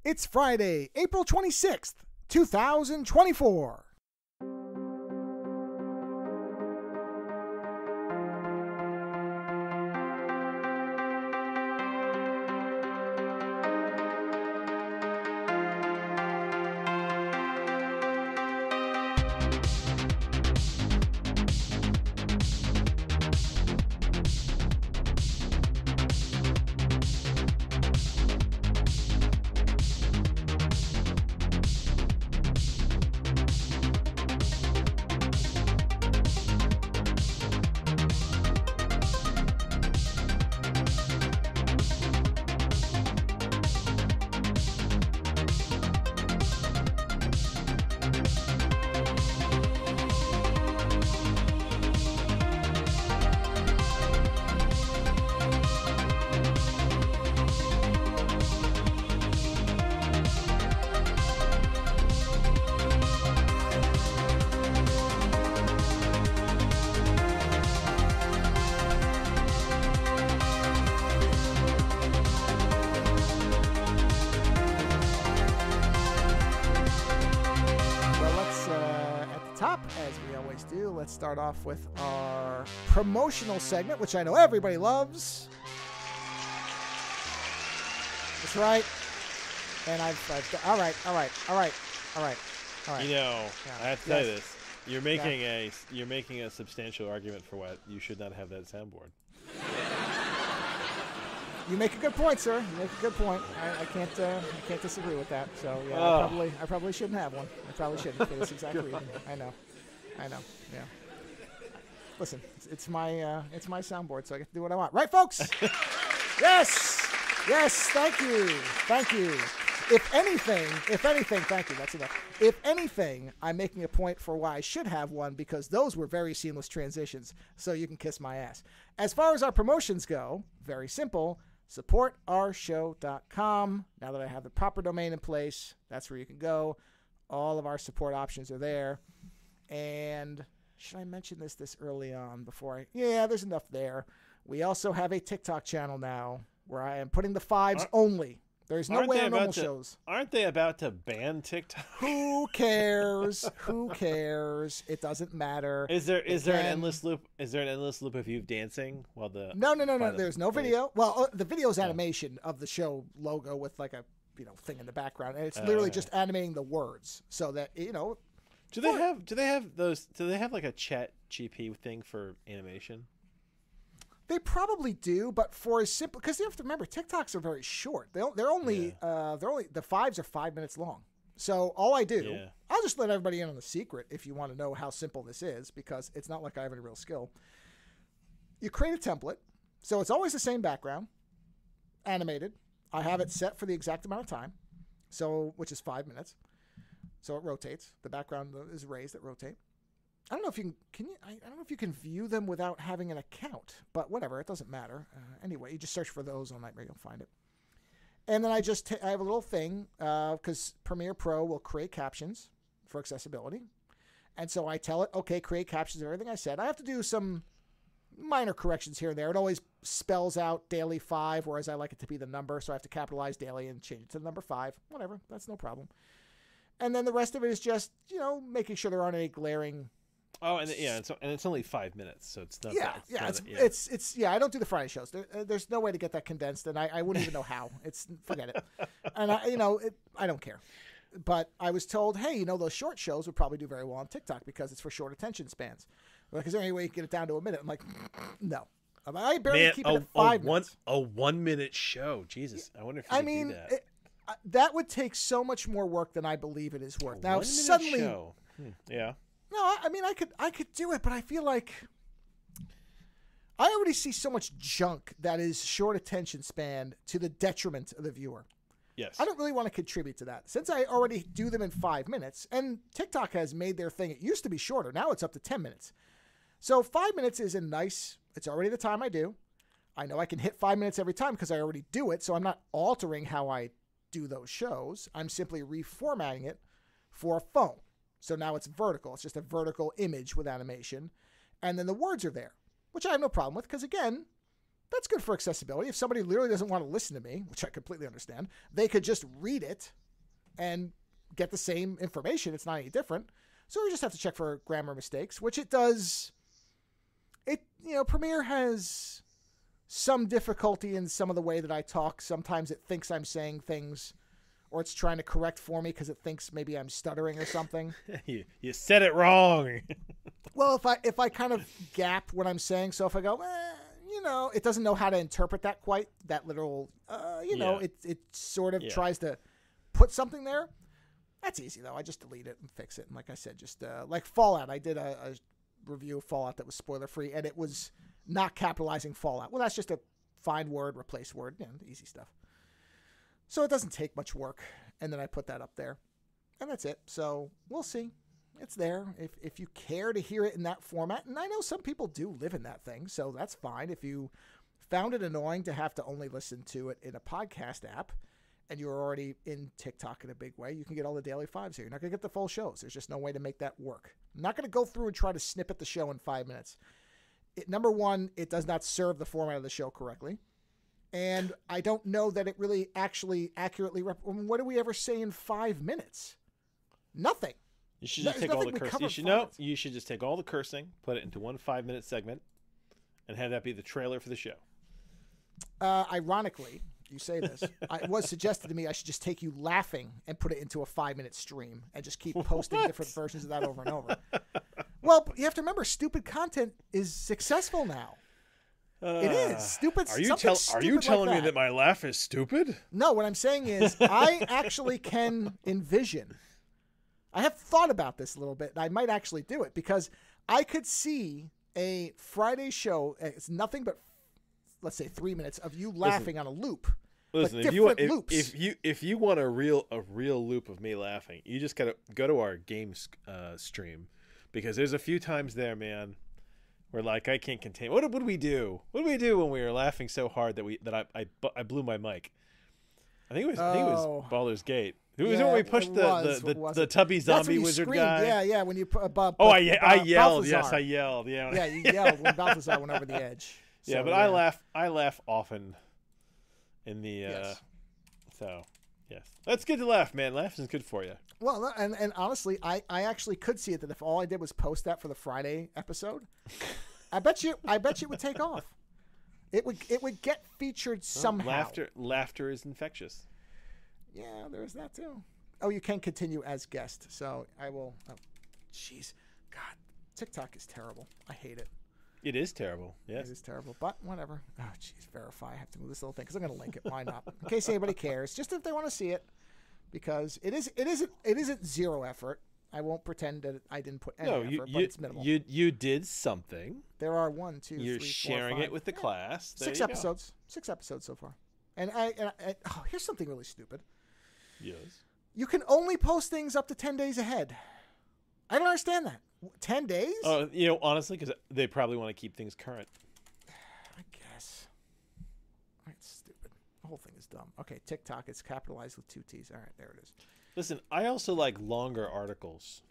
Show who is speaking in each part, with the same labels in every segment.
Speaker 1: It's Friday, April 26th, 2024. Let's start off with our promotional segment, which I know everybody loves. That's right. And I've all right.
Speaker 2: You know, I have to tell you this. You're making a substantial argument for why you should not have that soundboard.
Speaker 1: You make a good point, sir. You make a good point. I can't disagree with that. So yeah, I probably shouldn't have one. I probably shouldn't for this exact reason. I know. Yeah. Listen, it's my soundboard, so I get to do what I want, right, folks? Yes. Thank you. If anything, thank you. That's enough. If anything, I'm making a point for why I should have one because those were very seamless transitions. So you can kiss my ass. As far as our promotions go, very simple. SupportOurShow.com. Now that I have the proper domain in place, that's where you can go. All of our support options are there. And should I mention this early on before there's enough there. We also have a TikTok channel now where I am putting the fives only. There's no way on normal shows.
Speaker 2: Aren't they about to ban TikTok?
Speaker 1: Who cares? It doesn't matter.
Speaker 2: Is there an endless loop? Is there an endless loop of you dancing while the
Speaker 1: No. There's no video. Well, the video is animation of the show logo with like a thing in the background, and it's literally just animating the words so that Do they have like a chat GP thing for animation? They probably do, but for as simple, because you have to remember TikToks are very short. They're only the fives are 5 minutes long. So all I do, I'll just let everybody in on the secret if you want to know how simple this is, because it's not like I have any real skill. You create a template, so it's always the same background, animated. I have it set for the exact amount of time, which is 5 minutes. So it rotates. The background is raised that rotate. I don't know if you can I don't know if you can view them without having an account, but whatever, it doesn't matter. Anyway, you just search for those on Nightmare, you'll find it. And then I have a little thing because Premiere Pro will create captions for accessibility, and so I tell it, okay, create captions of everything I said. I have to do some minor corrections here and there. It always spells out daily 5, whereas I like it to be the number, so I have to capitalize daily and change it to the number 5. Whatever, that's no problem. And then the rest of it is just, making sure there aren't any glaring.
Speaker 2: Oh, and it's only 5 minutes, so it's not.
Speaker 1: It's I don't do the Friday shows. There's no way to get that condensed, and I wouldn't even know how. Forget it. And I don't care. But I was told, hey, those short shows would probably do very well on TikTok because it's for short attention spans. Like, is there any way you can get it down to a minute? I'm like, no. I barely keep it at 5 minutes.
Speaker 2: A 1 minute show, Jesus! I wonder if you can do that.
Speaker 1: That would take so much more work than I believe it is worth. Now suddenly,
Speaker 2: yeah.
Speaker 1: No, I mean I could do it, but I feel like I already see so much junk that is short attention span to the detriment of the viewer.
Speaker 2: Yes.
Speaker 1: I don't really want to contribute to that since I already do them in 5 minutes, and TikTok has made their thing. It used to be shorter. Now it's up to 10 minutes. So 5 minutes is it's already the time I do. I know I can hit 5 minutes every time because I already do it. So I'm not altering how I do those shows. I'm simply reformatting it for a phone. So now it's vertical. It's just a vertical image with animation. And then the words are there, which I have no problem with because, again, that's good for accessibility. If somebody literally doesn't want to listen to me, which I completely understand, they could just read it and get the same information. It's not any different. So we just have to check for grammar mistakes, which it does. Premiere has some difficulty in some of the way that I talk. Sometimes it thinks I'm saying things, or it's trying to correct for me because it thinks maybe I'm stuttering or something.
Speaker 2: you said it wrong.
Speaker 1: Well, if I kind of gap what I'm saying, so if I go, it doesn't know how to interpret that quite, that literal, it sort of tries to put something there. That's easy, though. I just delete it and fix it. And like I said, just like Fallout, I did a review of Fallout that was spoiler-free, and it was not capitalizing Fallout. Well, that's just a find word, replace word, easy stuff. So it doesn't take much work, and then I put that up there, and that's it. So we'll see. It's there. If you care to hear it in that format, and I know some people do live in that thing, so that's fine. If you found it annoying to have to only listen to it in a podcast app, and you're already in TikTok in a big way, you can get all the daily fives here. You're not going to get the full shows. There's just no way to make that work. I'm not going to go through and try to snippet the show in 5 minutes. Number one, it does not serve the format of the show correctly. And I don't know that it really actually accurately... what do we ever say in 5 minutes? Nothing.
Speaker 2: You should just take all the cursing. You should just take all the cursing, put it into one 5-minute segment, and have that be the trailer for the show.
Speaker 1: Ironically, you say this. It was suggested to me I should just take you laughing and put it into a 5-minute stream and just keep posting different versions of that over and over. Well, you have to remember, stupid content is successful now. It is stupid.
Speaker 2: Are you telling me that my laugh is stupid?
Speaker 1: No, what I'm saying is I actually can envision. I have thought about this a little bit, and I might actually do it because I could see a Friday show. It's nothing but, let's say, 3 minutes of you laughing on a loop.
Speaker 2: Listen, if you want a real loop of me laughing, you just gotta go to our games stream, because there's a few times there, man, where like I can't contain. What did we do? What did we do when we were laughing so hard that I blew my mic? I think it was Baldur's Gate. It was when we pushed the tubby zombie wizard guy.
Speaker 1: Yeah. When you
Speaker 2: I yelled.
Speaker 1: Balthazar.
Speaker 2: Yes, I yelled. Yeah.
Speaker 1: Yeah, you yelled when Balthazar went over the edge. So,
Speaker 2: yeah, but I laugh often in the so yes. That's good to laugh, man. Laughing is good for you.
Speaker 1: Well, and honestly, I actually could see it that if all I did was post that for the Friday episode, I bet you it would take off. It would get featured somehow.
Speaker 2: Laughter is infectious.
Speaker 1: Yeah, there's that too. Oh, you can continue as guest, so I will. Oh, jeez, God, TikTok is terrible. I hate it.
Speaker 2: It is terrible. Yes,
Speaker 1: it is terrible. But whatever. Oh, jeez, verify. I have to move this little thing because I'm going to link it. Why not? In case anybody cares, just if they want to see it, because it isn't zero effort. I won't pretend that I didn't put any effort, but it's minimal.
Speaker 2: You did something.
Speaker 1: There are 1, 2,
Speaker 2: You're
Speaker 1: 3, 4,
Speaker 2: sharing
Speaker 1: 5.
Speaker 2: it with the class. There
Speaker 1: 6 episodes. 6 episodes so far. And here's something really stupid.
Speaker 2: Yes.
Speaker 1: You can only post things up to 10 days ahead. I don't understand that. 10 days?
Speaker 2: Honestly, because they probably want to keep things current.
Speaker 1: I guess. It's stupid. The whole thing is dumb. Okay, TikTok, it's capitalized with 2 T's. All right, there it is.
Speaker 2: Listen, I also like longer articles.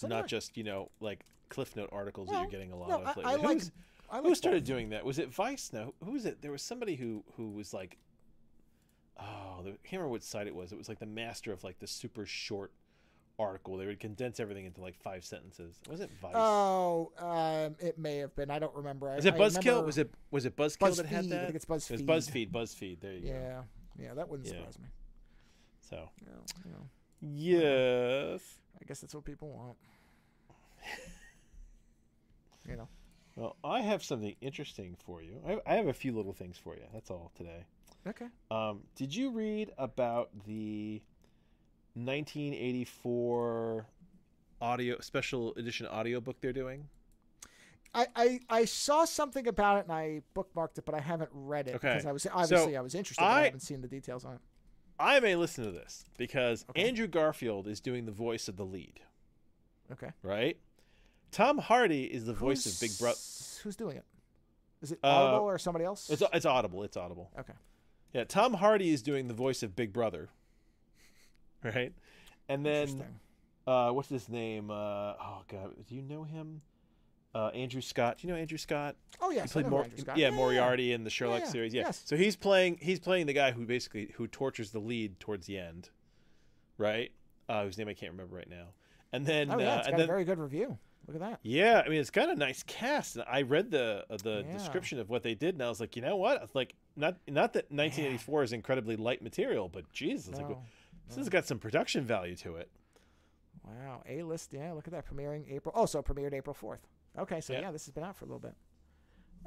Speaker 2: Not just, like Cliff Note articles that you're getting a lot of lately. Who started doing that? Was it Vice? No. Who was it? There was somebody who was like, I can't remember what site it was. It was like the master of like the super short article. They would condense everything into like 5 sentences. Was it Vice?
Speaker 1: Oh, it may have been. I don't remember.
Speaker 2: Was it Buzzkill? Was it Buzzkill that had that?
Speaker 1: I think it's BuzzFeed.
Speaker 2: It was BuzzFeed. There you go.
Speaker 1: Yeah, that wouldn't surprise me.
Speaker 2: So.
Speaker 1: Yeah,
Speaker 2: yes.
Speaker 1: I guess that's what people want.
Speaker 2: Well, I have something interesting for you. I have a few little things for you. That's all today.
Speaker 1: Okay.
Speaker 2: Did you read about the 1984 special edition audiobook they're doing?
Speaker 1: I saw something about it and I bookmarked it, but I haven't read it because I was interested. But I haven't seen the details on it.
Speaker 2: I may listen to this because Andrew Garfield is doing the voice of the lead.
Speaker 1: Okay.
Speaker 2: Right? Tom Hardy is the voice of Big Brother.
Speaker 1: Who's doing it? Is it Audible or somebody else?
Speaker 2: It's Audible. It's Audible.
Speaker 1: Okay.
Speaker 2: Yeah, Tom Hardy is doing the voice of Big Brother. Right? And then what's his name? Oh god, do you know him? Andrew Scott. Do you know Andrew Scott?
Speaker 1: Oh yes,
Speaker 2: he played
Speaker 1: Andrew Scott.
Speaker 2: Moriarty in the Sherlock series. Yeah.
Speaker 1: Yes.
Speaker 2: So he's playing the guy who tortures the lead towards the end, right? Whose name I can't remember right now. And then
Speaker 1: it's got a very good review. Look at that.
Speaker 2: Yeah, I mean it's got a nice cast. I read the description of what they did, and I was like, you know what? It's like not that 1984 is incredibly light material, but Jesus, this has got some production value to it.
Speaker 1: Wow, A-list. Yeah, look at that, premiering April. Oh, so it premiered April 4th. Okay, so this has been out for a little bit.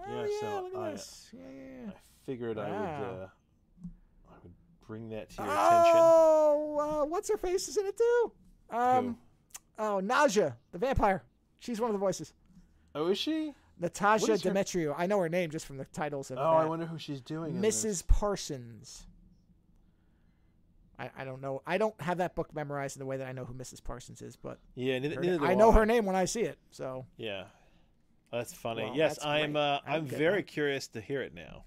Speaker 1: Oh yeah, look at this. Yeah.
Speaker 2: I figured I would bring that to your attention.
Speaker 1: Oh, what's her face is in it too?
Speaker 2: Who?
Speaker 1: Oh, Nausea, the vampire. She's one of the voices.
Speaker 2: Oh, is she?
Speaker 1: Natasha Demetriou. I know her name just from the titles of
Speaker 2: I wonder who she's doing.
Speaker 1: Mrs. Parsons. I don't know. I don't have that book memorized in the way that I know who Mrs. Parsons is, but I know her name when I see it. So
Speaker 2: yeah, that's funny.
Speaker 1: Well,
Speaker 2: yes,
Speaker 1: that's
Speaker 2: I'm very curious to hear it now.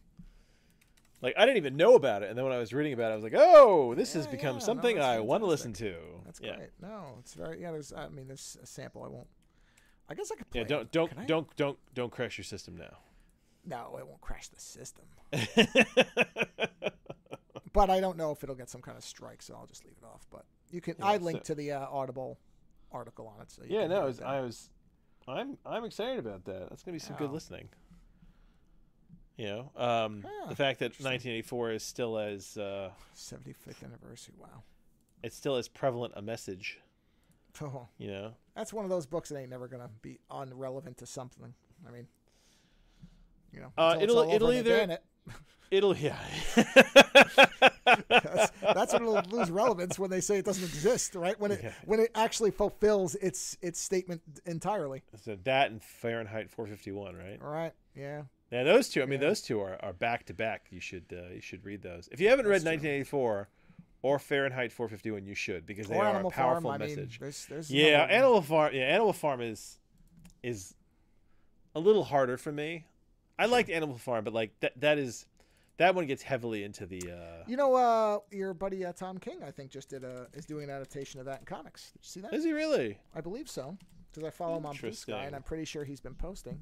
Speaker 2: Like I didn't even know about it, and then when I was reading about it, I was like, "Oh, this has become something I want to listen to."
Speaker 1: That's great. No, it's very there's a sample. I guess I could play.
Speaker 2: Yeah, don't crash your system now.
Speaker 1: No, it won't crash the system. But I don't know if it'll get some kind of strike, so I'll just leave it off. But you can. I linked to the Audible article on it. So
Speaker 2: I'm excited about that. That's gonna be some good listening. You know, the fact that 1984 is still as
Speaker 1: 75th anniversary. Wow,
Speaker 2: it's still as prevalent a message.
Speaker 1: Oh,
Speaker 2: you know,
Speaker 1: that's one of those books that ain't never gonna be unrelevant to something. I mean, you know,
Speaker 2: it'll yeah.
Speaker 1: That's when it'll lose relevance, when they say it doesn't exist, right? When it actually fulfills its statement entirely.
Speaker 2: So that and Fahrenheit 451, right?
Speaker 1: All right. Yeah.
Speaker 2: Yeah, those two. I mean, those two are back to back. You should read those. If you haven't read 1984 or Fahrenheit 451, you should, because they are a powerful message. Animal Farm. Yeah, Animal Farm is a little harder for me. I liked Animal Farm, but like that one gets heavily into the.
Speaker 1: Your buddy Tom King, I think, just is doing an adaptation of that in comics. Did you see that?
Speaker 2: Is he really?
Speaker 1: I believe so, because I follow him on Blue Sky, and I'm pretty sure he's been posting.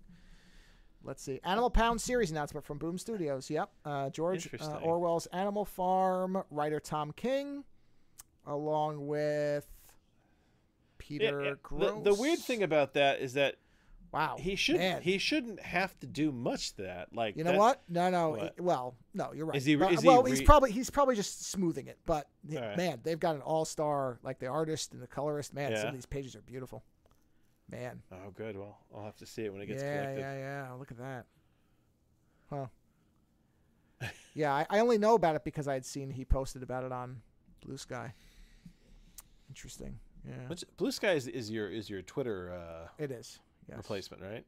Speaker 1: Let's see. Animal Pound series announcement from Boom Studios. Yep. George Orwell's Animal Farm, writer Tom King, along with Peter Gross.
Speaker 2: The weird thing about that is that
Speaker 1: wow,
Speaker 2: he shouldn't have to do much to that. Like,
Speaker 1: you know what? No. Well, no, you're right. He's probably just smoothing it. But man, they've got an all-star, like the artist and the colorist. Man, some of these pages are beautiful. Man.
Speaker 2: Oh, good. Well, I'll have to see it when it gets collected.
Speaker 1: Yeah. Look at that. Huh. Yeah, I only know about it because I had seen he posted about it on Blue Sky. Interesting. Yeah.
Speaker 2: Blue Sky is your Twitter.
Speaker 1: It is. Yes.
Speaker 2: Replacement, right?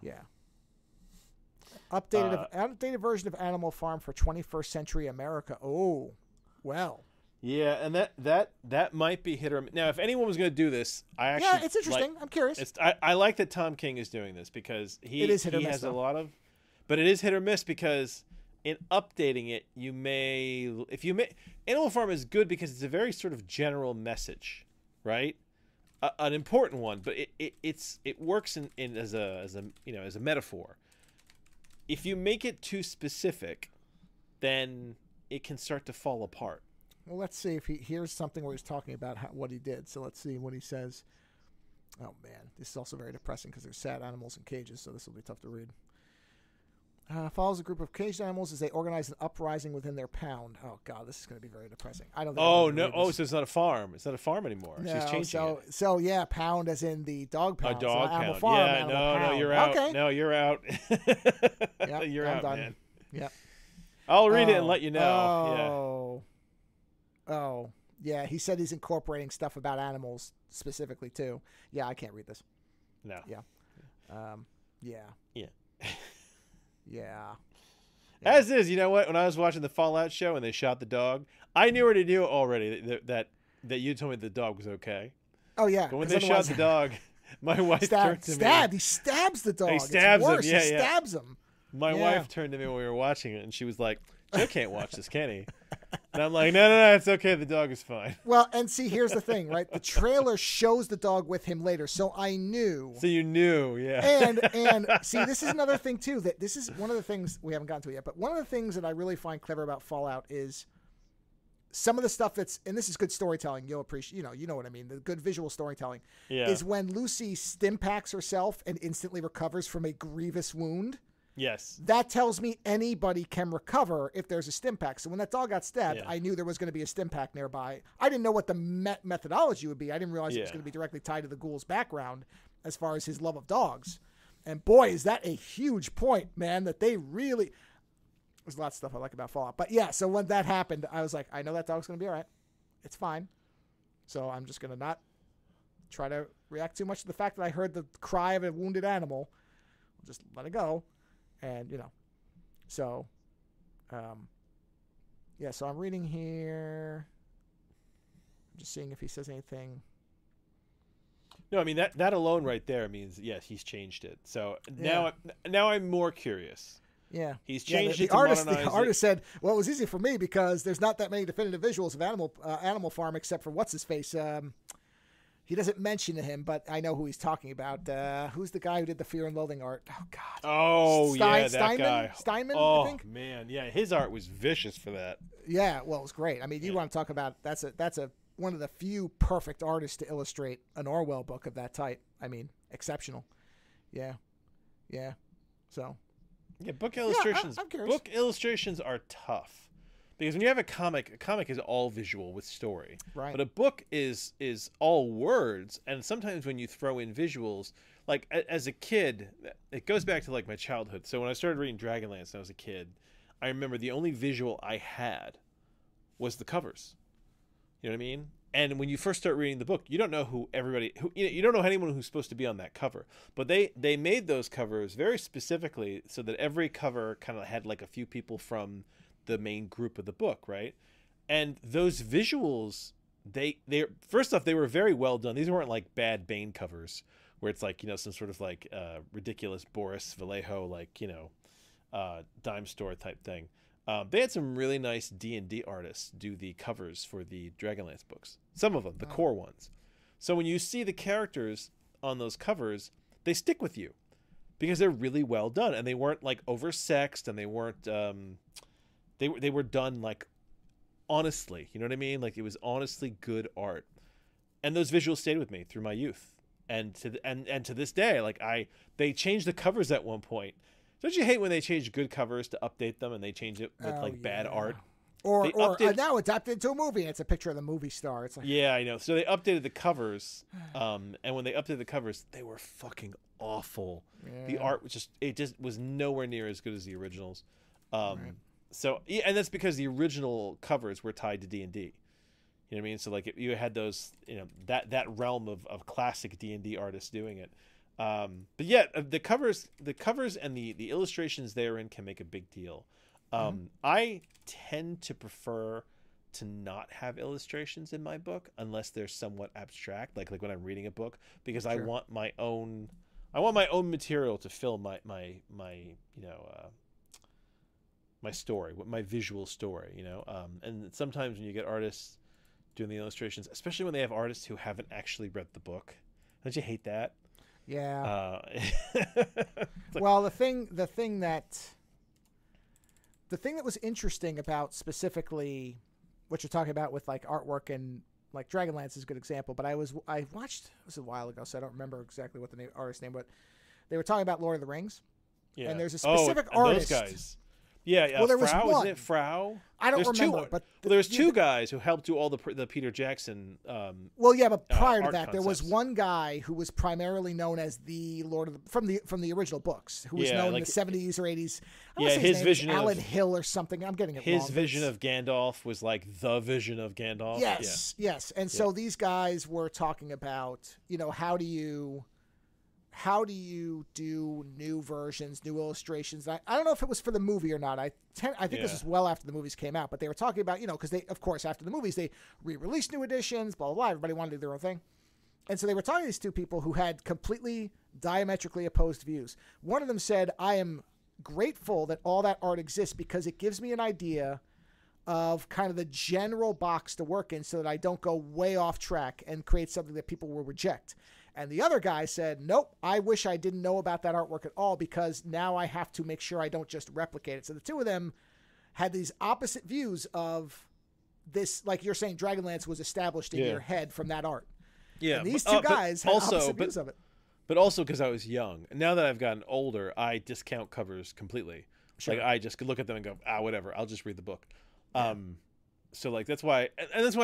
Speaker 1: Yeah. Updated version of Animal Farm for 21st century America. Oh, well.
Speaker 2: Yeah, and that might be hit or miss. Now, if anyone was going to do this,
Speaker 1: it's interesting. I'm curious.
Speaker 2: I like that Tom King is doing this, because he has a lot of, but it is hit or miss, because in updating it, Animal Farm is good because it's a very sort of general message, right? An important one, but it works in as a metaphor. If you make it too specific, then it can start to fall apart.
Speaker 1: Well, let's see if here's something where he's talking about what he did. So let's see what he says. Oh man, this is also very depressing because there's sad animals in cages, so this will be tough to read. Follows a group of caged animals as they organize an uprising within their pound. Oh god, this is going to be very depressing. I don't think.
Speaker 2: Oh no! Oh, so it's not a farm. It's not a farm anymore.
Speaker 1: No,
Speaker 2: she's changing it.
Speaker 1: So yeah, pound as in the dog pound.
Speaker 2: A dog pound.
Speaker 1: Animal farm,
Speaker 2: yeah. No, you're out.
Speaker 1: Okay.
Speaker 2: No, you're out.
Speaker 1: Yep,
Speaker 2: you're
Speaker 1: I'm
Speaker 2: out,
Speaker 1: done.
Speaker 2: man.
Speaker 1: Yep.
Speaker 2: I'll read it and let you know.
Speaker 1: Oh, yeah. He said he's incorporating stuff about animals specifically too. Yeah, I can't read this.
Speaker 2: No.
Speaker 1: Yeah.
Speaker 2: Yeah.
Speaker 1: Yeah.
Speaker 2: As is, you know what? When I was watching the Fallout show and they shot the dog, I already knew that you told me the dog was okay.
Speaker 1: Oh yeah.
Speaker 2: But when they shot the dog, my wife turned to me.
Speaker 1: He stabs the dog.
Speaker 2: He stabs him. Yeah,
Speaker 1: he stabs him.
Speaker 2: My wife turned to me when we were watching it, and she was like, "Joe can't watch this, can he?" And I'm like, no, it's okay. The dog is fine.
Speaker 1: Well, and see, here's the thing, right? The trailer shows the dog with him later, so I knew.
Speaker 2: So you knew, yeah.
Speaker 1: And see, this is another thing too. That this is one of the things we haven't gotten to yet. But one of the things that I really find clever about Fallout is some of the stuff that's, and this is good storytelling. You'll appreciate, you know what I mean. The good visual storytelling is when Lucy stim packs herself and instantly recovers from a grievous wound.
Speaker 2: Yes.
Speaker 1: That tells me anybody can recover if there's a stim pack. So when that dog got stabbed, I knew there was going to be a stim pack nearby. I didn't know what the methodology would be. I didn't realize it was going to be directly tied to the ghoul's background as far as his love of dogs. And boy, is that a huge point, man, that they really... There's a lot of stuff I like about Fallout. But yeah, so when that happened, I was like, I know that dog's going to be all right. It's fine. So I'm just going to not try to react too much to the fact that I heard the cry of a wounded animal. I'll just let it go. And, so, so I'm reading here. I'm just seeing if he says anything.
Speaker 2: No, I mean, that alone right there means, yes, he's changed it. So now I'm more curious.
Speaker 1: Yeah.
Speaker 2: He's changed it
Speaker 1: to modernize it. The artist said, well, it was easy for me because there's not that many definitive visuals of Animal Farm except for what's-his-face. He doesn't mention him, but I know who he's talking about. Who's the guy who did the Fear and Loathing art? Oh, God.
Speaker 2: Oh, that guy.
Speaker 1: Steinman,
Speaker 2: oh,
Speaker 1: I think?
Speaker 2: Man. Yeah, his art was vicious for that.
Speaker 1: Yeah, well, it was great. I mean, you want to talk about, that's one of the few perfect artists to illustrate an Orwell book of that type. I mean, exceptional. Yeah. So.
Speaker 2: Yeah, book illustrations. I'm curious. Book illustrations are tough. Because when you have a comic is all visual with story.
Speaker 1: Right.
Speaker 2: But a book is all words, and sometimes when you throw in visuals, like as a kid, it goes back to like my childhood. So when I started reading Dragonlance when I was a kid, I remember the only visual I had was the covers. You know what I mean? And when you first start reading the book, you don't know you don't know anyone who's supposed to be on that cover. But they made those covers very specifically so that every cover kind of had like a few people from the main group of the book, right? And those visuals, they first off, they were very well done. These weren't like bad Bane covers where it's like, some sort of like ridiculous Boris Vallejo, like, dime store type thing. They had some really nice D&D artists do the covers for the Dragonlance books. Some of them, the core ones. So when you see the characters on those covers, they stick with you because they're really well done, and they weren't like oversexed, and they weren't they were done like honestly, you know what I mean? Like it was honestly good art, and those visuals stayed with me through my youth, and to this day, like they changed the covers at one point. Don't you hate when they change good covers to update them and they change it with bad art?
Speaker 1: Or now adapted into a movie and it's a picture of the movie star. It's like,
Speaker 2: yeah, I know. So they updated the covers, and when they updated the covers, they were fucking awful. Yeah. The art was just was nowhere near as good as the originals. Right. So and that's because the original covers were tied to D&D. You know what I mean? So like you had those, that realm of classic D&D artists doing it. But yeah, the covers and the illustrations therein can make a big deal. I tend to prefer to not have illustrations in my book unless they're somewhat abstract, like when I'm reading a book, because sure. I want my own material to fill my my story, my visual story, and sometimes when you get artists doing the illustrations, especially when they have artists who haven't actually read the book, don't you hate that?
Speaker 1: Yeah. Well, the thing that was interesting about specifically what you're talking about with like artwork and like Dragonlance is a good example, but I watched, it was a while ago, so I don't remember exactly what the artist name, but they were talking about Lord of the Rings. Yeah. And there's a specific artist.
Speaker 2: Those guys. Yeah.
Speaker 1: Well, there was one.
Speaker 2: Isn't it Frau?
Speaker 1: I don't remember. But
Speaker 2: there's two guys who helped do all the Peter Jackson.
Speaker 1: But prior to that,
Speaker 2: concepts.
Speaker 1: there was one guy who was primarily known as the Lord of the from the original books, who was known in the 70s or 80s.
Speaker 2: His vision of
Speaker 1: Alan Hill or something. I'm getting it wrong.
Speaker 2: His vision of Gandalf was like the vision of Gandalf.
Speaker 1: Yes. And so these guys were talking about, how do you do new versions, new illustrations? I don't know if it was for the movie or not. I think this was well after the movies came out, but they were talking about, because they, of course, after the movies, they re-released new editions, blah, blah, blah. Everybody wanted to do their own thing. And so they were talking to these two people who had completely diametrically opposed views. One of them said, I am grateful that all that art exists because it gives me an idea of kind of the general box to work in so that I don't go way off track and create something that people will reject. And the other guy said, nope, I wish I didn't know about that artwork at all because now I have to make sure I don't just replicate it. So the two of them had these opposite views of this, like you're saying, Dragonlance was established in your head from that art.
Speaker 2: Yeah.
Speaker 1: And these two guys had opposite views of it.
Speaker 2: But also because I was young. Now that I've gotten older, I discount covers completely. Sure. Like I just could look at them and go, whatever, I'll just read the book. Yeah. So like that's why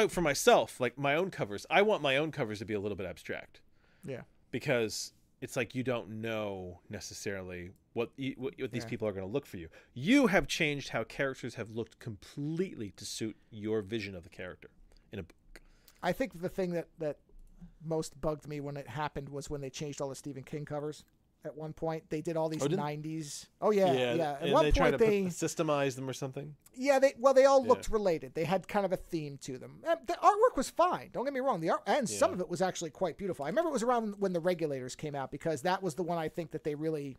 Speaker 2: for myself, like my own covers, I want my own covers to be a little bit abstract.
Speaker 1: Yeah.
Speaker 2: Because it's like you don't know necessarily what these people are going to look for you. You have changed how characters have looked completely to suit your vision of the character in a book.
Speaker 1: I think the thing that most bugged me when it happened was when they changed all the Stephen King covers. At one point, they did all these 90s. Oh, yeah. At one point, they
Speaker 2: systemize them or something.
Speaker 1: Yeah, they all looked related. They had kind of a theme to them. The artwork was fine. Don't get me wrong. The art and some of it was actually quite beautiful. I remember it was around when the Regulators came out because that was the one I think that they really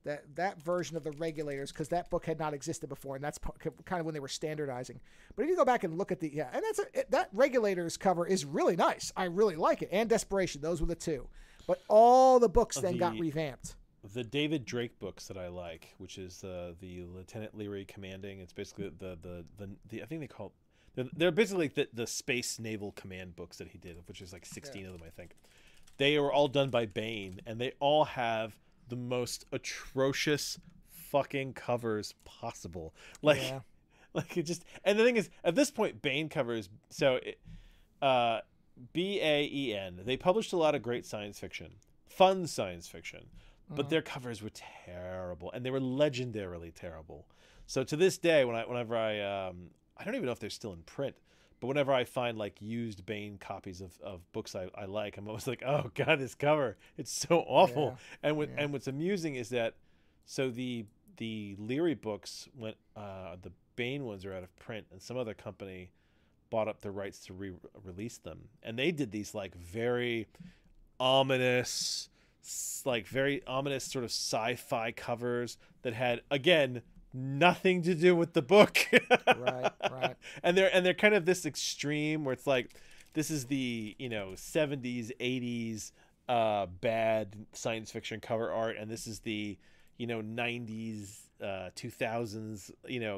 Speaker 1: that version of the Regulators because that book had not existed before, and that's kind of when they were standardizing. But if you go back and look at and that Regulators cover is really nice. I really like it. And Desperation, those were the two. But all the books then got revamped.
Speaker 2: The David Drake books that I like, which is the Lieutenant Leary Commanding. It's basically the I think they call they're basically the Space Naval Command books that he did, which is like 16 of them, I think. They were all done by Bain, and they all have the most atrocious fucking covers possible. Like it just. And the thing is, at this point, Bain covers BAEN. They published a lot of great science fiction, fun science fiction, but their covers were terrible, and they were legendarily terrible. So to this day, whenever I don't even know if they're still in print, but whenever I find like used Bain copies of books I like, I'm always like, oh god, this cover, it's so awful. Yeah. And what's amusing is that so the Leary books went the Bain ones are out of print, and some other company bought up the rights to release them, and they did these like very ominous sort of sci-fi covers that had again nothing to do with the book. right and they're kind of this extreme where it's like this is the 70s 80s bad science fiction cover art, and this is the 90s 2000s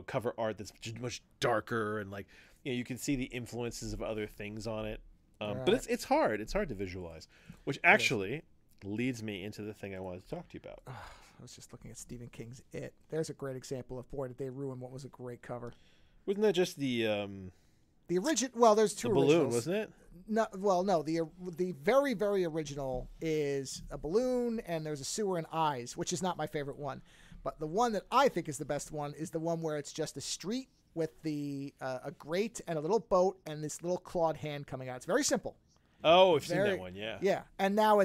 Speaker 2: cover art that's much darker, and like you can see the influences of other things on it. But it's hard to visualize, which actually leads me into the thing I wanted to talk to you about.
Speaker 1: I was just looking at Stephen King's It. There's a great example of, boy, did they ruin what was a great cover.
Speaker 2: Wasn't that just the
Speaker 1: original? Well, there's two
Speaker 2: balloon,
Speaker 1: originals.
Speaker 2: Wasn't it?
Speaker 1: No, well, no. The very, very original is a balloon, and there's a sewer and eyes, which is not my favorite one. But the one that I think is the best one is the one where it's just a street with the a grate and a little boat and this little clawed hand coming out. It's very simple.
Speaker 2: Oh, I've seen that one, yeah.
Speaker 1: Yeah, and now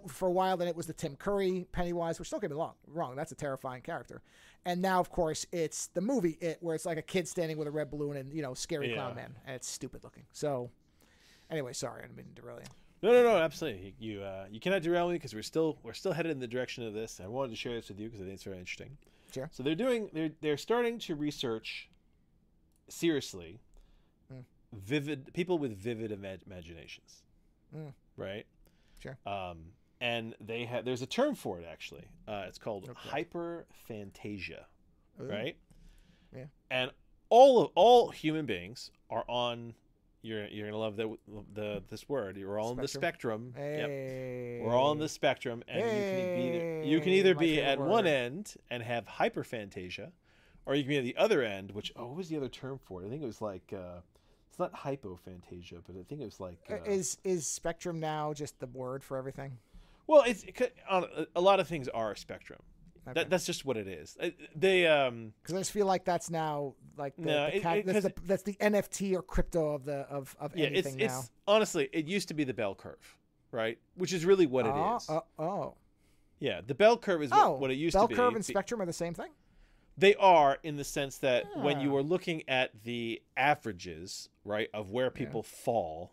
Speaker 1: for a while then it was the Tim Curry Pennywise, which don't get me wrong, that's a terrifying character. And now, of course, it's the movie It, where it's like a kid standing with a red balloon and scary clown man, and it's stupid looking. So, anyway, sorry, I didn't mean to derail you.
Speaker 2: No, absolutely. You cannot derail me because we're still headed in the direction of this. I wanted to share this with you because I think it's very interesting.
Speaker 1: Sure.
Speaker 2: So they're starting to research seriously people with vivid imaginations, right?
Speaker 1: Sure.
Speaker 2: And there's a term for it actually. It's called hyperphantasia, right?
Speaker 1: Yeah.
Speaker 2: And all human beings are on. You're gonna love this word. You're all on the spectrum.
Speaker 1: Hey.
Speaker 2: Yep. We're all on the spectrum, and you can either be at one end and have hyperphantasia, or you can be at the other end. What was the other term for it? I think it was like it's not hypophantasia, but I think it was like
Speaker 1: is spectrum now just the word for everything?
Speaker 2: Well, a lot of things are a spectrum. Okay. That's just what it is. Because
Speaker 1: I just feel like that's now like that's the NFT or crypto of anything now.
Speaker 2: It's honestly, it used to be the bell curve, right? Which is really what it is. Yeah, the bell curve is what it used to be.
Speaker 1: Bell curve and spectrum are the same thing?
Speaker 2: They are, in the sense that when you are looking at the averages, right, of where people fall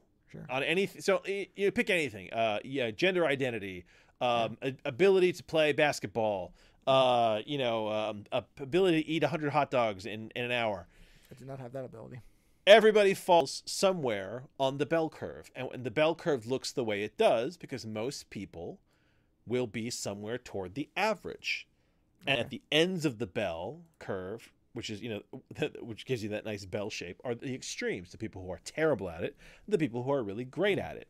Speaker 2: on anything. So you pick anything. Gender identity, ability to play basketball. Ability to eat 100 hot dogs in an hour.
Speaker 1: I do not have that ability.
Speaker 2: Everybody falls somewhere on the bell curve. And the bell curve looks the way it does because most people will be somewhere toward the average. Okay. And at the ends of the bell curve, which is, which gives you that nice bell shape, are the extremes, the people who are terrible at it, the people who are really great at it.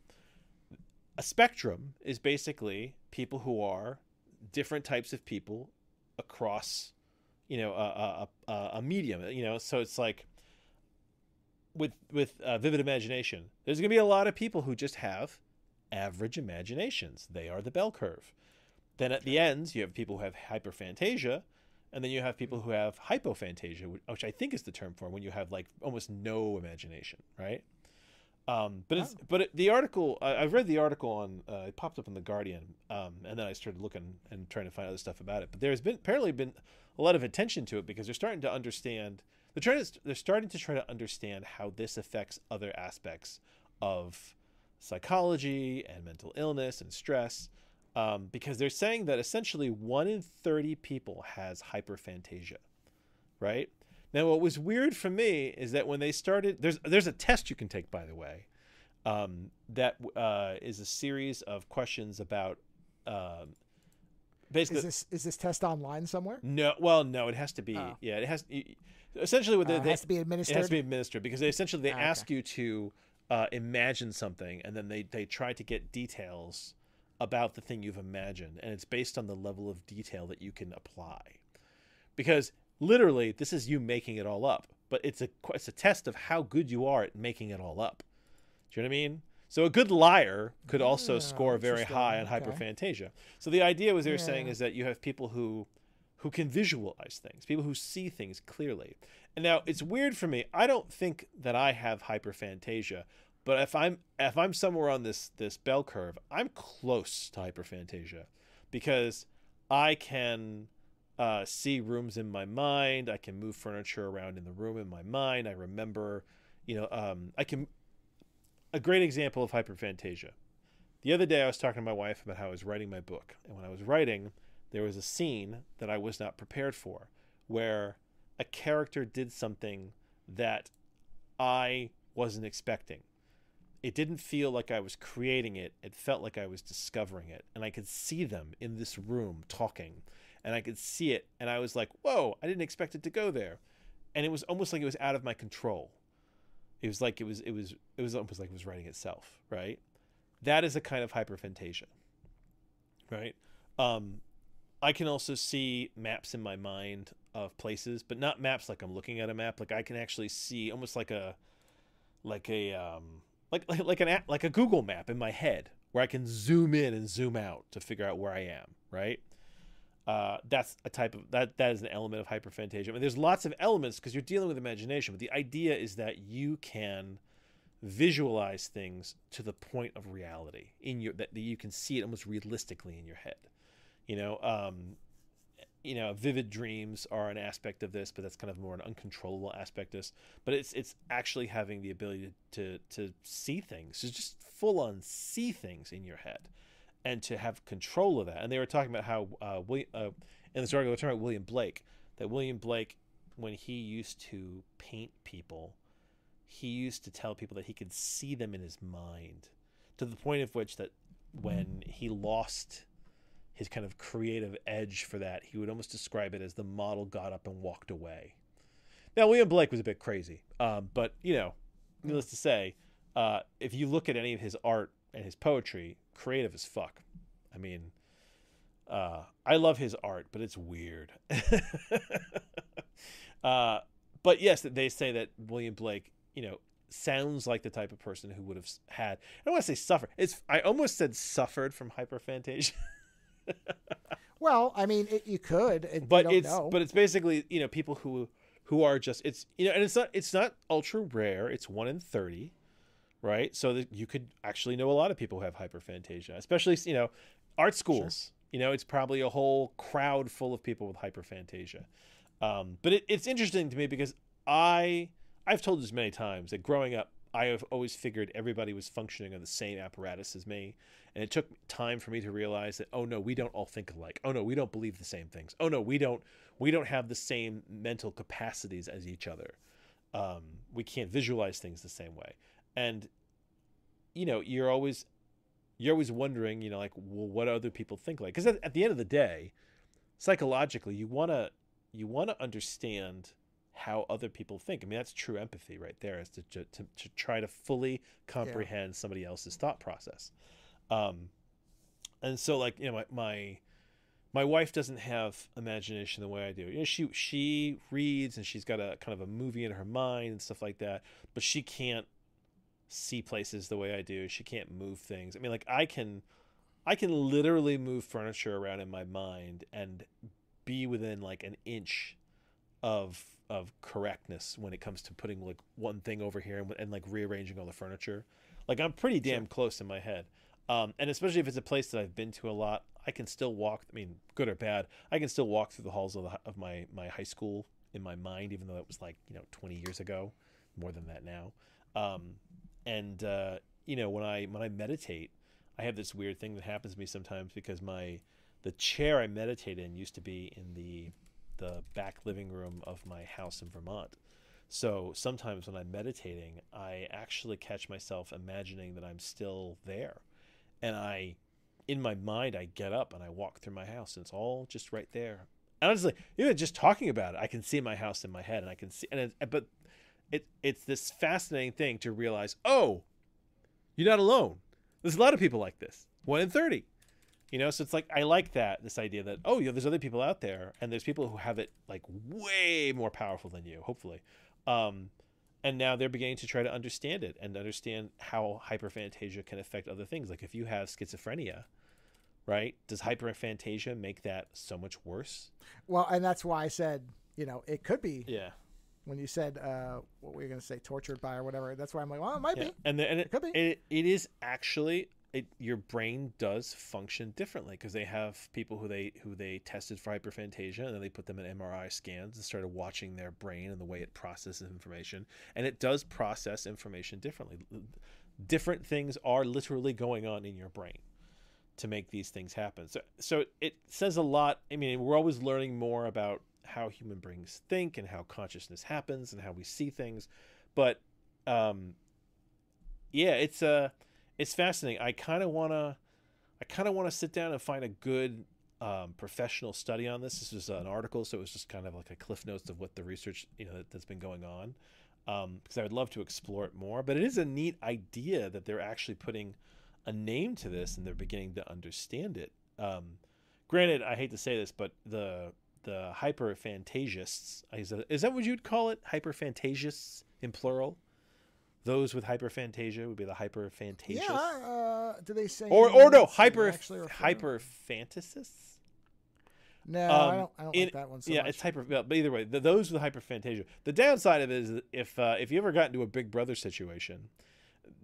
Speaker 2: A spectrum is basically people who are different types of people across, a medium, so it's like with vivid imagination, there's going to be a lot of people who just have average imaginations. They are the bell curve. Then at the ends, you have people who have hyperphantasia, and then you have people who have hypophantasia, which I think is the term for when you have like almost no imagination, right? The article, I've read the article on, it popped up in The Guardian, and then I started looking and trying to find other stuff about it. But there's apparently been a lot of attention to it because they're starting to understand, they're starting to try to understand how this affects other aspects of psychology and mental illness and stress, because they're saying that essentially 1 in 30 people has hyperphantasia, right? Now, what was weird for me is that when they started, there's a test you can take, by the way, that is a series of questions about basically.
Speaker 1: Is this test online somewhere?
Speaker 2: No, well, no, it has to be. Oh. Yeah, it has. Essentially, what it
Speaker 1: has to be administered.
Speaker 2: It has to be administered because they ask you to imagine something, and then they try to get details about the thing you've imagined, and it's based on the level of detail that you can apply, because. Literally, this is you making it all up, but it's a test of how good you are at making it all up. Do you know what I mean? So a good liar could also score very high on hyperphantasia. So the idea was they were saying is that you have people who can visualize things, people who see things clearly. And now it's weird for me. I don't think that I have hyperphantasia, but if I'm somewhere on this bell curve, I'm close to hyperphantasia because I can see rooms in my mind. I can move furniture around in the room in my mind. I remember, a great example of hyperphantasia. The other day I was talking to my wife about how I was writing my book. And when I was writing, there was a scene that I was not prepared for where a character did something that I wasn't expecting. It didn't feel like I was creating it. It felt like I was discovering it. And I could see them in this room talking. And I could see it, and I was like, whoa, I didn't expect it to go there. And it was almost like it was out of my control. It was like it was almost like it was writing itself, right? That is a kind of hyperphantasia, right? I can also see maps in my mind of places, but not maps like I'm looking at a map. Like I can actually see almost like a Google map in my head where I can zoom in and zoom out to figure out where I am, right? That's a type of that is an element of hyperphantasia. I mean, there's lots of elements because you're dealing with imagination, but the idea is that you can visualize things to the point of reality that you can see it almost realistically in your head. Vivid dreams are an aspect of this, but that's kind of more an uncontrollable aspect of this. But it's actually having the ability to see things, to just full on see things in your head. And to have control of that. And they were talking about how in this article, they were talking about William Blake, that William Blake, when he used to paint people, he used to tell people that he could see them in his mind, to the point of which that when he lost his kind of creative edge for that, he would almost describe it as the model got up and walked away. Now, William Blake was a bit crazy, but, needless to say, if you look at any of his art and his poetry, creative as fuck. I mean, I love his art, but it's weird. But yes, they say that William Blake, sounds like the type of person who would have had, I don't want to say suffered. I almost said suffered from hyperphantasia.
Speaker 1: Well, I mean, you could,
Speaker 2: but it's basically, people who are just, and it's not ultra rare. It's 1 in 30. Right, so that you could actually know a lot of people who have hyperphantasia, especially art schools. Sure. It's probably a whole crowd full of people with hyperphantasia. But it's interesting to me because I've told this many times that growing up, I have always figured everybody was functioning on the same apparatus as me, and it took time for me to realize that no, we don't all think alike. Oh no, we don't believe the same things. Oh no, we don't have the same mental capacities as each other. We can't visualize things the same way. And, you're always wondering, like, well, what do other people think like? Because at the end of the day, psychologically, you want to understand how other people think. I mean, that's true empathy right there, is to try to fully comprehend somebody else's thought process. And so, like, my wife doesn't have imagination the way I do. She reads, and she's got a kind of a movie in her mind and stuff like that, but she can't see places the way I do. She can't move things. I mean, like, I can literally move furniture around in my mind and be within like an inch of correctness when it comes to putting like one thing over here and like rearranging all the furniture. Like, I'm pretty damn close in my head. And especially if it's a place that I've been to a lot, I can still walk. I mean, good or bad, I can still walk through the halls of my high school in my mind, even though it was like 20 years ago, more than that now. When I meditate, I have this weird thing that happens to me sometimes, because the chair I meditate in used to be in the back living room of my house in Vermont. So sometimes when I'm meditating, I actually catch myself imagining that I'm still there. And in my mind, I get up and I walk through my house, and it's all just right there. And honestly, even just talking about it, I can see my house in my head, and I can see, but it's this fascinating thing to realize, oh, you're not alone. There's a lot of people like this. 1 in 30. So it's like, I like this idea that, oh, there's other people out there, and there's people who have it like way more powerful than you, hopefully. And now they're beginning to try to understand it and understand how hyperphantasia can affect other things. Like, if you have schizophrenia, right? Does hyperphantasia make that so much worse?
Speaker 1: Well, and that's why I said, it could be.
Speaker 2: Yeah.
Speaker 1: When you said what were you going to say, tortured by or whatever, that's why I'm like, well, it might be.
Speaker 2: And
Speaker 1: it could be.
Speaker 2: It is actually, your brain does function differently, because they have people who they tested for hyperphantasia, and then they put them in MRI scans and started watching their brain and the way it processes information, and it does process information differently. Different things are literally going on in your brain to make these things happen. So it says a lot. I mean, we're always learning more about how human brains think and how consciousness happens and how we see things, but it's fascinating. I kind of want to sit down and find a good professional study on this. This was an article, so it was just kind of like a cliff notes of what the research that's been going on, because I would love to explore it more. But it is a neat idea that they're actually putting a name to this, and they're beginning to understand it. Granted, I hate to say this, but the hyperphantasists, is that what you'd call it? Hyperphantasists in plural? Those with hyperphantasia would be the hyperphantasists.
Speaker 1: Yeah. Do they say?
Speaker 2: Or no, hyperphantasists?
Speaker 1: No, I don't like that one so much.
Speaker 2: It's but either way, those with hyperphantasia. The downside of it is that if you ever got into a Big Brother situation,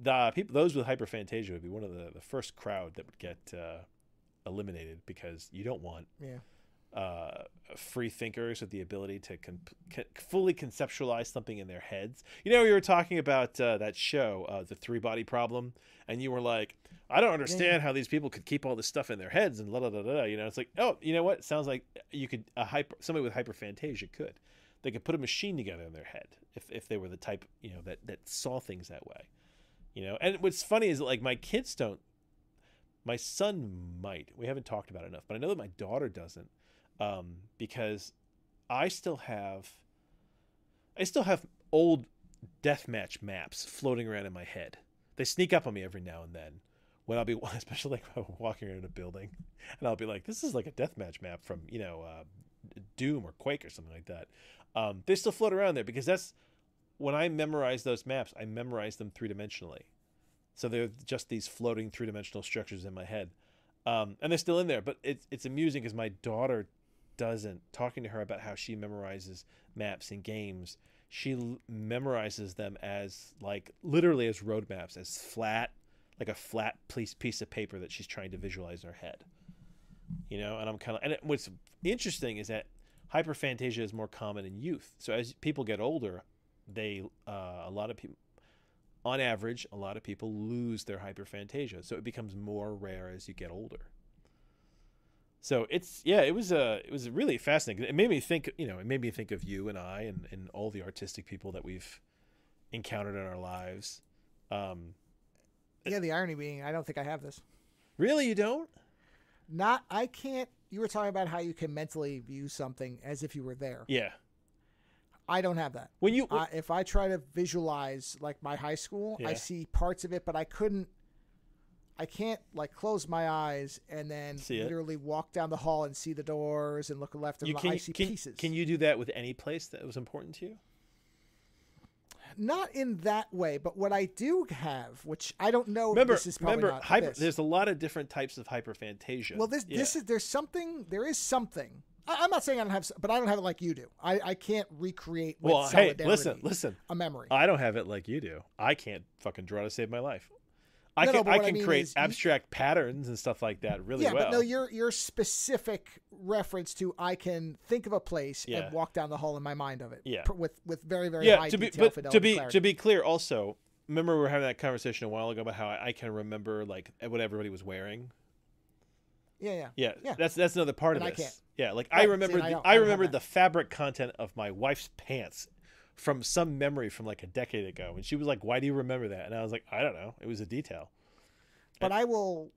Speaker 2: those with hyperphantasia would be one of the first crowd that would get eliminated, because you don't want free thinkers with the ability to fully conceptualize something in their heads. We were talking about that show, The 3-Body Problem, and you were like, I don't understand how these people could keep all this stuff in their heads and it's like, oh, you know what? It sounds like you could somebody with hyperphantasia could. They could put a machine together in their head if they were the type, that saw things that way. And what's funny is that, like, my kids don't. My son might. We haven't talked about it enough, but I know that my daughter doesn't. Because I still have old deathmatch maps floating around in my head. They sneak up on me every now and then when I'll be, especially like when I'm walking around a building, and I'll be like, this is like a deathmatch map from Doom or Quake or something like that. They still float around there, because that's when I memorize those maps. I memorize them 3-dimensionally, so they're just these floating 3-dimensional structures in my head, and they're still in there. But it's amusing, because my daughter doesn't. Talking to her about how she memorizes maps in games, she memorizes them as, like, literally as road maps, as flat, like a flat piece of paper that she's trying to visualize in her head. And I'm kind of, and what's interesting is that hyperphantasia is more common in youth. So as people get older, a lot of people, on average, a lot of people lose their hyperphantasia. So it becomes more rare as you get older. So it was really fascinating. It made me think, of you and I and all the artistic people that we've encountered in our lives.
Speaker 1: The irony being, I don't think I have this.
Speaker 2: Really, you don't?
Speaker 1: I can't. You were talking about how you can mentally view something as if you were there.
Speaker 2: Yeah.
Speaker 1: I don't have that. If I try to visualize like my high school, I see parts of it, but I can't like close my eyes and then literally walk down the hall and see the doors and look left and right. I see pieces.
Speaker 2: Can you do that with any place that was important to you?
Speaker 1: Not in that way, but what I do have, which I don't know, this is probably not this.
Speaker 2: There's a lot of different types of hyperphantasia.
Speaker 1: Well, there is something. I'm not saying I don't have, but I don't have it like you do. I can't recreate with solidarity
Speaker 2: listen,
Speaker 1: a memory.
Speaker 2: I don't have it like you do. I can't fucking draw to save my life. I can create abstract patterns and stuff like that really well.
Speaker 1: Yeah, but no, your specific reference to I can think of a place and walk down the hall in my mind of it.
Speaker 2: Yeah.
Speaker 1: With very, very high detail, fidelity,
Speaker 2: to be clear, also, remember we were having that conversation a while ago about how I can remember like what everybody was wearing. Yeah. That's another part of this. I can't. Yeah, like I remembered the fabric content of my wife's pants from some memory from like a decade ago, and she was like, "Why do you remember that?" And I was like, "I don't know. It was a detail."
Speaker 1: But I will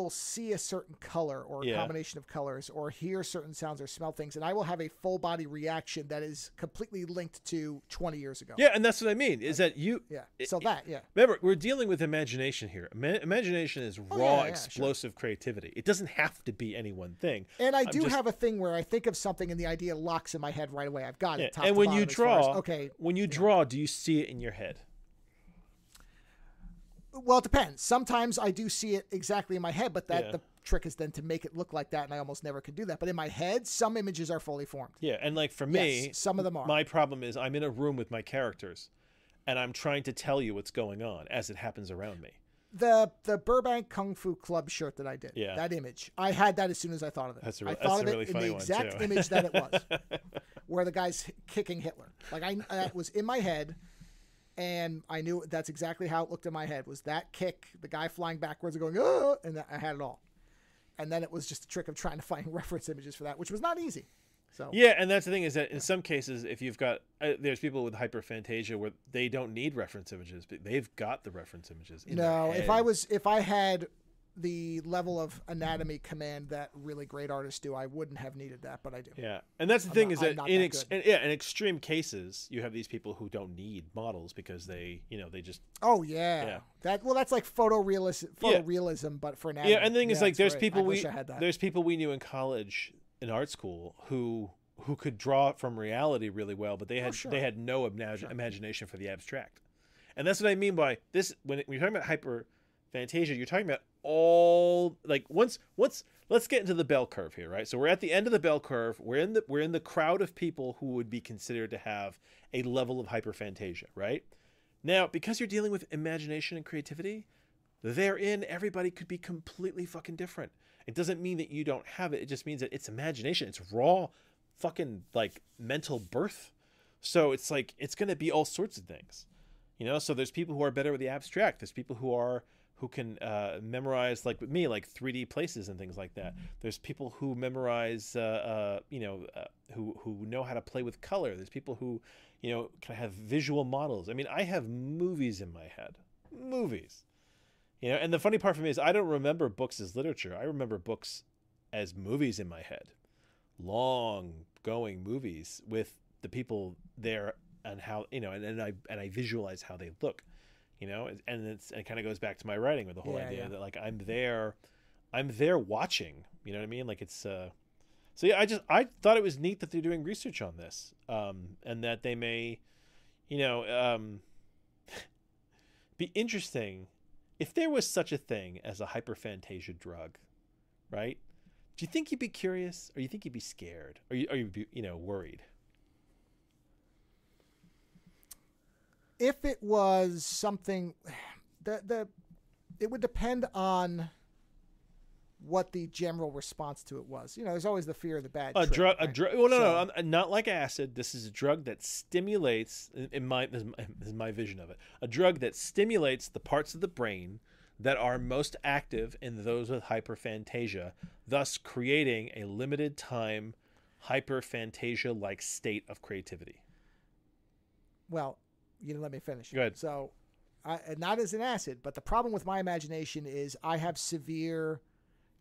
Speaker 1: see a certain color or a combination of colors or hear certain sounds or smell things, and I will have a full body reaction that is completely linked to 20 years ago.
Speaker 2: Yeah, and that's what I mean, is that you...
Speaker 1: Yeah, so
Speaker 2: remember, we're dealing with imagination here. Imagination is raw, explosive creativity. It doesn't have to be any one thing.
Speaker 1: And I have a thing where I think of something and the idea locks in my head right away. I've got it top
Speaker 2: and
Speaker 1: to
Speaker 2: when
Speaker 1: bottom
Speaker 2: you draw,
Speaker 1: when you
Speaker 2: draw, do you see it in your head?
Speaker 1: Well, it depends. Sometimes I do see it exactly in my head, but the trick is then to make it look like that, and I almost never could do that. But in my head, some images are fully formed.
Speaker 2: Yeah, and like for me,
Speaker 1: some of them are.
Speaker 2: My problem is I'm in a room with my characters, and I'm trying to tell you what's going on as it happens around me.
Speaker 1: The Burbank Kung Fu Club shirt that I did, that image, I had that as soon as I thought of it.
Speaker 2: I thought of it in the
Speaker 1: exact image that it was, where the guy's kicking Hitler. Like that was in my head. And I knew that's exactly how it looked in my head, was that kick, the guy flying backwards and going, oh, and I had it all. And then it was just a trick of trying to find reference images for that, which was not easy. So
Speaker 2: yeah, and that's the thing is that in some cases, if you've got, there's people with hyperphantasia where they don't need reference images, but they've got the reference images in their head.
Speaker 1: if I had the level of anatomy command that really great artists do, I wouldn't have needed that, but I do.
Speaker 2: Yeah, and that's the thing is that in extreme cases, you have these people who don't need models because they just.
Speaker 1: Oh yeah. That's like photorealism, but for anatomy.
Speaker 2: Yeah, and the thing is like there's people we knew in college in art school who could draw from reality really well, but they had no imagination for the abstract, and that's what I mean by this. When you're talking about hyperphantasia, you're talking about all like once let's get into the bell curve here, right? So we're at the end of the bell curve. We're in the crowd of people who would be considered to have a level of hyperphantasia, right? Now, because you're dealing with imagination and creativity, therein everybody could be completely fucking different. It doesn't mean that you don't have it. It just means that it's imagination. It's raw fucking like mental birth. So it's like it's going to be all sorts of things. So there's people who are better with the abstract. There's people who can memorize, like with me, like 3D places and things like that. There's people who memorize, who know how to play with color. There's people who, can have visual models. I mean, I have movies in my head. Movies. And the funny part for me is I don't remember books as literature. I remember books as movies in my head. Long-going movies with the people there and how, and I visualize how they look. And it kind of goes back to my writing with the whole idea that like I'm there watching, you know what I mean? Like it's, so yeah, I thought it was neat that they're doing research on this, and that they may, be interesting if there was such a thing as a hyperphantasia drug, right? Do you think you'd be curious, or you think you'd be scared, or you'd be, worried?
Speaker 1: If it was something, it would depend on what the general response to it was. There's always the fear of the bad.
Speaker 2: A drug. Well, no, not like acid. This is a drug that stimulates. This is my vision of it. A drug that stimulates the parts of the brain that are most active in those with hyperphantasia, thus creating a limited time hyperphantasia-like state of creativity.
Speaker 1: Well, you didn't let me finish.
Speaker 2: Go ahead.
Speaker 1: So, not as an acid, but the problem with my imagination is I have severe,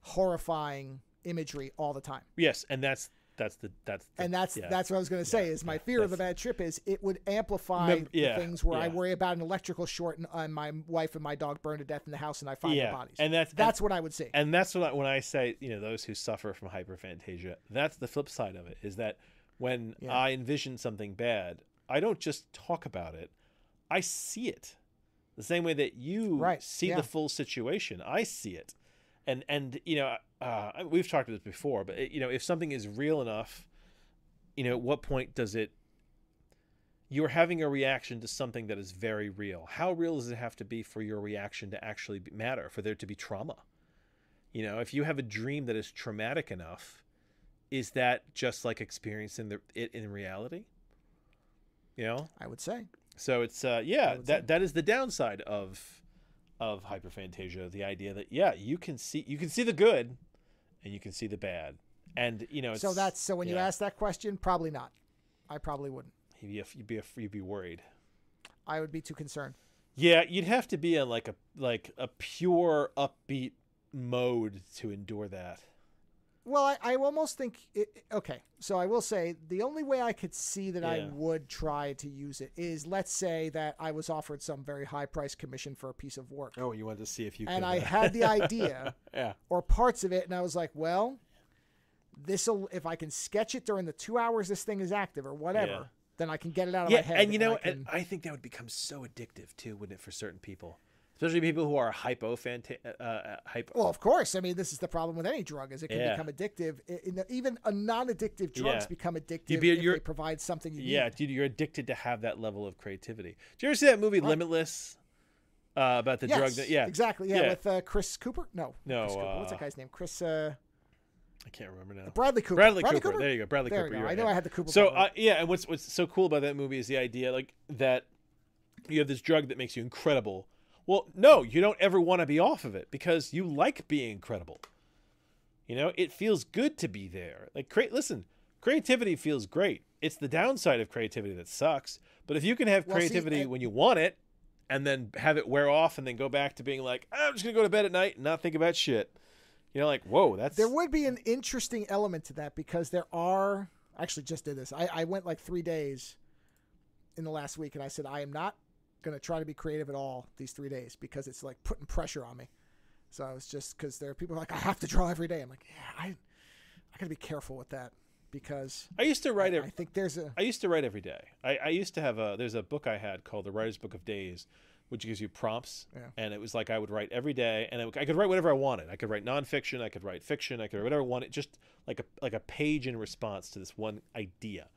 Speaker 1: horrifying imagery all the time.
Speaker 2: Yes, and that's
Speaker 1: what I was going to say. Is my fear of the bad trip is it would amplify the things where I worry about an electrical short and my wife and my dog burn to death in the house and I find their bodies.
Speaker 2: And
Speaker 1: that's what I would see.
Speaker 2: And that's what when I say, those who suffer from hyperphantasia, that's the flip side of it, is that when I envision something bad, I don't just talk about it, I see it. The same way that you see the full situation, I see it. And we've talked about this before, but if something is real enough, at what point does it? You're having a reaction to something that is very real. How real does it have to be for your reaction to actually matter? For there to be trauma? If you have a dream that is traumatic enough, is that just like experiencing it in reality?
Speaker 1: I would say.
Speaker 2: So it's that is the downside of hyperphantasia, the idea that you can see the good and you can see the bad, and
Speaker 1: so when you ask that question, probably not. I probably wouldn't.
Speaker 2: You'd be worried.
Speaker 1: I would be too concerned.
Speaker 2: Yeah, you'd have to be in like a pure upbeat mode to endure that.
Speaker 1: Well, I almost think okay. So I will say the only way I could see that I would try to use it is, let's say that I was offered some very high price commission for a piece of work.
Speaker 2: Oh, you wanted to see if you
Speaker 1: and
Speaker 2: could,
Speaker 1: I had the idea or parts of it, and I was like, well, if I can sketch it during the 2 hours this thing is active or whatever, then I can get it out of my head.
Speaker 2: And I think that would become so addictive too, wouldn't it, for certain people? Especially people who are hypo.
Speaker 1: Well, of course. I mean, this is the problem with any drug, is it can become addictive. Even a non-addictive drugs become addictive if they provide something you need.
Speaker 2: Yeah, dude, you're addicted to have that level of creativity. Did you ever see that movie Limitless? About the drug that,
Speaker 1: exactly. Yeah, with Chris Cooper? No.
Speaker 2: Chris
Speaker 1: Cooper. What's that guy's name? Chris...
Speaker 2: I can't remember now.
Speaker 1: Bradley Cooper.
Speaker 2: Bradley Cooper. There you go. Bradley Cooper.
Speaker 1: I know I had the Cooper.
Speaker 2: So, and what's so cool about that movie is the idea that you have this drug that makes you incredible. Well, no, you don't ever want to be off of it because you like being incredible. It feels good to be there. Listen, creativity feels great. It's the downside of creativity that sucks. But if you can have creativity when you want it and then have it wear off and then go back to being like, I'm just going to go to bed at night and not think about shit. Whoa, there
Speaker 1: would be an interesting element to that, because there are, I actually just did this. I went like 3 days in the last week, and I said, I am not going to try to be creative at all these 3 days, because it's like putting pressure on me. So I was just, because there are people who are like, I have to draw every day. I'm like, I got to be careful with that, because
Speaker 2: I used to write.
Speaker 1: I
Speaker 2: used to write every day. I used to have there's a book I had called The Writer's Book of Days, which gives you prompts, and it was like I would write every day, and I could write whatever I wanted. I could write nonfiction, I could write fiction, I could write whatever I wanted, just like a page in response to this one idea.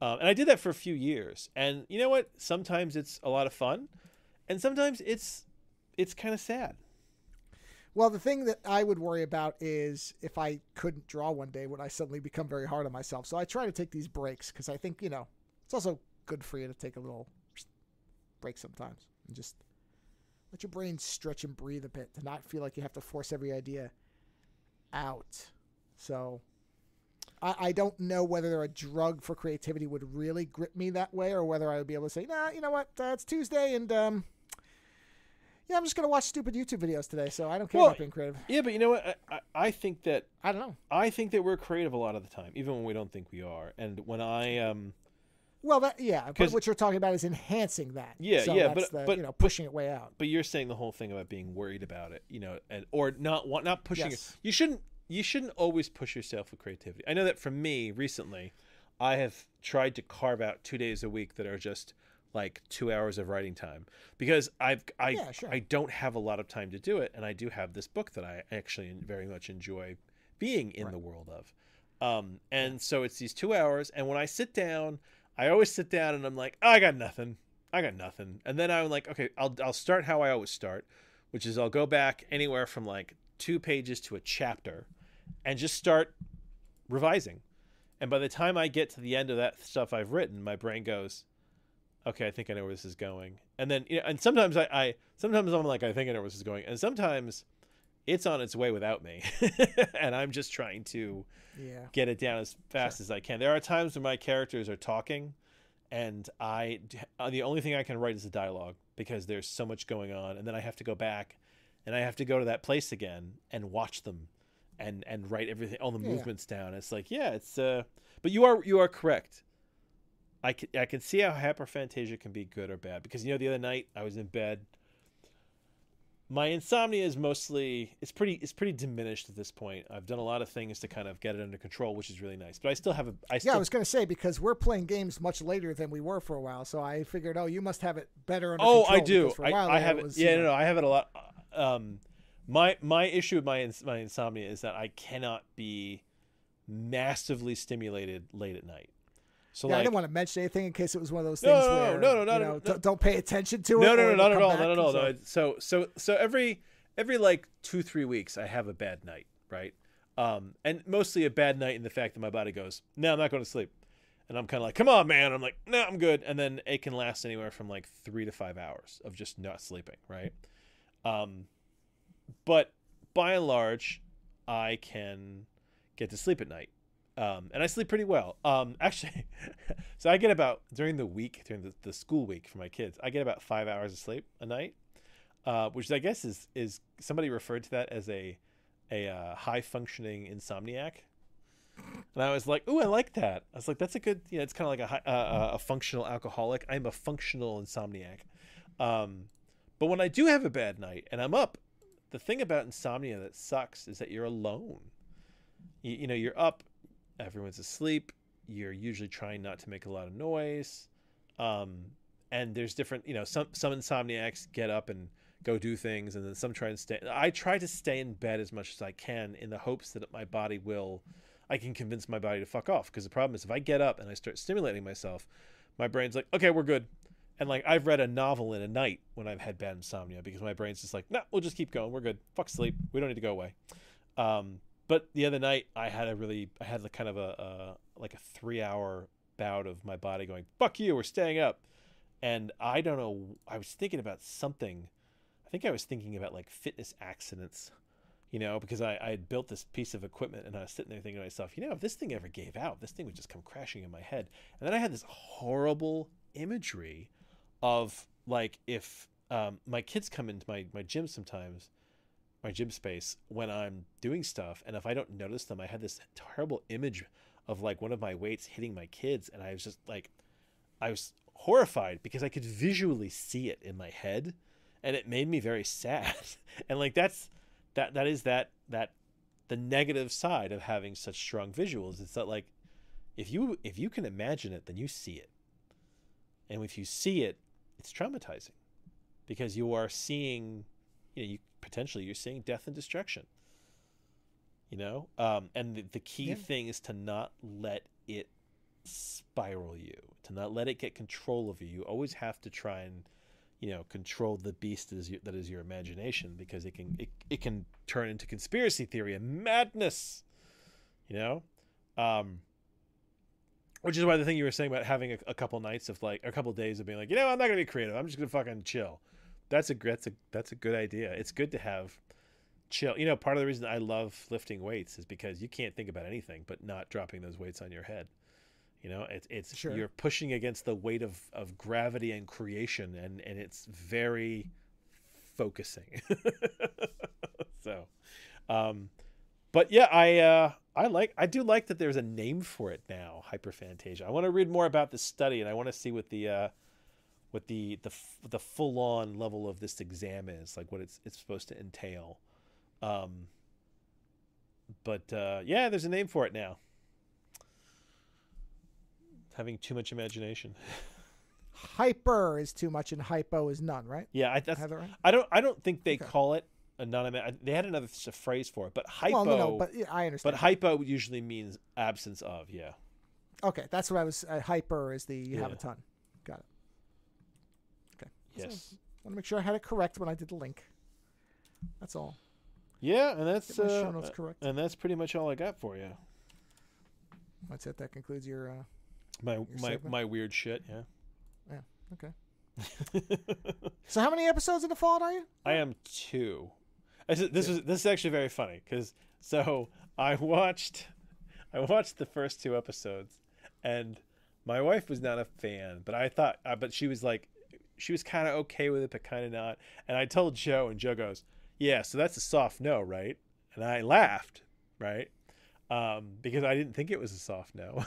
Speaker 2: And I did that for a few years, and you know what? Sometimes it's a lot of fun, and sometimes it's kind of sad.
Speaker 1: Well, the thing that I would worry about is if I couldn't draw one day, would I suddenly become very hard on myself? So I try to take these breaks, because I think it's also good for you to take a little break sometimes and just let your brain stretch and breathe a bit, to not feel like you have to force every idea out. So I don't know whether a drug for creativity would really grip me that way, or whether I would be able to say, nah, you know what, it's Tuesday, and I'm just going to watch stupid YouTube videos today, so I don't care about being creative.
Speaker 2: Yeah, but you know what? I think that...
Speaker 1: I don't know.
Speaker 2: I think that we're creative a lot of the time, even when we don't think we are. And when I...
Speaker 1: But what you're talking about is enhancing that.
Speaker 2: Yeah,
Speaker 1: so but pushing it way out.
Speaker 2: But you're saying the whole thing about being worried about it, or not pushing it. You shouldn't always push yourself with creativity. I know that for me recently, I have tried to carve out 2 days a week that are just like 2 hours of writing time, because I don't have a lot of time to do it, and I do have this book that I actually very much enjoy being in the world of, so it's these 2 hours, and when I sit down, I always sit down and I'm like, I got nothing, and then I'm like, okay, I'll start how I always start, which is I'll go back anywhere from like 2 pages to a chapter, and just start revising, and by the time I get to the end of that stuff I've written, my brain goes, okay, I think I know where this is going. And then, and sometimes sometimes I'm like, I think I know where this is going. And sometimes it's on its way without me. And I'm just trying to get it down as fast as I can. There are times when my characters are talking and the only thing I can write is the dialogue because there's so much going on. And then I have to go back and I have to go to that place again and watch them and write everything, all the movements down. It's like, but you are correct. I can see how hyperphantasia can be good or bad because, the other night I was in bed. My insomnia is it's pretty diminished at this point. I've done a lot of things to kind of get it under control, which is really nice. But I still have I was
Speaker 1: going to say, because we're playing games much later than we were for a while, so I figured, you must have it better under control.
Speaker 2: Oh, I do.
Speaker 1: For a while
Speaker 2: I have it. No, I have it a lot. My issue with my insomnia is that I cannot be massively stimulated late at night. So
Speaker 1: I didn't want to mention anything in case it was one of those things where don't pay attention to it.
Speaker 2: No, not at all. No. So every like 2-3 weeks I have a bad night, right? And mostly a bad night in the fact that my body goes, no, I'm not going to sleep, and I'm kind of like, come on, man. I'm like, no, I'm good, and then it can last anywhere from like 3 to 5 hours of just not sleeping, right? But by and large, I can get to sleep at night. And I sleep pretty well. Actually, so I get about, during the school week for my kids, I get about 5 hours of sleep a night, which I guess is somebody referred to that as a high functioning insomniac. And I was like, ooh, I like that. I was like, that's a good, it's kind of like a functional alcoholic. I'm a functional insomniac. But when I do have a bad night and I'm up, the thing about insomnia that sucks is that you're alone. You're up. Everyone's asleep. You're usually trying not to make a lot of noise. And there's different, some insomniacs get up and go do things, and then some try and stay. I try to stay in bed as much as I can in the hopes that I can convince my body to fuck off. Because the problem is if I get up and I start stimulating myself, my brain's like, okay, we're good. And like I've read a novel in a night when I've had bad insomnia because my brain's just like, nah, we'll just keep going. We're good. Fuck sleep. We don't need to go away. But the other night I had a kind of a 3-hour bout of my body going, fuck you, we're staying up. And I don't know, I was thinking about something. I think I was thinking about like fitness accidents, because I had built this piece of equipment and I was sitting there thinking to myself, if this thing ever gave out, this thing would just come crashing in my head. And then I had this horrible imagery of like if my kids come into my gym sometimes, my gym space, when I'm doing stuff, and if I don't notice them, I had this terrible image of like one of my weights hitting my kids, and I was just like, I was horrified because I could visually see it in my head, and it made me very sad. And like that is the negative side of having such strong visuals. It's that like if you can imagine it, then you see it, and if you see it, it's traumatizing because you are seeing, you're seeing death and destruction, and the key thing is to not let it spiral you, to not let it get control of you. You always have to try and, control the beast that is your imagination, because it can turn into conspiracy theory and madness, which is why the thing you were saying about having a couple nights of like, a couple days of being like, I'm not going to be creative. I'm just going to fucking chill. That's a good idea. It's good to have chill. Part of the reason I love lifting weights is because you can't think about anything but not dropping those weights on your head. It's sure. You're pushing against the weight of gravity and creation, and it's very focusing. So, but yeah, I do like that there's a name for it now, hyperphantasia. I want to read more about this study, and I want to see what the full-on level of this exam is, like what it's supposed to entail. But there's a name for it now. Having too much imagination.
Speaker 1: Hyper is too much and hypo is none, right?
Speaker 2: Yeah,
Speaker 1: I have that right?
Speaker 2: I don't think they call it a they had another phrase for it, but hypo.
Speaker 1: Well, no, but I understand.
Speaker 2: But hypo usually means absence of. Yeah.
Speaker 1: Okay, that's what I was. Hyper is you have a ton. Got it. Okay.
Speaker 2: Yes.
Speaker 1: So, I want to make sure I had it correct when I did the link. That's all.
Speaker 2: Yeah, and that's
Speaker 1: show notes correct.
Speaker 2: And that's pretty much all I got for you.
Speaker 1: That's it. That concludes your
Speaker 2: my weird shit. Yeah.
Speaker 1: Yeah. So how many episodes of The Fallout are you?
Speaker 2: I am 2. This is actually very funny because I watched the first 2 episodes, and my wife was not a fan, but she was kind of okay with it, but kind of not. And I told Joe, and Joe goes, "Yeah, so that's a soft no, right?" And I laughed, right, because I didn't think it was a soft no.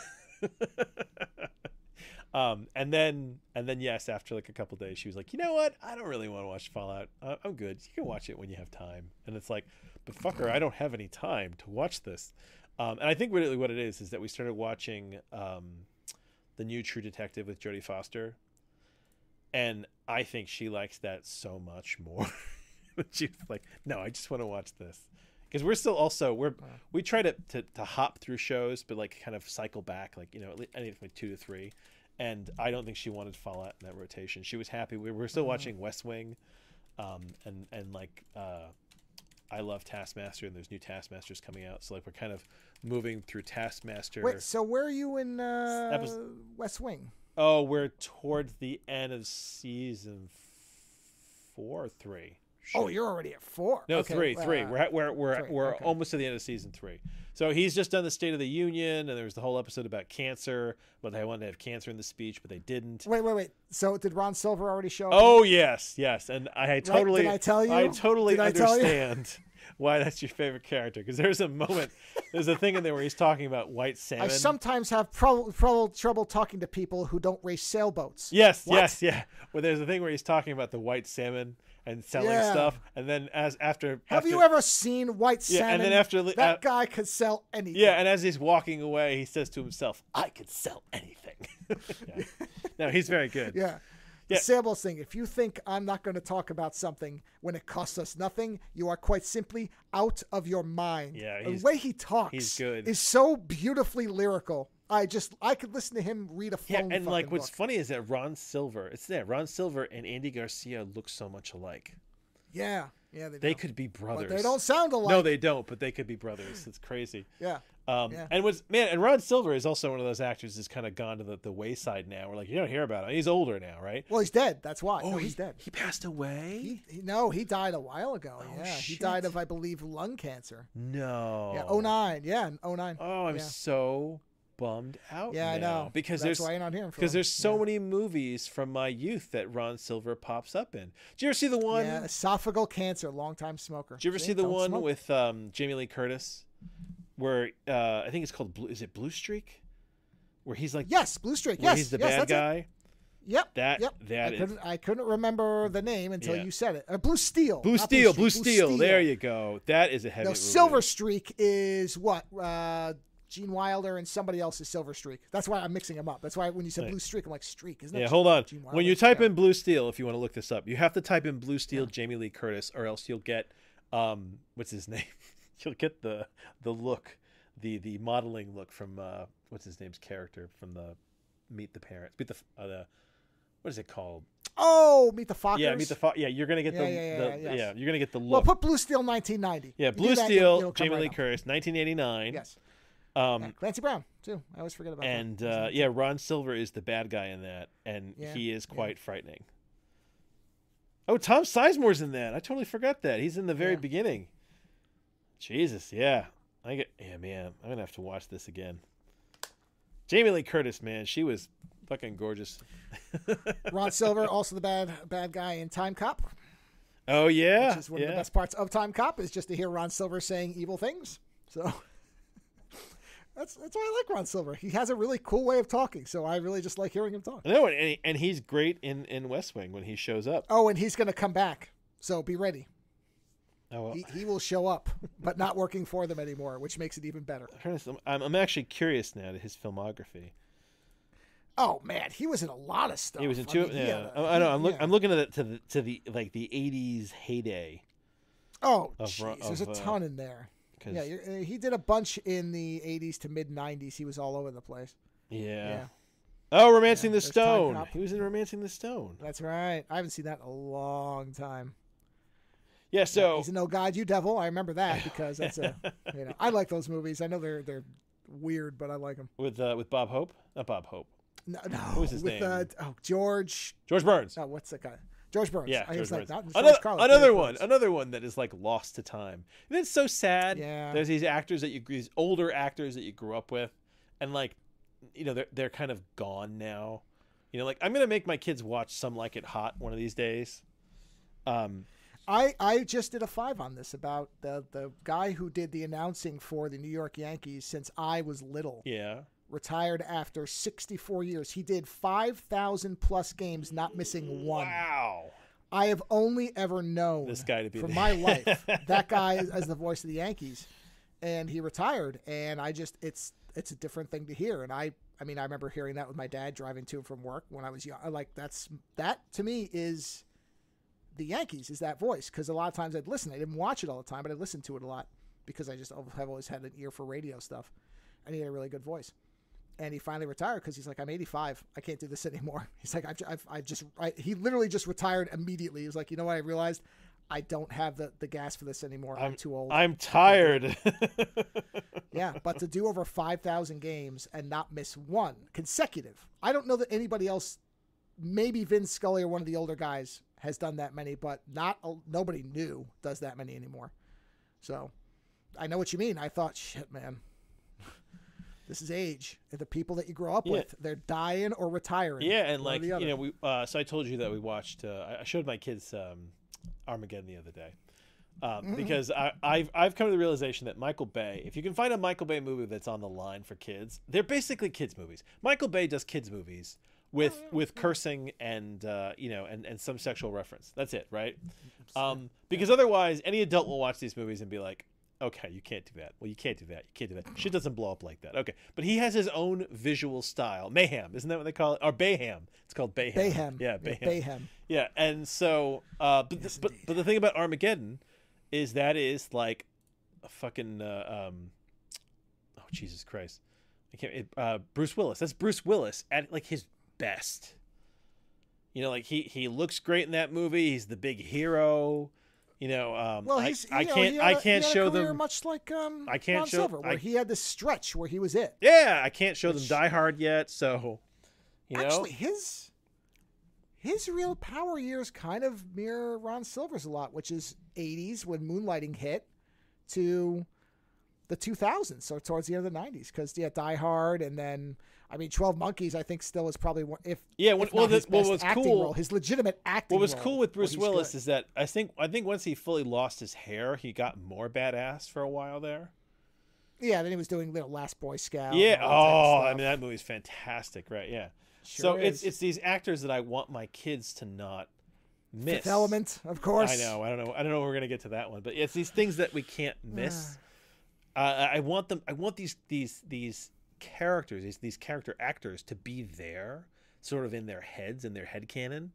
Speaker 2: And then yes, after like a couple days, she was like, "You know what? I don't really want to watch Fallout. I'm good. You can watch it when you have time." And it's like, but fucker, I don't have any time to watch this. And I think really what it is that we started watching the new True Detective with Jodie Foster, and I think she likes that so much more. She's like, "No, I just want to watch this." Because we're still we try to hop through shows, but like kind of cycle back, like anything from 2 to 3. And I don't think she wanted Fallout in that rotation. She was happy. We were still watching West Wing, and like I love Taskmaster, and there's new Taskmasters coming out. So like we're kind of moving through Taskmaster.
Speaker 1: Wait, so where are you in West Wing?
Speaker 2: Oh, we're towards the end of season 4 or 3. Shit.
Speaker 1: Oh, you're already at 4.
Speaker 2: No,
Speaker 1: okay.
Speaker 2: 3. We're
Speaker 1: 3.
Speaker 2: almost to the end of season 3. So he's just done the State of the Union, and there was the whole episode about cancer. But they wanted to have cancer in the speech, but they didn't.
Speaker 1: Wait. So did Ron Silver already show up?
Speaker 2: Oh yes. And I totally.
Speaker 1: Did I tell you?
Speaker 2: I totally understand why that's your favorite character, because there's a thing in there where he's talking about white salmon.
Speaker 1: I sometimes have trouble talking to people who don't race sailboats.
Speaker 2: Yes. Well, there's a thing where he's talking about the white salmon and selling stuff, and then
Speaker 1: have you ever seen white salmon?
Speaker 2: And then after
Speaker 1: that guy could sell anything.
Speaker 2: Yeah, and as he's walking away, he says to himself, "I could sell anything." Yeah. No, he's very good.
Speaker 1: Yeah. The sailboats thing. If you think I'm not going to talk about something when it costs us nothing, you are quite simply out of your mind.
Speaker 2: Yeah,
Speaker 1: the way he talks
Speaker 2: he's good.
Speaker 1: Is so beautifully lyrical. I could listen to him read a phone.
Speaker 2: Yeah, and like what's funny is that Ron Silver and Andy Garcia look so much alike.
Speaker 1: Yeah,
Speaker 2: they could be brothers.
Speaker 1: But they don't sound alike.
Speaker 2: No, they don't, but they could be brothers. It's crazy.
Speaker 1: Yeah.
Speaker 2: And Ron Silver is also one of those actors that's kind of gone to the wayside now. We're like, you don't hear about him. He's older now, right?
Speaker 1: Well, he's dead. That's why. Oh, he's dead.
Speaker 2: He passed away?
Speaker 1: He died a while ago. Oh, yeah. Shit. He died of, I believe, lung cancer.
Speaker 2: No.
Speaker 1: Yeah, 2009. Yeah, 2009.
Speaker 2: Oh, I'm so bummed out.
Speaker 1: Yeah,
Speaker 2: now.
Speaker 1: I know.
Speaker 2: Because
Speaker 1: that's why you're not hearing from him.
Speaker 2: Because there's so many movies from my youth that Ron Silver pops up in. Did you ever see the one?
Speaker 1: Yeah, esophageal cancer, longtime smoker.
Speaker 2: Did you ever see the one with Jamie Lee Curtis? Where I think it's called Is it Blue Streak? Where he's like
Speaker 1: Blue Streak.
Speaker 2: Where he's the bad guy.
Speaker 1: It. Yep.
Speaker 2: That
Speaker 1: I couldn't remember the name until you said it. Blue Steel.
Speaker 2: Blue Steel. There you go. That is a heavy movie.
Speaker 1: Silver Streak is what? Gene Wilder and somebody else's Silver Streak. That's why I'm mixing them up. That's why when you said Blue Streak, I'm like, Streak, isn't it?
Speaker 2: Yeah, hold on. When you type in Blue Steel, if you want to look this up, you have to type in Blue Steel Jamie Lee Curtis, or else you'll get what's his name? You'll get the look, the modeling look from what's his name's character from the Meet the Parents. What is it called?
Speaker 1: Oh, Meet the Fockers.
Speaker 2: Yeah, Meet the Fockers. Yeah, you're gonna get you're gonna get the look.
Speaker 1: Well, put Blue Steel 1990.
Speaker 2: Yeah, Blue Steel, Jamie Lee Curtis, 1989.
Speaker 1: Yes. Clancy Brown too. I always forget about that.
Speaker 2: And Ron Silver is the bad guy in that, and he is quite frightening. Oh, Tom Sizemore's in that. I totally forgot that. He's in the very beginning. Jesus, yeah. Man, I'm gonna have to watch this again. Jamie Lee Curtis, man, she was fucking gorgeous.
Speaker 1: Ron Silver, also the bad guy in Time Cop.
Speaker 2: Oh yeah,
Speaker 1: which is one of the best parts of Time Cop is just to hear Ron Silver saying evil things. So that's why I like Ron Silver. He has a really cool way of talking, so I really just like hearing him talk.
Speaker 2: No, and he's great in West Wing when he shows up.
Speaker 1: Oh, and he's gonna come back, so be ready.
Speaker 2: Oh, well.
Speaker 1: He will show up, but not working for them anymore, which makes it even better.
Speaker 2: I'm actually curious now to his filmography.
Speaker 1: Oh man, he was in a lot of stuff.
Speaker 2: He was in two. I know. I'm looking at it to the like the '80s heyday.
Speaker 1: Oh, there's a ton in there. Yeah, he did a bunch in the '80s to mid '90s. He was all over the place.
Speaker 2: Yeah. Oh, Romancing the Stone. He was in Romancing the Stone.
Speaker 1: That's right. I haven't seen that in a long time.
Speaker 2: Yeah, so
Speaker 1: he's a No God, You Devil. I remember that because that's I like those movies. I know they're weird, but I like them.
Speaker 2: With Bob Hope, not Bob Hope.
Speaker 1: No,
Speaker 2: What was his name?
Speaker 1: George
Speaker 2: Burns.
Speaker 1: Oh, what's that guy? George Burns.
Speaker 2: Yeah,
Speaker 1: George
Speaker 2: Burns.
Speaker 1: Like,
Speaker 2: another one that is like lost to time. And it's so sad.
Speaker 1: Yeah.
Speaker 2: There's these older actors that you grew up with, and like, you know, they're kind of gone now. You know, like I'm gonna make my kids watch Some Like It Hot one of these days.
Speaker 1: I just did a 5 on this about the guy who did the announcing for the New York Yankees since I was little.
Speaker 2: Yeah.
Speaker 1: Retired after 64 years. He did 5,000 plus games, not missing one.
Speaker 2: Wow.
Speaker 1: I have only ever known
Speaker 2: this guy to be
Speaker 1: for my life that guy as the voice of the Yankees, and he retired. And I just it's a different thing to hear. And I mean I remember hearing that with my dad driving to and from work when I was young. Like that to me is the Yankees, is that voice, because a lot of times I'd listen. I didn't watch it all the time, but I'd listen to it a lot because I just have always had an ear for radio stuff, and he had a really good voice. And he finally retired because he's like, I'm 85. I can't do this anymore. He's like, he literally just retired immediately. He was like, you know what? I realized I don't have the gas for this anymore. I'm too old.
Speaker 2: I'm tired.
Speaker 1: Yeah, but to do over 5,000 games and not miss one consecutive. I don't know that anybody else, maybe Vince Scully or one of the older guys, has done that many, but nobody new does that many anymore. So I know what you mean. I thought, shit, man. This is age. The people that you grow up with, they're dying or retiring.
Speaker 2: Yeah, and like, you know, we. So I told you that we watched. I showed my kids Armageddon the other day, because I've come to the realization that Michael Bay. If you can find a Michael Bay movie that's on the line for kids, they're basically kids movies. Michael Bay does kids movies with cursing and you know, and some sexual reference. That's it, right? Because otherwise, any adult will watch these movies and be like, okay, you can't do that. Well, you can't do that. You can't do that. Shit doesn't blow up like that. Okay. But he has his own visual style. Mayhem. Isn't that what they call it? Or Bayham. It's called Bayham.
Speaker 1: Bayham.
Speaker 2: Yeah, Bayham.
Speaker 1: Yeah, Bayham.
Speaker 2: Yeah. And so, but the thing about Armageddon is that is like a fucking, oh, Jesus Christ. I can't, Bruce Willis. That's Bruce Willis at like his best. You know, like he looks great in that movie. He's the big hero. You know,
Speaker 1: well,
Speaker 2: I can't show them
Speaker 1: much like
Speaker 2: I can't
Speaker 1: Ron
Speaker 2: show
Speaker 1: Silver, where he had this stretch where he was it.
Speaker 2: Yeah, I can't show them Die Hard yet, so you know.
Speaker 1: Actually, his real power years kind of mirror Ron Silver's a lot, which is 80s when Moonlighting hit to the 2000s, so towards the end of the 90s, because Die Hard, and then 12 Monkeys I think still is probably one, his legitimate acting.
Speaker 2: What was cool with Bruce Willis is that I think once he fully lost his hair, he got more badass for a while there.
Speaker 1: Yeah, then he was doing Last Boy Scout.
Speaker 2: Yeah, that movie's fantastic, right? Yeah. Sure so it's these actors that I want my kids to not miss.
Speaker 1: Fifth Element, of course.
Speaker 2: I know. I don't know if we're gonna get to that one, but it's these things that we can't miss. I want these characters, these character actors to be there, sort of in their heads, in their head canon.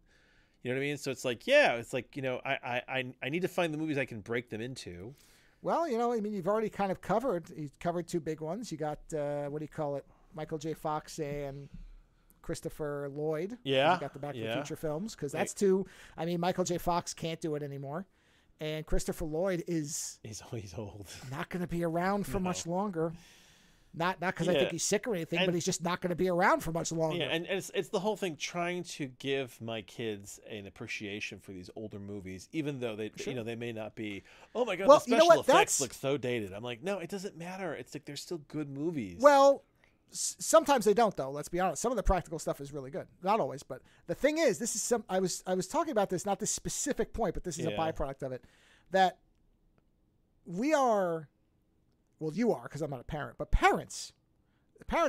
Speaker 2: You know what I mean? So it's like, you know, I need to find the movies I can break them into.
Speaker 1: Well, you know, I mean, you've already kind of covered 2 big ones. You got what do you call it? Michael J. Fox and Christopher Lloyd.
Speaker 2: Yeah.
Speaker 1: You got the Back to the Future films, because that's 2. I mean, Michael J. Fox can't do it anymore. And Christopher Lloyd is
Speaker 2: he's old,
Speaker 1: not going to be around for much longer. Not because I think he's sick or anything, but he's just not going to be around for much longer.
Speaker 2: Yeah, and it's the whole thing, trying to give my kids an appreciation for these older movies, even though they you know, they may not be. Oh my god, the special effects look so dated. I'm like, no, it doesn't matter. It's like they're still good movies.
Speaker 1: Well, sometimes they don't, though. Let's be honest. Some of the practical stuff is really good. Not always, but the thing is, this is I was talking about this, not this specific point, but this is a byproduct of it, that we are. Well, you are, because I'm not a parent, but parents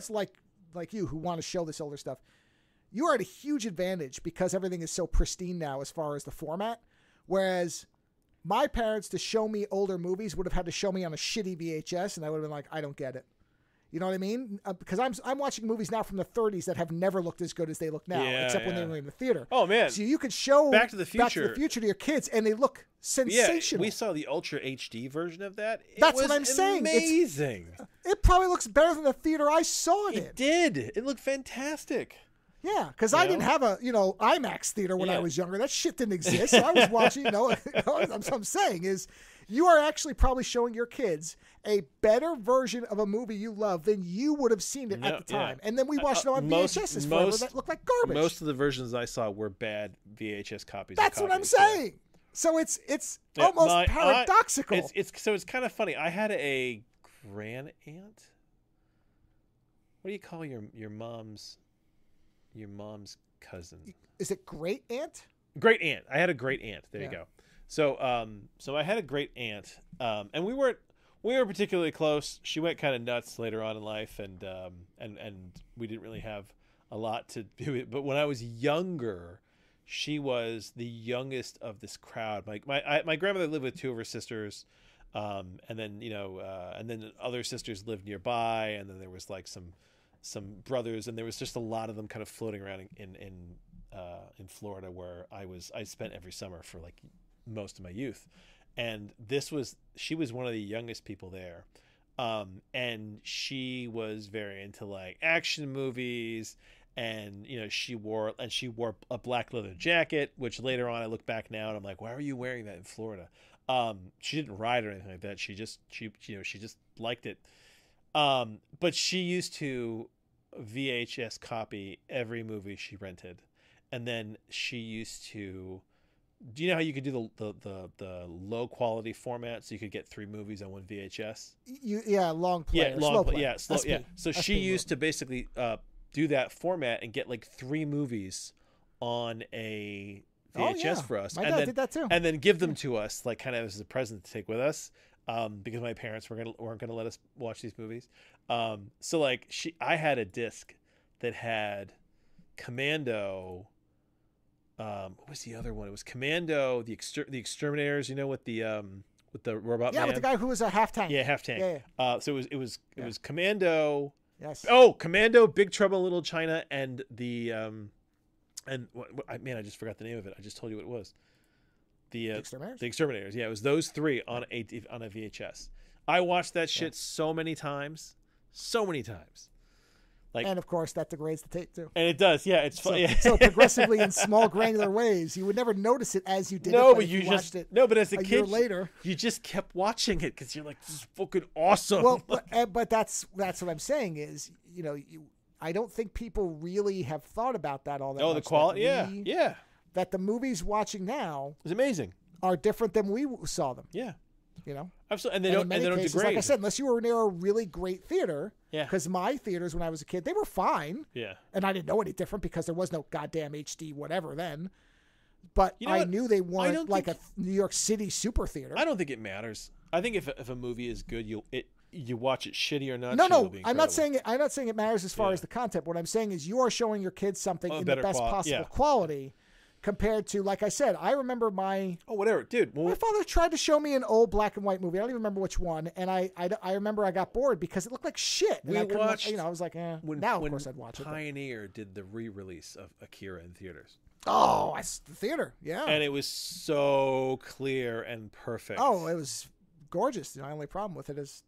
Speaker 1: like you who want to show this older stuff, you are at a huge advantage because everything is so pristine now as far as the format. Whereas my parents, to show me older movies, would have had to show me on a shitty VHS, and I would have been like, I don't get it. You know what I mean? Because I'm watching movies now from the 30s that have never looked as good as they look now, except when they were in the theater.
Speaker 2: Oh man!
Speaker 1: So you could show
Speaker 2: Back to the Future
Speaker 1: to your kids, and they look sensational.
Speaker 2: Yeah, we saw the Ultra HD version of that.
Speaker 1: That's what I'm saying.
Speaker 2: Amazing.
Speaker 1: It probably looks better than the theater I saw it in.
Speaker 2: It did. It looked fantastic.
Speaker 1: Yeah, because I didn't have a IMAX theater when I was younger. That shit didn't exist. So I was watching. What I'm saying is, You are actually probably showing your kids a better version of a movie you love than you would have seen it at the time. And then we watched it on VHSs forever that looked like garbage.
Speaker 2: Most of the versions I saw were bad VHS copies.
Speaker 1: That's what I'm saying. Yeah. So it's almost paradoxical.
Speaker 2: It's kind of funny. I had a grand aunt. What do you call your mom's cousin? Is
Speaker 1: it great aunt?
Speaker 2: Great aunt. I had a great aunt. There you go. So I had a great aunt, and we were particularly close. She went kind of nuts later on in life, and we didn't really have a lot to do with it. But when I was younger, she was the youngest of this crowd. My grandmother lived with two of her sisters, and then and then other sisters lived nearby, and then there was like some brothers, and there was just a lot of them kind of floating around in Florida, where I spent every summer for like most of my youth. And she was one of the youngest people there, and she was very into like action movies, and she wore a black leather jacket, which later on I look back now and I'm like, why were you wearing that in Florida? She didn't ride or anything like that. She just liked it. But she used to VHS copy every movie she rented, and then she used to. Do you know how you could do the low quality format, so you could get 3 movies on one VHS?
Speaker 1: Long player.
Speaker 2: Slow. So she used to basically do that format and get like 3 movies on a VHS for us.
Speaker 1: My dad did that too.
Speaker 2: And then give them to us, like kind of as a present to take with us, because my parents weren't gonna let us watch these movies. So like I had a disc that had Commando. What was the other one? It was Commando, the Exterminators. With the robot.
Speaker 1: Yeah,
Speaker 2: man.
Speaker 1: With the guy who was a half tank.
Speaker 2: Yeah, half tank. Yeah. So it was Commando.
Speaker 1: Yes.
Speaker 2: Oh, Commando, Big Trouble in Little China, and the I just forgot the name of it. I just told you what it was. The
Speaker 1: Exterminators.
Speaker 2: The Exterminators. Yeah, it was those 3 on a VHS. I watched that shit so many times.
Speaker 1: And of course, that degrades the tape too.
Speaker 2: And it does, yeah. It's fun.
Speaker 1: So progressively in small granular ways, you would never notice it as you did.
Speaker 2: But as a kid,
Speaker 1: year later,
Speaker 2: you just kept watching it because you're like, "This is fucking awesome."
Speaker 1: Well, but that's what I'm saying is, I don't think people really have thought about that all that much.
Speaker 2: Oh, the quality, yeah.
Speaker 1: That the movies watching now
Speaker 2: is amazing.
Speaker 1: Are different than we saw them.
Speaker 2: Yeah.
Speaker 1: Absolutely,
Speaker 2: and they don't degrade.
Speaker 1: Like I said, unless you were near a really great theater.
Speaker 2: Yeah.
Speaker 1: Because my theaters when I was a kid, they were fine.
Speaker 2: Yeah.
Speaker 1: And I didn't know any different because there was no goddamn HD whatever then. But I knew they weren't like a New York City super theater.
Speaker 2: I don't think it matters. I think if a movie is good, you watch it shitty or not.
Speaker 1: No. I'm not saying it matters as far as the content. What I'm saying is you are showing your kids something in the best possible quality. Compared to, like I said, I remember
Speaker 2: whatever, dude.
Speaker 1: My father tried to show me an old black and white movie. I don't even remember which one, and I remember I got bored because it looked like shit. And I was like, of course I'd watch it.
Speaker 2: Pioneer did the re-release of Akira in theaters.
Speaker 1: Oh, it's the theater, yeah.
Speaker 2: And it was so clear and perfect.
Speaker 1: Oh, it was gorgeous. The only problem with it is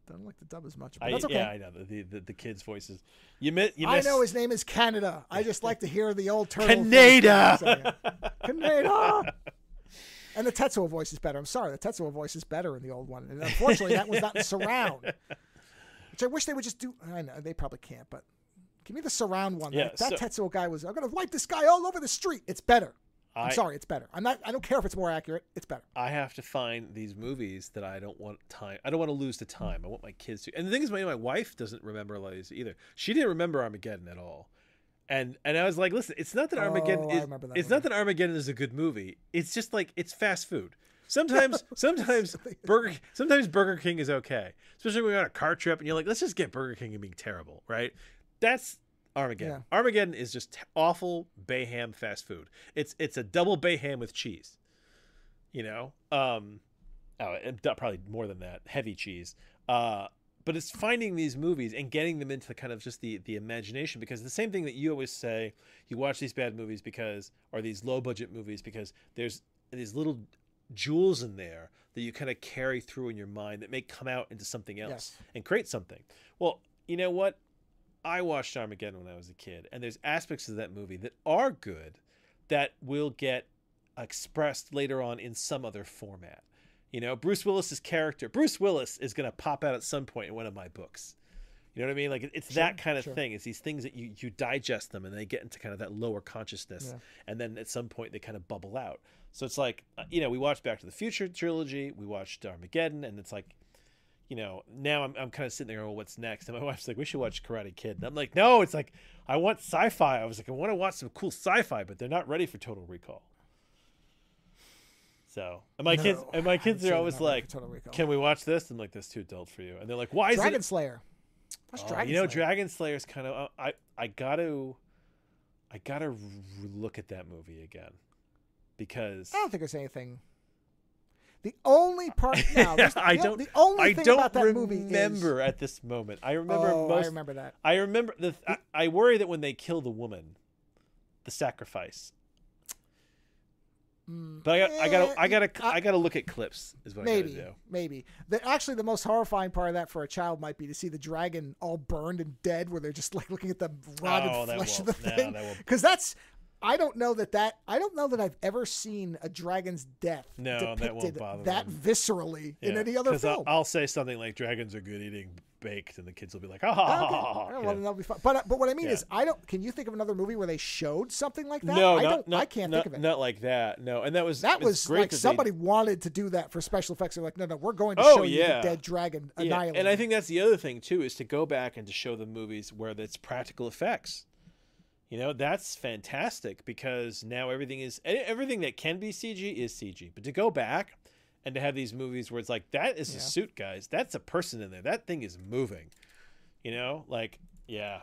Speaker 1: I don't like the dub as much, but that's okay.
Speaker 2: Yeah, I know the kids' voices.
Speaker 1: I know his name is Canada. I just like to hear the old turtle.
Speaker 2: Canada.
Speaker 1: Canada. And the Tetsuo voice is better. I'm sorry, the Tetsuo voice is better in the old one, and unfortunately, that was not in surround. Which I wish they would just do. I know they probably can't, but give me the surround one.
Speaker 2: Yeah,
Speaker 1: that Tetsuo guy was. I'm gonna wipe this guy all over the street. It's better. I'm sorry, it's better. I don't care if it's more accurate. It's better.
Speaker 2: I have to find these movies that I don't want to lose the time. I want my kids to. And the thing is, my wife doesn't remember a lot of these either. She didn't remember Armageddon at all. And I was like, listen, it's not that Armageddon not that Armageddon is a good movie. It's just like it's fast food. Sometimes Burger King is okay, especially when you're on a car trip and you're like, let's just get Burger King and being terrible, right? That's Armageddon. Yeah. Armageddon is just awful Bayham fast food. It's a double Bayham with cheese. Probably more than that, heavy cheese. But it's finding these movies and getting them into kind of just the imagination, because the same thing that you always say, you watch these bad movies or these low budget movies because there's these little jewels in there that you kind of carry through in your mind that may come out into something else and create something. Well, you know what? I watched Armageddon when I was a kid, and there's aspects of that movie that are good that will get expressed later on in some other format. You know, Bruce Willis's character. Bruce Willis is going to pop out at some point in one of my books. You know what I mean? Like it's that kind of thing. It's these things that you digest them and they get into kind of that lower consciousness, and then at some point they kind of bubble out. So it's like, you know, we watched Back to the Future trilogy, we watched Armageddon, and it's like, you know, now I'm kind of sitting there, well, what's next? And my wife's like, we should watch Karate Kid. And I'm like, no, it's like, I want sci-fi. I was like, I want to watch some cool sci-fi, but they're not ready for Total Recall. So, and my kids are always like, can we watch this? I'm like, that's too adult for you. And they're like, why is
Speaker 1: Dragon Slayer?
Speaker 2: What's Dragon Slayer? You know, Dragon Slayer's kind of, I gotta look at that movie again. Because
Speaker 1: I don't think there's anything. The only part now, I don't
Speaker 2: remember at this moment. I remember
Speaker 1: I remember that.
Speaker 2: I remember I worry that when they kill the woman, the sacrifice. But I gotta look at clips. Is what I gotta do.
Speaker 1: Maybe actually the most horrifying part of that for a child might be to see the dragon all burned and dead, where they're just like looking at the rotted flesh of the thing. Because that's. I don't know that I've ever seen a dragon's death depicted
Speaker 2: that won't bother
Speaker 1: that
Speaker 2: them.
Speaker 1: Viscerally in any other film.
Speaker 2: I'll say something like dragons are good eating baked, and the kids will be like,
Speaker 1: Well, that'll be fun. But what I mean is, can you think of another movie where they showed something like that?
Speaker 2: No,
Speaker 1: I can't think of it.
Speaker 2: Not like that. No, and that was great
Speaker 1: like somebody wanted to do that for special effects. They're like, no, we're going to show you the dead dragon annihilated.
Speaker 2: And I think that's the other thing too, is to go back and to show the movies where it's practical effects. You know, that's fantastic, because now everything that can be CG is CG. But to go back and to have these movies where it's like, that is a suit, guys. That's a person in there. That thing is moving. You know, like, I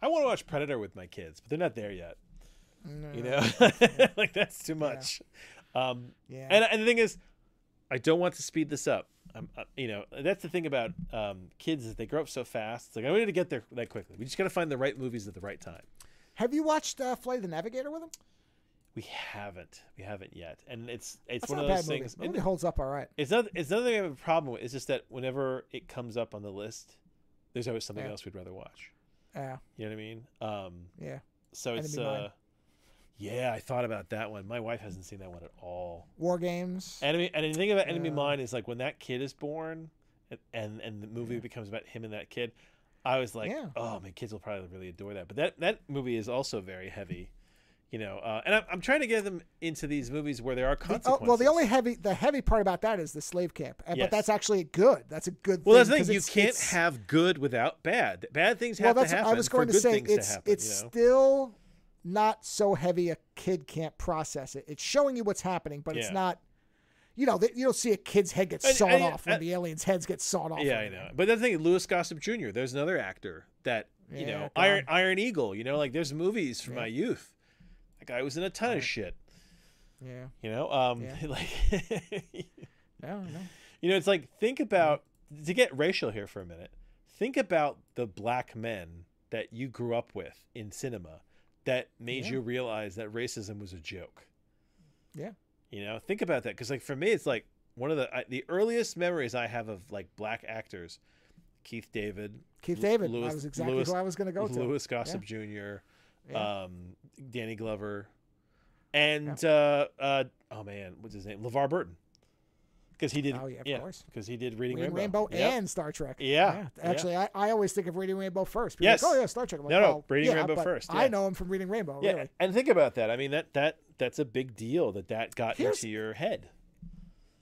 Speaker 2: want to watch Predator with my kids, but they're not there yet. No. You know, like that's too much. And the thing is, I don't want to speed this up. You know, that's the thing about kids, is they grow up so fast. It's like, I need to get there that quickly. We just got to find the right movies at the right time.
Speaker 1: Have you watched Flight of the Navigator with him?
Speaker 2: We haven't yet, and it's
Speaker 1: That's
Speaker 2: one
Speaker 1: not
Speaker 2: of
Speaker 1: a
Speaker 2: those
Speaker 1: bad
Speaker 2: things.
Speaker 1: Movie. It holds up all right.
Speaker 2: It's nothing I have a problem with. It's just that whenever it comes up on the list, there's always something else we'd rather watch.
Speaker 1: Yeah,
Speaker 2: you know what I mean.
Speaker 1: Yeah.
Speaker 2: So it's I thought about that one. My wife hasn't seen that one at all.
Speaker 1: War Games.
Speaker 2: And the thing about Enemy Mine is, like, when that kid is born, and the movie becomes about him and that kid. I was like, oh, my kids will probably really adore that. But that movie is also very heavy, you know. And I'm trying to get them into these movies where there are consequences.
Speaker 1: The heavy part about that is the slave camp. But that's actually good. That's a good thing.
Speaker 2: Well, that's the thing. You can't have good without bad. Bad things have to happen.
Speaker 1: I was going to say, it's still not so heavy a kid can't process it. It's showing you what's happening, but it's not. You know, you don't see a kid's head get sawed off when the aliens' heads get sawed off.
Speaker 2: Yeah, I know. But the thing, Louis Gossett Jr., there's another actor that, you know, Iron Eagle, you know, like, there's movies from my youth. That guy was in a ton of shit.
Speaker 1: Yeah.
Speaker 2: You know, like,
Speaker 1: no.
Speaker 2: You know, it's like, think about, to get racial here for a minute, think about the black men that you grew up with in cinema that made you realize that racism was a joke. Yeah. You know, think about that, because, like, for me, it's like one of the earliest memories I have of, like, black actors, Keith David. That was exactly who I was going to go to. Louis Gossett Jr., Danny Glover, and oh man, what's his name? LeVar Burton, because he did. Oh yeah, of course, because he did Reading Rainbow
Speaker 1: and Star Trek. Actually, I always think of Reading Rainbow first. People
Speaker 2: yes.
Speaker 1: Like, oh yeah, Star Trek. I'm like,
Speaker 2: no, Reading Rainbow first.
Speaker 1: I know him from Reading Rainbow.
Speaker 2: Yeah,
Speaker 1: really.
Speaker 2: And think about that. I mean, that's a big deal that got into your head.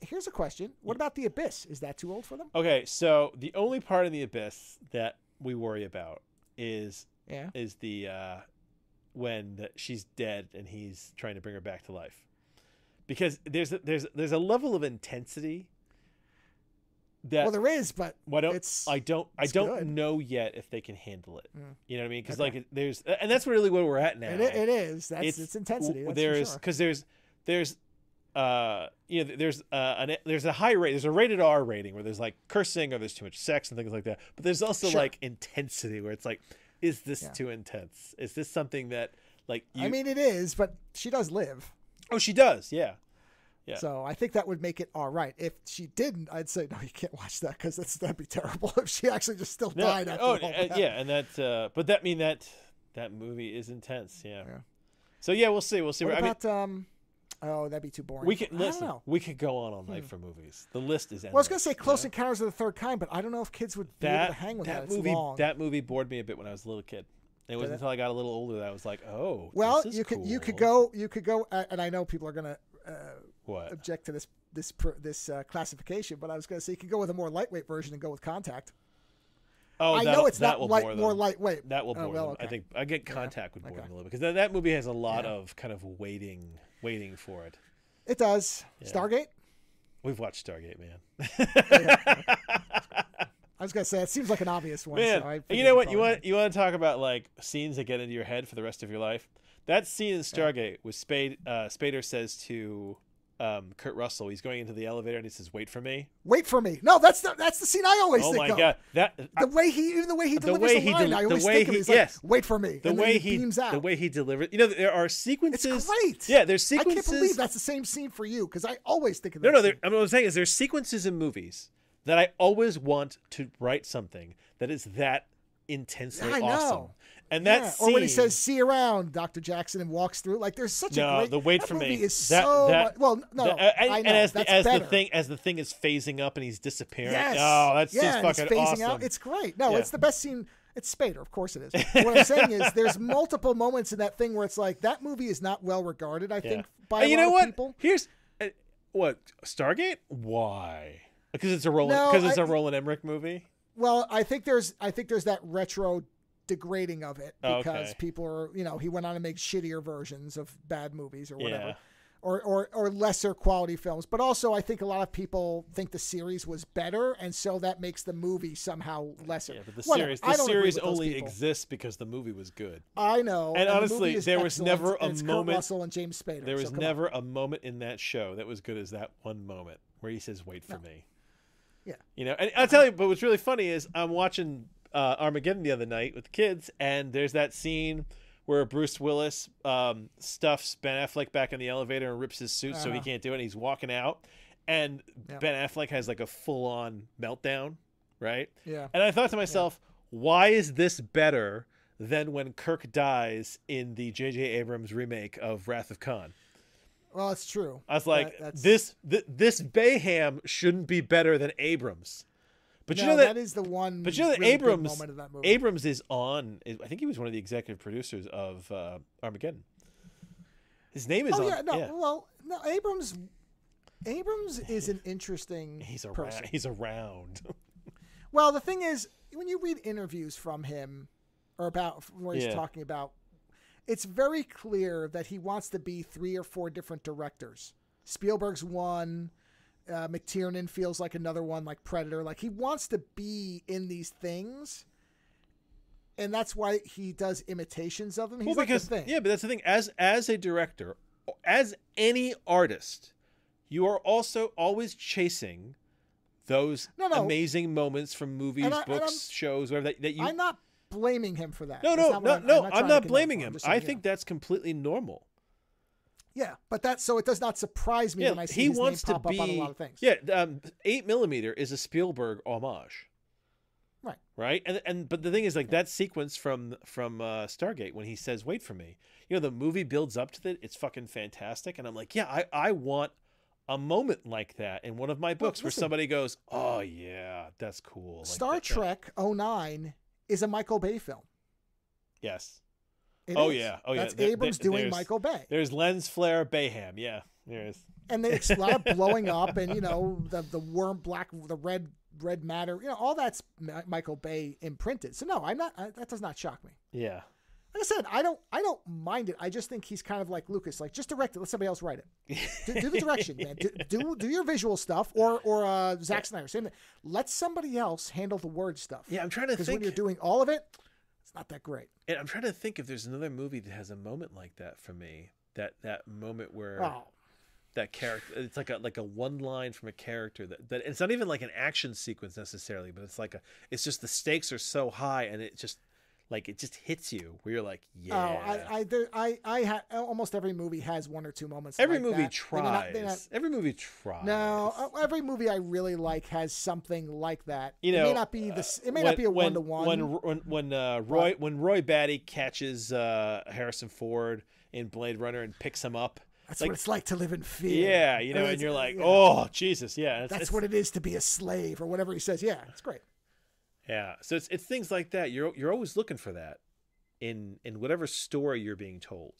Speaker 1: Here's a question: what about The Abyss? Is that too old for them?
Speaker 2: Okay, so the only part of The Abyss that we worry about is the when she's dead and he's trying to bring her back to life, because there's a level of intensity that
Speaker 1: there is, but
Speaker 2: I don't know yet if they can handle it. You know what I mean? Because like there's, and that's really where we're at now.
Speaker 1: It is. It's intensity. There's
Speaker 2: you know, there's a high rate. There's a rated R rating where there's like cursing or there's too much sex and things like that. But there's also like intensity where it's like, is this too intense? Is this something that like
Speaker 1: I mean, it is, but she does live.
Speaker 2: Oh, she does. Yeah. Yeah.
Speaker 1: So I think that would make it all right. If she didn't, I'd say, no, you can't watch that because that'd be terrible if she actually just still died after all that.
Speaker 2: Yeah. And that, but that mean that movie is intense. Yeah. So yeah, we'll see.
Speaker 1: What about, Oh, that'd be too boring.
Speaker 2: We could listen. We could go on all night for movies. The list is endless.
Speaker 1: Well, I was gonna say Close Encounters of the Third Kind, but I don't know if kids would be able to hang with that.
Speaker 2: Movie.
Speaker 1: It's long.
Speaker 2: That movie bored me a bit when I was a little kid. It wasn't until I got a little older that I was like, oh,
Speaker 1: well,
Speaker 2: this is
Speaker 1: you could
Speaker 2: cool.
Speaker 1: you could go, and I know people are gonna object to this classification, but I was gonna say you could go with a more lightweight version and go with Contact.
Speaker 2: Oh,
Speaker 1: I know it's not more lightweight.
Speaker 2: That will bore them. Okay. I think I get Contact would bore them a little bit because that movie has a lot of kind of waiting for it.
Speaker 1: It does. Yeah. Stargate?
Speaker 2: We've watched Stargate, man.
Speaker 1: I was gonna say it seems like an obvious one.
Speaker 2: Man,
Speaker 1: so
Speaker 2: you know what? You want to talk about like scenes that get into your head for the rest of your life? That scene in Stargate was Spader says to Kurt Russell, he's going into the elevator and he says, "Wait for me."
Speaker 1: Wait for me. No, that's the scene I always think of.
Speaker 2: Oh my god,
Speaker 1: the way he delivers the line, I always think of. He's like, "Wait for me."
Speaker 2: The way he beams out. The way he delivers. You know, there are sequences.
Speaker 1: It's great.
Speaker 2: Yeah, there's sequences.
Speaker 1: I can't believe that's the same scene for you because I always think of
Speaker 2: that.
Speaker 1: No,
Speaker 2: what I'm saying is there's sequences in movies that I always want to write something that is that intensely awesome. And that scene,
Speaker 1: or when he says "see you around, Dr. Jackson," and walks through, like there's such a great.
Speaker 2: The wait for me
Speaker 1: is I know.
Speaker 2: As the thing is phasing up and he's disappearing.
Speaker 1: Yes.
Speaker 2: Oh, that's just
Speaker 1: fucking
Speaker 2: awesome.
Speaker 1: Out. It's great. No, it's the best scene. It's Spader, of course it is. What I'm saying is, there's multiple moments in that thing where it's like that movie is not well regarded. I think by a lot of people.
Speaker 2: Here's what Stargate. Why? Because it's a Roland Emmerich movie.
Speaker 1: Well, I think there's that retro degrading of it because people are, he went on to make shittier versions of bad movies or whatever, or lesser quality films. But also, I think a lot of people think the series was better, and so that makes the movie somehow lesser.
Speaker 2: Yeah, but the series only exists because the movie was good.
Speaker 1: I know,
Speaker 2: and honestly, there was never a moment.
Speaker 1: Kurt Russell and James Spader.
Speaker 2: There was never a moment in that show that was good as that one moment where he says, "Wait for me." Yeah, and I'll tell you, but what's really funny is I'm watching Armageddon the other night with the kids, and there's that scene where Bruce Willis stuffs Ben Affleck back in the elevator and rips his suit so he can't do it, and he's walking out, and Ben Affleck has like a full-on meltdown, right?
Speaker 1: Yeah.
Speaker 2: And I thought to myself, why is this better than when Kirk dies in the J.J. Abrams remake of Wrath of Khan?
Speaker 1: Well, it's true.
Speaker 2: I was like, this Bayham shouldn't be better than Abrams. But
Speaker 1: you know that is the one.
Speaker 2: But you know that
Speaker 1: really moment of that movie.
Speaker 2: Abrams is on. I think he was one of the executive producers of Armageddon. His name is on.
Speaker 1: Well, no. Abrams is an interesting. person.
Speaker 2: He's around.
Speaker 1: Well, the thing is, when you read interviews from him or about where he's talking about, it's very clear that he wants to be 3 or 4 different directors. Spielberg's one. McTiernan feels like another one, like Predator. Like he wants to be in these things, and that's why he does imitations of them. He's like the thing.
Speaker 2: Yeah, but that's the thing. As a director, as any artist, you are also always chasing those amazing moments from movies, books, shows, whatever that you.
Speaker 1: I'm not blaming him for that.
Speaker 2: No. I'm not blaming him. I think that's completely normal.
Speaker 1: Yeah, but it does not surprise me when I see his name pop up on a lot of things.
Speaker 2: Yeah, 8mm is a Spielberg homage. Right? But the thing is, like, that sequence from Stargate when he says, "Wait for me," the movie builds up to it. It's fucking fantastic. And I'm like, yeah, I want a moment like that in one of my books where somebody goes, "Oh, yeah, that's cool." Like
Speaker 1: Star Trek 09 is a Michael Bay film.
Speaker 2: Yes.
Speaker 1: Yeah. That's Abrams doing Michael Bay.
Speaker 2: There's lens flare Bayham. Yeah, there is.
Speaker 1: And there's a lot of blowing up, and the worm black, the red matter. All that's Michael Bay imprinted. So no, I'm not. That does not shock me.
Speaker 2: Yeah.
Speaker 1: Like I said, I don't mind it. I just think he's kind of like Lucas, like just direct it. Let somebody else write it. Do the direction, man. Do your visual stuff, or Zack Snyder. Same thing. Let somebody else handle the word stuff.
Speaker 2: Yeah, I'm trying to think.
Speaker 1: Because when you're doing all of it, it's not that great.
Speaker 2: And I'm trying to think if there's another movie that has a moment like that for me. That moment where that character, it's like a one line from a character that it's not even like an action sequence necessarily, but it's just the stakes are so high and it just hits you where you're like, yeah.
Speaker 1: Almost every movie has one or two moments.
Speaker 2: Every movie tries. Every movie tries.
Speaker 1: No, every movie I really like has something like that. It may not be not be a 1-to-1.
Speaker 2: When Roy Batty catches Harrison Ford in Blade Runner and picks him up.
Speaker 1: That's what it's like to live in fear.
Speaker 2: Yeah, you know, and you're like, oh, Jesus, yeah.
Speaker 1: That's what it is to be a slave, or whatever he says. Yeah, it's great.
Speaker 2: Yeah, so it's things like that. You're always looking for that in whatever story you're being told.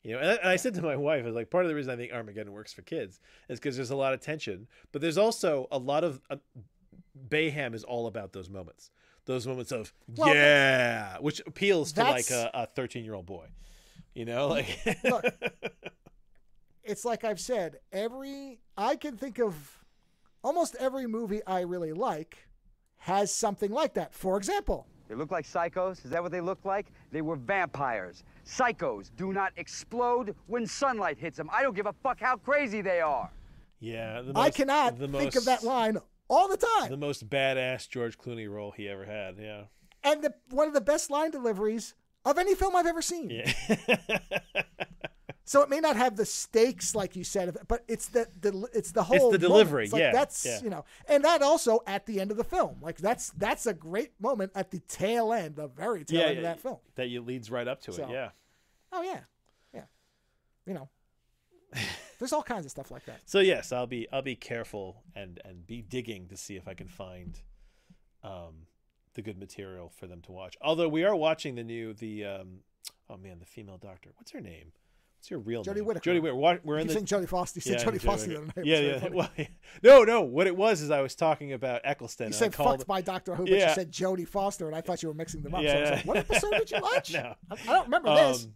Speaker 2: You know, and I said to my wife, I was like, part of the reason I think Armageddon works for kids is because there's a lot of tension, but there's also a lot of Bayham is all about those moments of which appeals to like a 13-year-old boy. You know, like
Speaker 1: look, it's like I've said, I can think of almost every movie I really like has something like that. For example,
Speaker 3: they look like psychos. Is that what they look like? They were vampires. Psychos do not explode when sunlight hits them. I don't give a fuck how crazy they are.
Speaker 2: Yeah.
Speaker 1: I cannot think of that line all the time.
Speaker 2: The most badass George Clooney role he ever had, yeah. And
Speaker 1: one of the best line deliveries of any film I've ever seen.
Speaker 2: Yeah.
Speaker 1: So it may not have the stakes like you said, but it's the whole. It's
Speaker 2: the delivery,
Speaker 1: it's like that's you know, and that also at the end of the film, like that's a great moment at the tail end, the very tail end of that film.
Speaker 2: That leads right up to it, yeah.
Speaker 1: Oh yeah, you know, there's all kinds of stuff like that.
Speaker 2: So yes, I'll be careful and be digging to see if I can find the good material for them to watch. Although we are watching the female doctor. What's her name? What's your real
Speaker 1: Jodie
Speaker 2: name?
Speaker 1: Whittaker.
Speaker 2: Jodie Whittaker. We're in
Speaker 1: the Jodie Foster. You said Jodie Foster the other night.
Speaker 2: Yeah. Well, no. What it was is I was talking about Eccleston.
Speaker 1: You said fucked by Doctor Who, but you said Jodie Foster, and I thought you were mixing them up. So I was like, what episode did you watch?
Speaker 2: No.
Speaker 1: I don't remember this.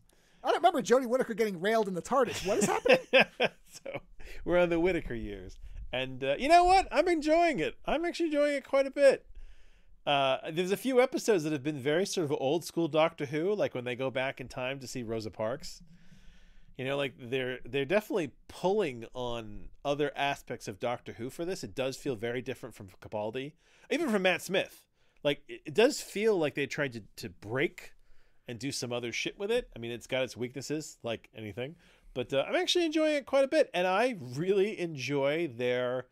Speaker 1: I don't remember Jodie Whittaker getting railed in the TARDIS. What is happening?
Speaker 2: So we're on the Whittaker years. And you know what? I'm enjoying it. I'm actually enjoying it quite a bit. There's a few episodes that have been very sort of old school Doctor Who, like when they go back in time to see Rosa Parks. You know, like they're definitely pulling on other aspects of Doctor Who for this. It does feel very different from Capaldi, even from Matt Smith. Like it does feel like they tried to break and do some other shit with it. I mean, it's got its weaknesses like anything, but I'm actually enjoying it quite a bit, and I really enjoy their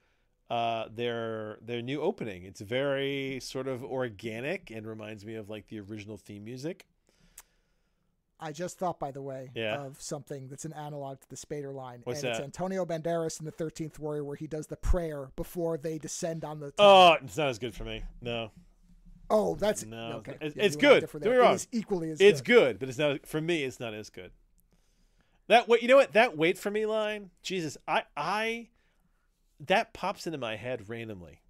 Speaker 2: new opening. It's very sort of organic and reminds me of like the original theme music.
Speaker 1: I just thought, by the way, of something that's an analog to the Spader line.
Speaker 2: What's that?
Speaker 1: It's Antonio Banderas in the 13th Warrior where he does the prayer before they descend on the
Speaker 2: tower. Oh, it's not as good for me. No.
Speaker 1: Oh, that's
Speaker 2: no.
Speaker 1: Okay.
Speaker 2: It's good. Don't get me wrong.
Speaker 1: It is equally as
Speaker 2: it's good, but it's not for me. It's not as good. You know what? That "wait for me" line. Jesus, that pops into my head randomly.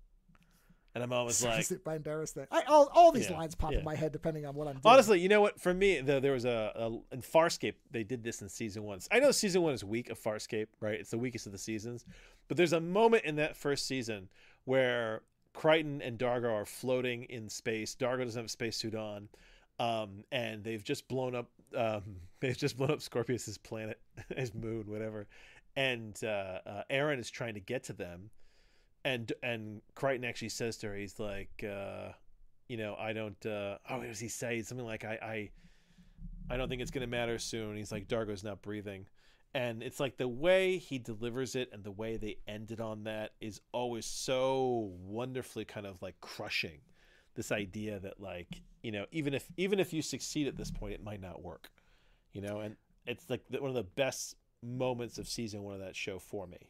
Speaker 2: And I'm always like,
Speaker 1: Banderas thing. All these lines pop in my head depending on what I'm doing.
Speaker 2: Honestly, you know what? For me, there was in Farscape, they did this in season 1. I know season 1 is weak of Farscape, right? It's the weakest of the seasons. But there's a moment in that first season where Crichton and Dargo are floating in space. Dargo doesn't have a spacesuit on, and they've just blown up. Scorpius's planet, his moon, whatever. And Aaron is trying to get to them. And Crichton actually says to her, he's like, you know, I don't. What does he say? Something like, I don't think it's gonna matter soon. He's like, Dargo's not breathing, and it's like the way he delivers it and the way they ended on that is always so wonderfully kind of like crushing. This idea that like, you know, even if you succeed at this point, it might not work, you know. And it's like one of the best moments of season 1 of that show for me.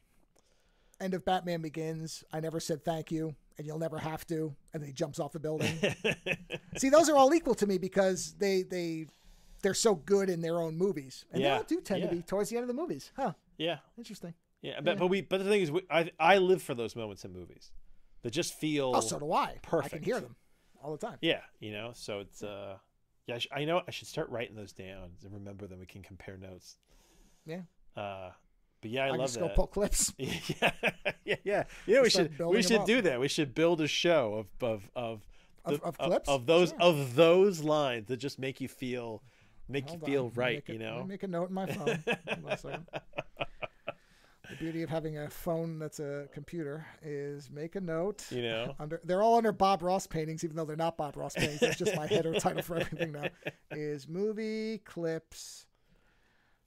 Speaker 1: End of Batman Begins. I never said thank you, and you'll never have to. And then he jumps off the building. See, those are all equal to me because they're so good in their own movies, and they all do tend to be towards the end of the movies. Huh? Yeah. Interesting.
Speaker 2: Yeah, but the thing is, I live for those moments in movies that just feel.
Speaker 1: Oh, so do I.
Speaker 2: Perfect.
Speaker 1: I can hear them all the time.
Speaker 2: Yeah, you know. So it's I know I should start writing those down and remember them. We can compare notes.
Speaker 1: Yeah.
Speaker 2: But yeah, I love
Speaker 1: just
Speaker 2: that.
Speaker 1: Go pull clips.
Speaker 2: Yeah. You know, we should do that. We should build a show of
Speaker 1: clips
Speaker 2: of those lines that just make you feel right. You know,
Speaker 1: let me make a note in my phone. Hold on a second. The beauty of having a phone that's a computer is make a note.
Speaker 2: You know,
Speaker 1: they're all under Bob Ross paintings, even though they're not Bob Ross paintings. That's just my header title for everything now. Is movie clips,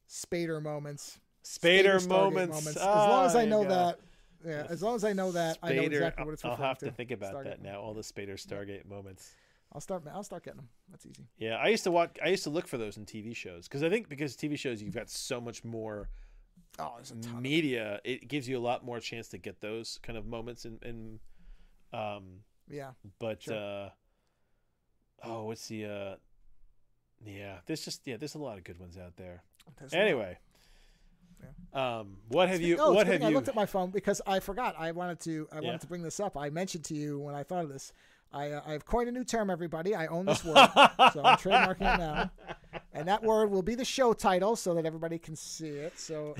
Speaker 1: Spader moments.
Speaker 2: Spader moments.
Speaker 1: As long as I know that. Yeah, as long as I know that,
Speaker 2: Spader,
Speaker 1: I know exactly what it's referring to.
Speaker 2: I'll have to think about Stargate. That now. All the Spader Stargate moments.
Speaker 1: I'll start getting them. That's easy.
Speaker 2: Yeah, I used to look for those in TV shows because I think because TV shows you've got so much more media, it gives you a lot more chance to get those kind of moments
Speaker 1: yeah.
Speaker 2: But
Speaker 1: sure.
Speaker 2: what's the there's a lot of good ones out there.
Speaker 1: Anyway.
Speaker 2: Yeah. What have you?
Speaker 1: I looked at my phone because I forgot. I wanted to bring this up. I mentioned to you when I thought of this. I've coined a new term, everybody. I own this word, so I'm trademarking it now. And that word will be the show title so that everybody can see it. So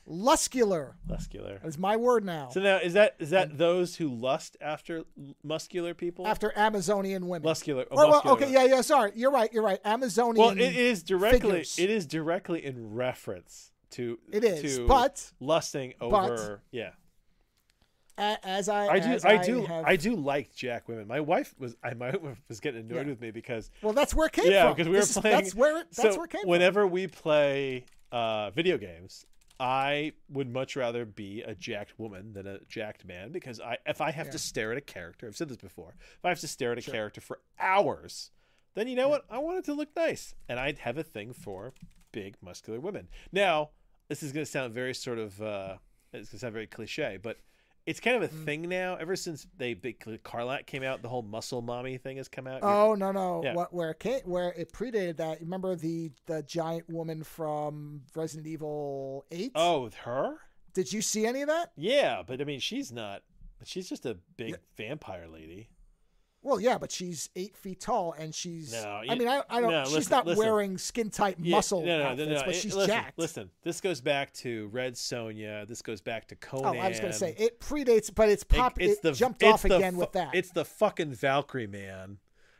Speaker 1: Luscular.
Speaker 2: Luscular.
Speaker 1: That's my word now.
Speaker 2: So now is that those who lust after muscular people?
Speaker 1: After Amazonian women.
Speaker 2: Muscular.
Speaker 1: Okay, yeah, sorry. You're right. Amazonian.
Speaker 2: Well, it is directly in reference to lusting over I do like Jack women. My wife was getting annoyed with me because
Speaker 1: that's where it came from.
Speaker 2: Because we were playing.
Speaker 1: That's where it came from.
Speaker 2: Whenever we play video games, I would much rather be a jacked woman than a jacked man because if I have to stare at a character, I've said this before, if I have to stare at a character for hours, then you know what? I want it to look nice, and I'd have a thing for big muscular women. Now, this is going to sound very it's going to sound very cliche, but it's kind of a thing now. Ever since Carlat came out, the whole muscle mommy thing has come out.
Speaker 1: Oh no! Yeah. Where it predated that? Remember the giant woman from Resident Evil 8?
Speaker 2: Oh, her?
Speaker 1: Did you see any of that?
Speaker 2: Yeah, but I mean, she's just a big vampire lady.
Speaker 1: Well, yeah, but she's 8 feet tall, and she's. I don't.
Speaker 2: No,
Speaker 1: she's not wearing skin tight muscle outfits, but she's jacked.
Speaker 2: Listen, this goes back to Red Sonja. This goes back to Conan.
Speaker 1: Oh, I was going to say it predates, but it jumped off again with that.
Speaker 2: It's the fucking Valkyrie man.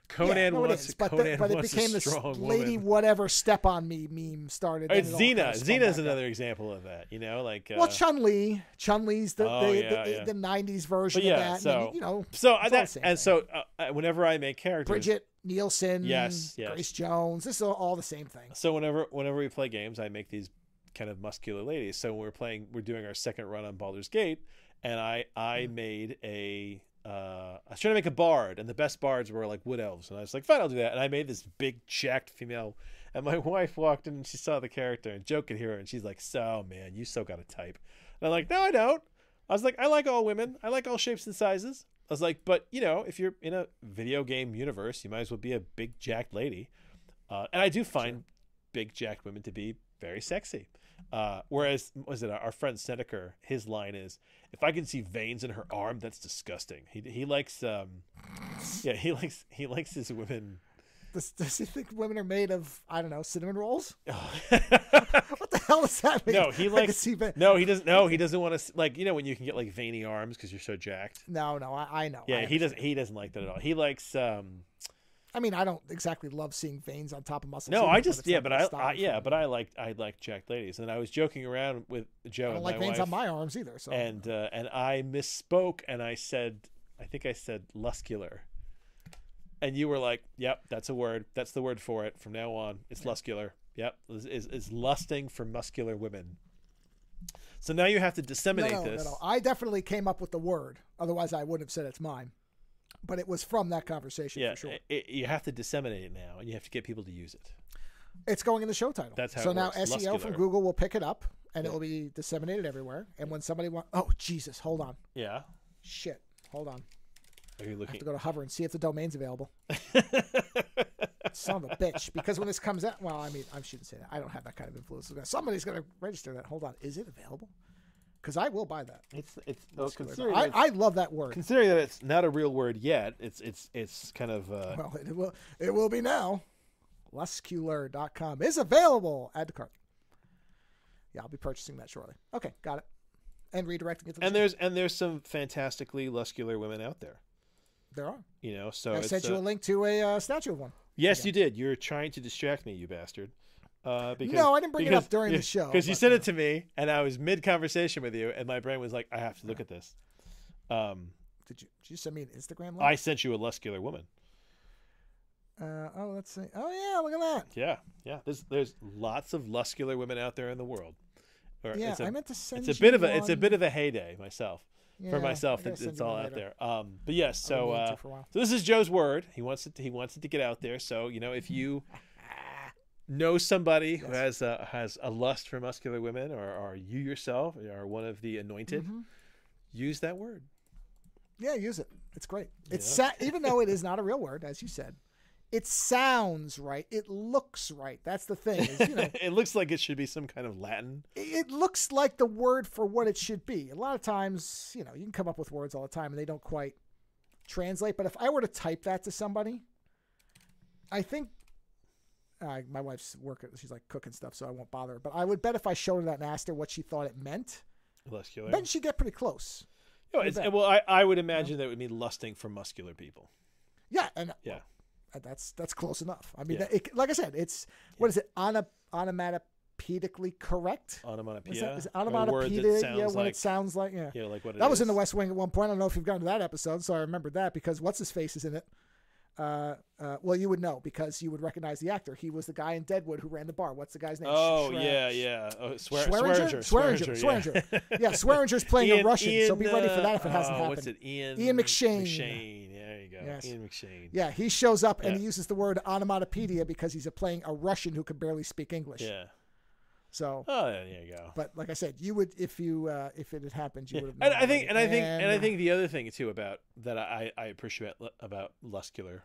Speaker 2: Conan
Speaker 1: but it became this lady
Speaker 2: woman.
Speaker 1: Whatever step on me meme started.
Speaker 2: It's Xena. Xena's another example of that. You know, like
Speaker 1: Chun-Li's the 90s version of that.
Speaker 2: Whenever I make characters,
Speaker 1: Bridget Nielsen,
Speaker 2: yes,
Speaker 1: Grace Jones, this is all the same thing.
Speaker 2: So whenever we play games, I make these kind of muscular ladies. So when we're doing our second run on Baldur's Gate, and I made I was trying to make a bard, and the best bards were like wood elves, and I was like, fine, I'll do that. And I made this big jacked female, and my wife walked in and she saw the character, and Joe could hear her, and she's like, so man, you so got a type. And I'm like, no, I don't. I was like, I like all women, I like all shapes and sizes. I was like, but if you're in a video game universe, you might as well be a big jacked lady. And I do find big jacked women to be very sexy. Whereas our friend Snedeker, his line is, if I can see veins in her arm, that's disgusting. He likes he likes his women.
Speaker 1: Does he think women are made of, I don't know, cinnamon rolls? What the hell does that mean?
Speaker 2: No, he likes. No, he doesn't. No, he doesn't want to. Like, when you can get like veiny arms because you're so jacked.
Speaker 1: No, I know.
Speaker 2: Yeah, he doesn't. He doesn't like that at all. He likes.
Speaker 1: I mean, I don't exactly love seeing veins on top of muscles.
Speaker 2: No, I like jacked ladies, and I was joking around with Joe.
Speaker 1: I don't like veins on my arms either. So
Speaker 2: and I misspoke, and I think I said luscular, and you were like, "Yep, that's a word. That's the word for it from now on. It's luscular. Yep, is lusting for muscular women." So now you have to disseminate this.
Speaker 1: No. I definitely came up with the word. Otherwise, I wouldn't have said it's mine. But it was from that conversation, for sure.
Speaker 2: You have to disseminate it now, and you have to get people to use it.
Speaker 1: It's going in the show title.
Speaker 2: That's how
Speaker 1: so
Speaker 2: it
Speaker 1: now
Speaker 2: works.
Speaker 1: SEO from Google will pick it up, and it will be disseminated everywhere. And when somebody wants... Oh, Jesus, hold on.
Speaker 2: Yeah?
Speaker 1: Shit, hold on.
Speaker 2: Are you looking?
Speaker 1: I have to go to Hover and see if the domain's available. Son of a bitch. Because when this comes out... Well, I mean, I shouldn't say that. I don't have that kind of influence. Somebody's going to register that. Hold on. Is it available? Because I will buy that. I love that word.
Speaker 2: Considering that it's not a real word yet, it's kind of.
Speaker 1: Well, it will be now. Luscular.com is available. Add to cart. Yeah, I'll be purchasing that shortly. Okay, got it. And redirecting it.
Speaker 2: And there's some fantastically luscular women out there.
Speaker 1: There are.
Speaker 2: So
Speaker 1: I sent you a link to a statue of one.
Speaker 2: Yes, you did. You're trying to distract me, you bastard.
Speaker 1: No, I didn't bring it up during the show.
Speaker 2: Because you sent it to me, and I was mid-conversation with you, and my brain was like, I have to look at this.
Speaker 1: Did you send me an Instagram link?
Speaker 2: I sent you a luscular woman.
Speaker 1: Let's see. Oh, yeah, look at that.
Speaker 2: Yeah. There's lots of luscular women out there in the world.
Speaker 1: I meant to send
Speaker 2: it's a bit of a heyday for myself. It's all out there. But yes, so this is Joe's word. He wants it to get out there. So, if you... know somebody who has a lust for muscular women, or you yourself are one of the anointed, use that word.
Speaker 1: Yeah, use it. It's great. It's even though it is not a real word, as you said, it sounds right. It looks right. That's the thing. Is,
Speaker 2: it looks like it should be some kind of Latin.
Speaker 1: It looks like the word for what it should be. A lot of times, you can come up with words all the time and they don't quite translate. But if I were to type that to somebody, I think my wife's working. She's like cooking stuff, so I won't bother her. But I would bet if I showed her that and asked her what she thought it meant,
Speaker 2: Luscular.
Speaker 1: then she'd get pretty close.
Speaker 2: Well, I would imagine that would mean lusting for muscular people.
Speaker 1: Yeah, and that's close enough. I mean, like I said, it's what is it? Onomatopoetically correct.
Speaker 2: Onomatopoeia.
Speaker 1: Is it onomatopoeia? When it sounds like
Speaker 2: like what it
Speaker 1: that
Speaker 2: is.
Speaker 1: was in The West Wing at one point. I don't know if you've gotten to that episode, so I remembered that because what's his face is in it. Well, you would know because you would recognize the actor. He was the guy in Deadwood who ran the bar. What's the guy's name?
Speaker 2: Yeah.
Speaker 1: Swearinger. Yeah, Swearinger's playing a Russian, so be ready for that if it hasn't happened.
Speaker 2: What's it? Ian
Speaker 1: McShane.
Speaker 2: There you go.
Speaker 1: Yes.
Speaker 2: Ian McShane.
Speaker 1: Yeah, he shows up and he uses the word onomatopoeia because he's playing a Russian who could barely speak English.
Speaker 2: Yeah.
Speaker 1: So.
Speaker 2: Oh, there you go.
Speaker 1: But like I said, you would if it had happened, you would have.
Speaker 2: And I think the other thing too about that I appreciate about muscular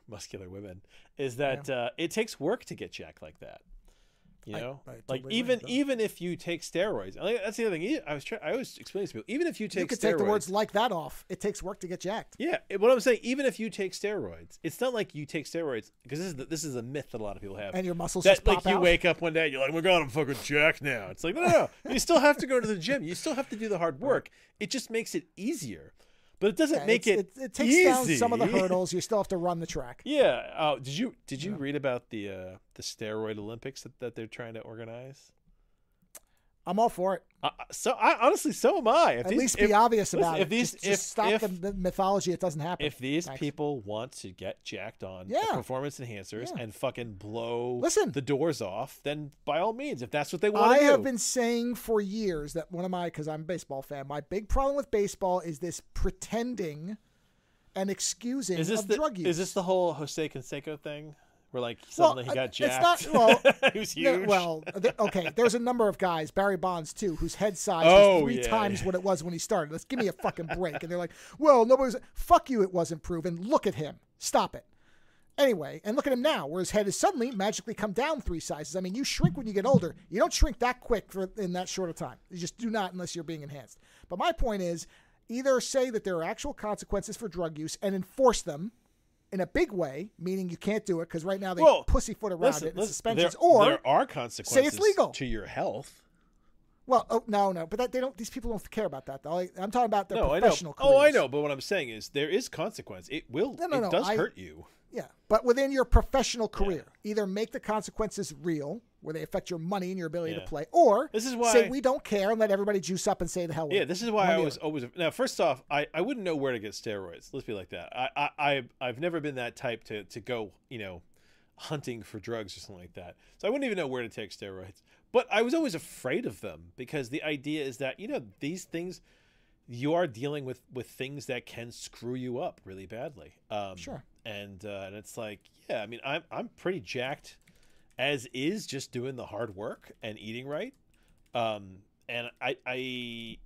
Speaker 2: women is that it takes work to get jacked like that. Like even if you take steroids, that's the other thing. I always explain to people, even if you take
Speaker 1: you could
Speaker 2: steroids,
Speaker 1: take the words like that off. It takes work to get jacked.
Speaker 2: Yeah, what I'm saying, even if you take steroids, it's not like you take steroids because this is a myth that a lot of people have.
Speaker 1: And your muscles
Speaker 2: that
Speaker 1: just pop
Speaker 2: you
Speaker 1: out.
Speaker 2: wake up one day and you're like, oh my God, I'm fucking jacked now. It's like no. You still have to go to the gym. You still have to do the hard work. It just makes it easier. But it doesn't make it
Speaker 1: takes
Speaker 2: easy.
Speaker 1: down some of the hurdles. You still have to run the track.
Speaker 2: Yeah. Oh, did you read about the steroid Olympics that they're trying to organize?
Speaker 1: I'm all for it.
Speaker 2: So am I.
Speaker 1: At least be obvious about it. Just stop
Speaker 2: if
Speaker 1: the mythology. It doesn't happen.
Speaker 2: If these people want to get jacked on performance enhancers and fucking blow the doors off, then by all means, if that's what they want to do.
Speaker 1: I have been saying for years that because I'm a baseball fan, my big problem with baseball is this pretending and excusing of drug use.
Speaker 2: Is this the whole Jose Canseco thing? Where like suddenly he got jacked.
Speaker 1: It's not,
Speaker 2: he was huge.
Speaker 1: Okay. There's a number of guys, Barry Bonds too, whose head size was three times what it was when he started. Let's give me a fucking break. And they're like, well, fuck you. It wasn't proven. Look at him. Stop it. Anyway, and look at him now, where his head has suddenly magically come down 3 sizes. I mean, you shrink when you get older. You don't shrink that quick in that short of time. You just do not unless you're being enhanced. But my point is, either say that there are actual consequences for drug use and enforce them in a big way, meaning you can't do it because right now they pussyfoot around it in suspensions.
Speaker 2: There are consequences
Speaker 1: say it's legal
Speaker 2: to your health.
Speaker 1: Well, no, but these people don't care about that though. I'm talking about their professional careers.
Speaker 2: I know, but what I'm saying is there is consequence. It will. It does hurt you.
Speaker 1: Yeah, but within your professional career, either make the consequences real, where they affect your money and your ability to play, or
Speaker 2: this is why,
Speaker 1: say we don't care and let everybody juice up and say the hell with it.
Speaker 2: Yeah, this is why I was always... Now, first off, I wouldn't know where to get steroids. Let's be like that. I've never been that type to go, hunting for drugs or something like that. So I wouldn't even know where to take steroids. But I was always afraid of them because the idea is that, these things... You are dealing with things that can screw you up really badly.
Speaker 1: Sure.
Speaker 2: And it's like, yeah, I mean, I'm pretty jacked as is, just doing the hard work and eating right. And I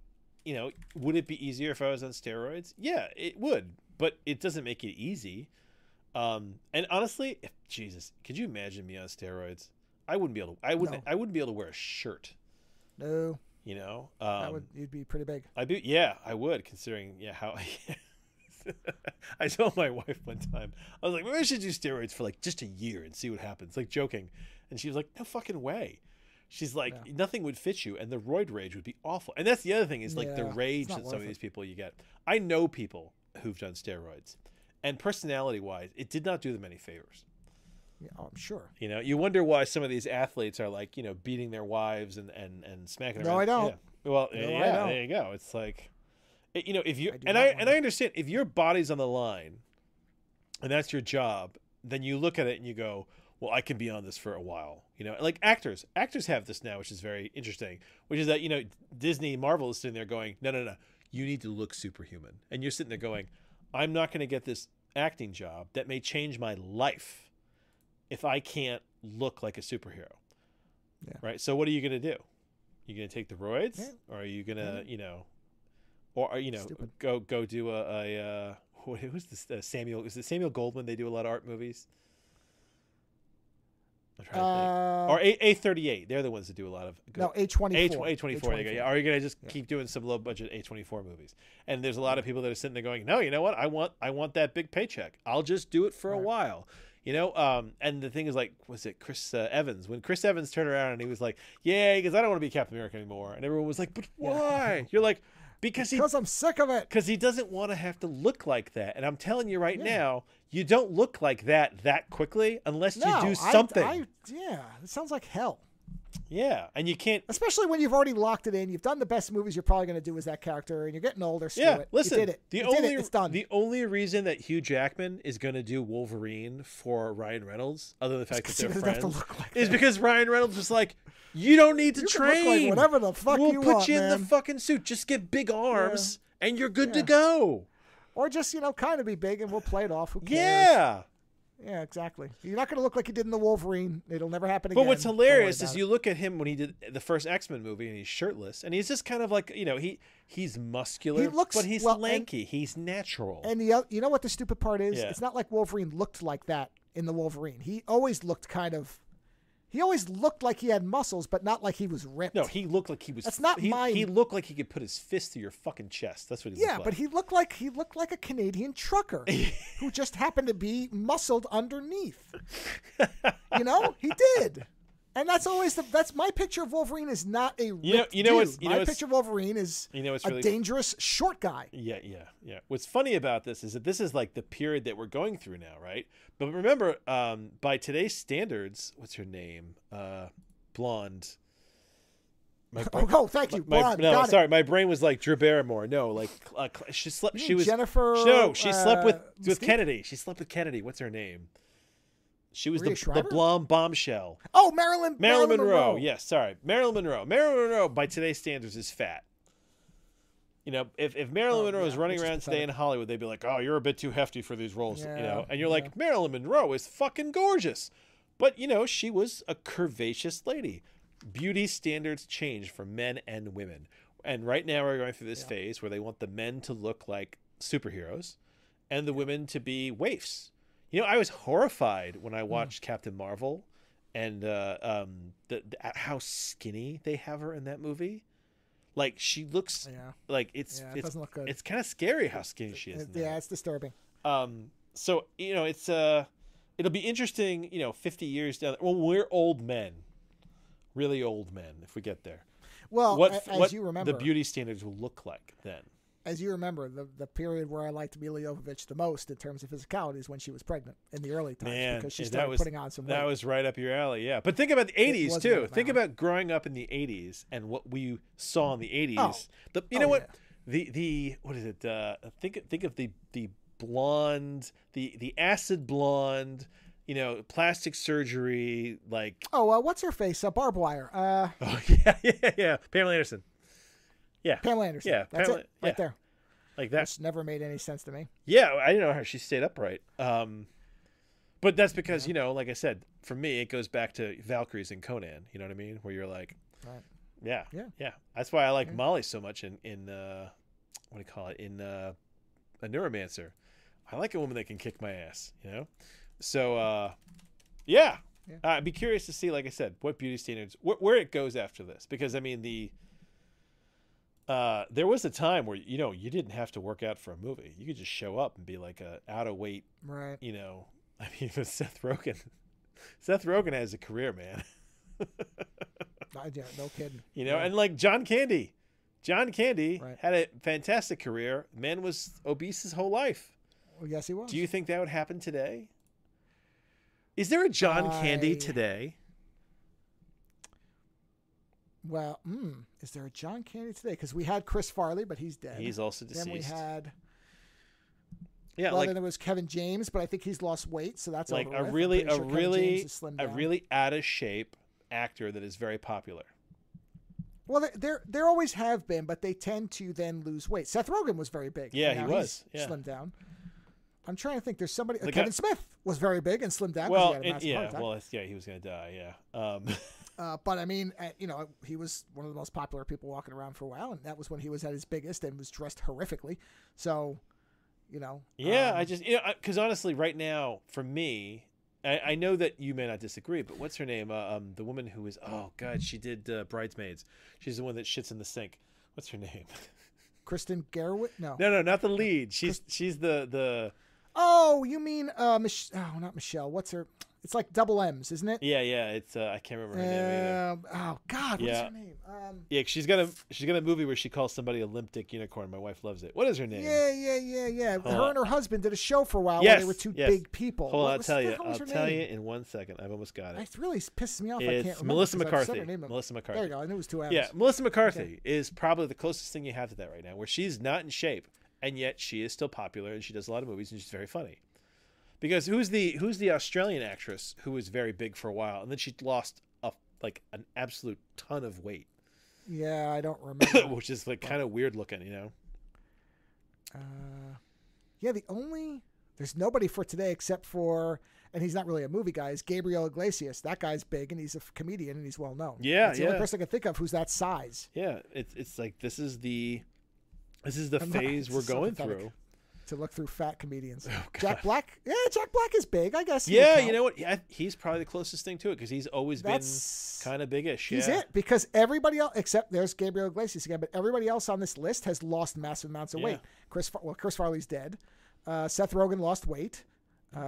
Speaker 2: would it be easier if I was on steroids? Yeah, it would, but it doesn't make it easy. And honestly, Jesus, could you imagine me on steroids? I wouldn't be able to. I wouldn't be able to wear a shirt.
Speaker 1: No. You'd be pretty big.
Speaker 2: I would, considering how I told my wife one time, I was like, maybe I should do steroids for like just a year and see what happens, like joking. And she was like, no fucking way. She's like, nothing would fit you and the roid rage would be awful. And that's the other thing is like the rage that some of these people you get. I know people who've done steroids and personality wise, it did not do them any favors.
Speaker 1: Yeah, I'm sure.
Speaker 2: You wonder why some of these athletes are like, beating their wives and smacking them.
Speaker 1: No, I don't.
Speaker 2: Yeah. Well,
Speaker 1: I don't.
Speaker 2: There you go. It's like, if you I understand if your body's on the line, and that's your job, then you look at it and you go, well, I can be on this for a while. Like actors have this now, which is very interesting. Which is that Disney, Marvel is sitting there going, no, you need to look superhuman, and you're sitting there going, I'm not going to get this acting job that may change my life if I can't look like a superhero.
Speaker 1: Yeah.
Speaker 2: Right. So what are you going to do? You going to take the roids, or are you going to, go do what was this? Samuel? Is it Samuel Goldwyn? They do a lot of art movies. I'm trying to think. Or A38. They're the ones that do a lot of.
Speaker 1: A24.
Speaker 2: A24. Are you going to just keep doing some low budget A24 movies? And there's a lot of people that are sitting there going, no, you know what? I want that big paycheck. I'll just do it for a while. And the thing is, like, was it Chris Evans? When Chris Evans turned around and he was like, yeah, because I don't want to be Captain America anymore. And everyone was like, but why? Yeah. You're like, because I'm sick of it. Because he doesn't want to have to look like that. And I'm telling you right now, you don't look like that quickly unless you do something.
Speaker 1: It sounds like hell.
Speaker 2: Yeah, and you can't...
Speaker 1: Especially when you've already locked it in. You've done the best movies you're probably going to do as that character, and you're getting older.
Speaker 2: Listen,
Speaker 1: you did it. It's done.
Speaker 2: The only reason that Hugh Jackman is going to do Wolverine for Ryan Reynolds, other than the fact that they're friends, is because Ryan Reynolds was like, you don't need to train.
Speaker 1: Look like whatever the fuck you want,
Speaker 2: We'll put you in the fucking suit. Just get big arms, and you're good to go.
Speaker 1: Or just, kind of be big, and we'll play it off. Who cares?
Speaker 2: Yeah.
Speaker 1: Yeah, exactly. You're not going to look like you did in the Wolverine. It'll never happen again.
Speaker 2: But what's hilarious is you look at him when he did the first X-Men movie and he's shirtless and he's just kind of like, he's muscular, but he's lanky. He's natural.
Speaker 1: And you know what the stupid part is? Yeah. It's not like Wolverine looked like that in the Wolverine. He always looked like he had muscles, but not like he was ripped.
Speaker 2: No, he looked like he was.
Speaker 1: That's not
Speaker 2: He looked like he could put his fist through your fucking chest. That's what he looked like.
Speaker 1: But he looked like a Canadian trucker who just happened to be muscled underneath. He did. And that's always that's my picture of Wolverine is not a ripped dude. My picture of Wolverine is a dangerous short guy.
Speaker 2: Yeah. What's funny about this is that this is like the period that we're going through now, right? But remember, by today's standards, what's her name? Blonde.
Speaker 1: Thank you. Blonde.
Speaker 2: Sorry, my brain was like Drew Barrymore. No, like she slept. She was
Speaker 1: Jennifer.
Speaker 2: No, she slept with Kennedy. She slept with Kennedy. What's her name? She was the blonde bombshell.
Speaker 1: Oh, Marilyn Monroe.
Speaker 2: Yes, sorry. Marilyn Monroe. Marilyn Monroe, by today's standards, is fat. If Marilyn Monroe was running around today in Hollywood, they'd be like, oh, you're a bit too hefty for these roles. And you're like, Marilyn Monroe is fucking gorgeous. But, she was a curvaceous lady. Beauty standards change for men and women. And right now we're going through this phase where they want the men to look like superheroes and the women to be waifs. I was horrified when I watched Captain Marvel and how skinny they have her in that movie. Like, she looks like it doesn't look good. It's kind of scary how skinny she is.
Speaker 1: It's disturbing.
Speaker 2: So, it's it'll be interesting, 50 years down. Well, we're old men, really old men, if we get there.
Speaker 1: Well,
Speaker 2: what
Speaker 1: you remember,
Speaker 2: the beauty standards will look like then.
Speaker 1: As you remember, the period where I liked Milla Jovovich the most in terms of physicality is when she was pregnant in the early times, because she started putting on some weight.
Speaker 2: That was right up your alley, yeah. But think about the 80s, too. Think about growing up in the 80s and what we saw in the 80s. What? Yeah. What is it? Think of the blonde, the acid blonde, plastic surgery, like...
Speaker 1: what's her face? Barbed wire.
Speaker 2: Yeah. Pamela Anderson. Yeah.
Speaker 1: Pamela Anderson.
Speaker 2: Yeah.
Speaker 1: That's it. Right there.
Speaker 2: Like that.
Speaker 1: Which never made any sense to me.
Speaker 2: Yeah. I didn't know how she stayed upright. But that's because, like I said, for me, it goes back to Valkyries and Conan. You know what I mean? Where you're like,
Speaker 1: right.
Speaker 2: Yeah. That's why I like Molly so much in what do you call it? In a Neuromancer. I like a woman that can kick my ass, So, yeah. I'd be curious to see, like I said, what beauty standards, where it goes after this. Because, I mean, there was a time where, you didn't have to work out for a movie. You could just show up and be like a out of weight,
Speaker 1: right?
Speaker 2: I mean, with Seth Rogen has a career, man.
Speaker 1: No kidding.
Speaker 2: And like John Candy had a fantastic career. Man was obese his whole life.
Speaker 1: Well, yes, he was.
Speaker 2: Do you think that would happen today? Is there a John Candy today?
Speaker 1: Well, is there a John Candy today? Because we had Chris Farley, but he's dead.
Speaker 2: He's also deceased.
Speaker 1: Then we had...
Speaker 2: then
Speaker 1: there was Kevin James, but I think he's lost weight, so that's
Speaker 2: like
Speaker 1: over
Speaker 2: a really out of shape actor that is very popular.
Speaker 1: Well, there always have been, but they tend to then lose weight. Seth Rogen was very big.
Speaker 2: Yeah, he was.
Speaker 1: He's slimmed down. I'm trying to think. There's somebody. Kevin Smith was very big and slimmed down.
Speaker 2: Well, he was going to die. Yeah.
Speaker 1: But I mean, he was one of the most popular people walking around for a while, and that was when he was at his biggest and was dressed horrifically. So,
Speaker 2: Yeah, I just, because honestly, right now, for me, I know that you may not disagree, but what's her name? The woman who is, oh God, she did Bridesmaids. She's the one that shits in the sink. What's her name?
Speaker 1: Kristen Garrett? No,
Speaker 2: not the lead. She's the.
Speaker 1: Oh, you mean not Michelle. What's her? It's like double M's, isn't it?
Speaker 2: Yeah. It's I can't remember her name either.
Speaker 1: Oh God, what's her name?
Speaker 2: Yeah, she's got a movie where she calls somebody a limp dick unicorn. My wife loves it. What is her name?
Speaker 1: Yeah. Her and her husband did a show for a while
Speaker 2: yes,
Speaker 1: where they were two big people.
Speaker 2: Hold on, I'll tell you in 1 second. I've almost got it.
Speaker 1: It really pisses me off.
Speaker 2: It's
Speaker 1: I can't remember.
Speaker 2: Melissa McCarthy. Melissa McCarthy.
Speaker 1: There you go. I knew it was two M's.
Speaker 2: Yeah, Melissa McCarthy is probably the closest thing you have to that right now, where she's not in shape, and yet she is still popular, and she does a lot of movies, and she's very funny. Because who's the Australian actress who was very big for a while, and then she lost an absolute ton of weight.
Speaker 1: Yeah, I don't remember.
Speaker 2: Which is kind of weird looking,
Speaker 1: Yeah, there's nobody for today except for, and he's not really a movie guy, is Gabriel Iglesias. That guy's big, and he's a comedian, and he's well known.
Speaker 2: Yeah,
Speaker 1: That's the only person I can think of who's that size.
Speaker 2: Yeah, it's like this is the phase we're going through.
Speaker 1: To look through fat comedians.
Speaker 2: Oh,
Speaker 1: Jack Black? Yeah, Jack Black is big, I guess.
Speaker 2: Yeah, you know what? Yeah, he's probably the closest thing to it because he's always been kind of biggish.
Speaker 1: He's it because everybody else, except there's Gabriel Iglesias again, but everybody else on this list has lost massive amounts of weight. Chris Farley's dead. Seth Rogen lost weight.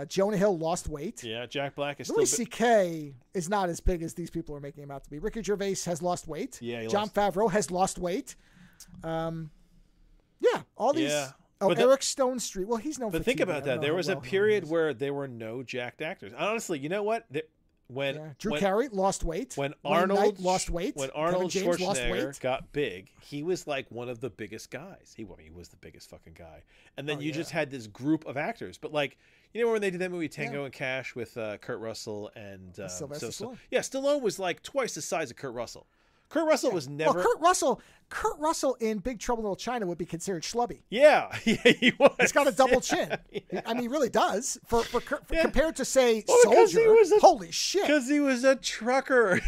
Speaker 1: Jonah Hill lost weight.
Speaker 2: Yeah, Jack Black is
Speaker 1: Louis C.K. is not as big as these people are making him out to be. Ricky Gervais has lost weight.
Speaker 2: Yeah,
Speaker 1: Jon Favreau has lost weight. All these.
Speaker 2: Yeah.
Speaker 1: Oh, Eric Stone Street. Well, he's known for
Speaker 2: But think
Speaker 1: TV.
Speaker 2: about that. There was a period where there were no jacked actors. Honestly, you know what?
Speaker 1: Drew Carey lost weight.
Speaker 2: When
Speaker 1: Wayne
Speaker 2: Arnold
Speaker 1: Knight lost weight.
Speaker 2: When Arnold
Speaker 1: James
Speaker 2: Schwarzenegger got big, he was like one of the biggest guys. He was the biggest fucking guy. And then you just had this group of actors. But when they did that movie Tango and Cash with Kurt Russell and
Speaker 1: Sylvester Stallone.
Speaker 2: Yeah, Stallone was like twice the size of Kurt Russell. Kurt Russell was never.
Speaker 1: Well, Kurt Russell in Big Trouble in Little China would be considered schlubby.
Speaker 2: Yeah, he was.
Speaker 1: He's got a double chin. Yeah. I mean, he really does. Compared to say
Speaker 2: Soldier.
Speaker 1: Holy shit!
Speaker 2: Because he was a trucker.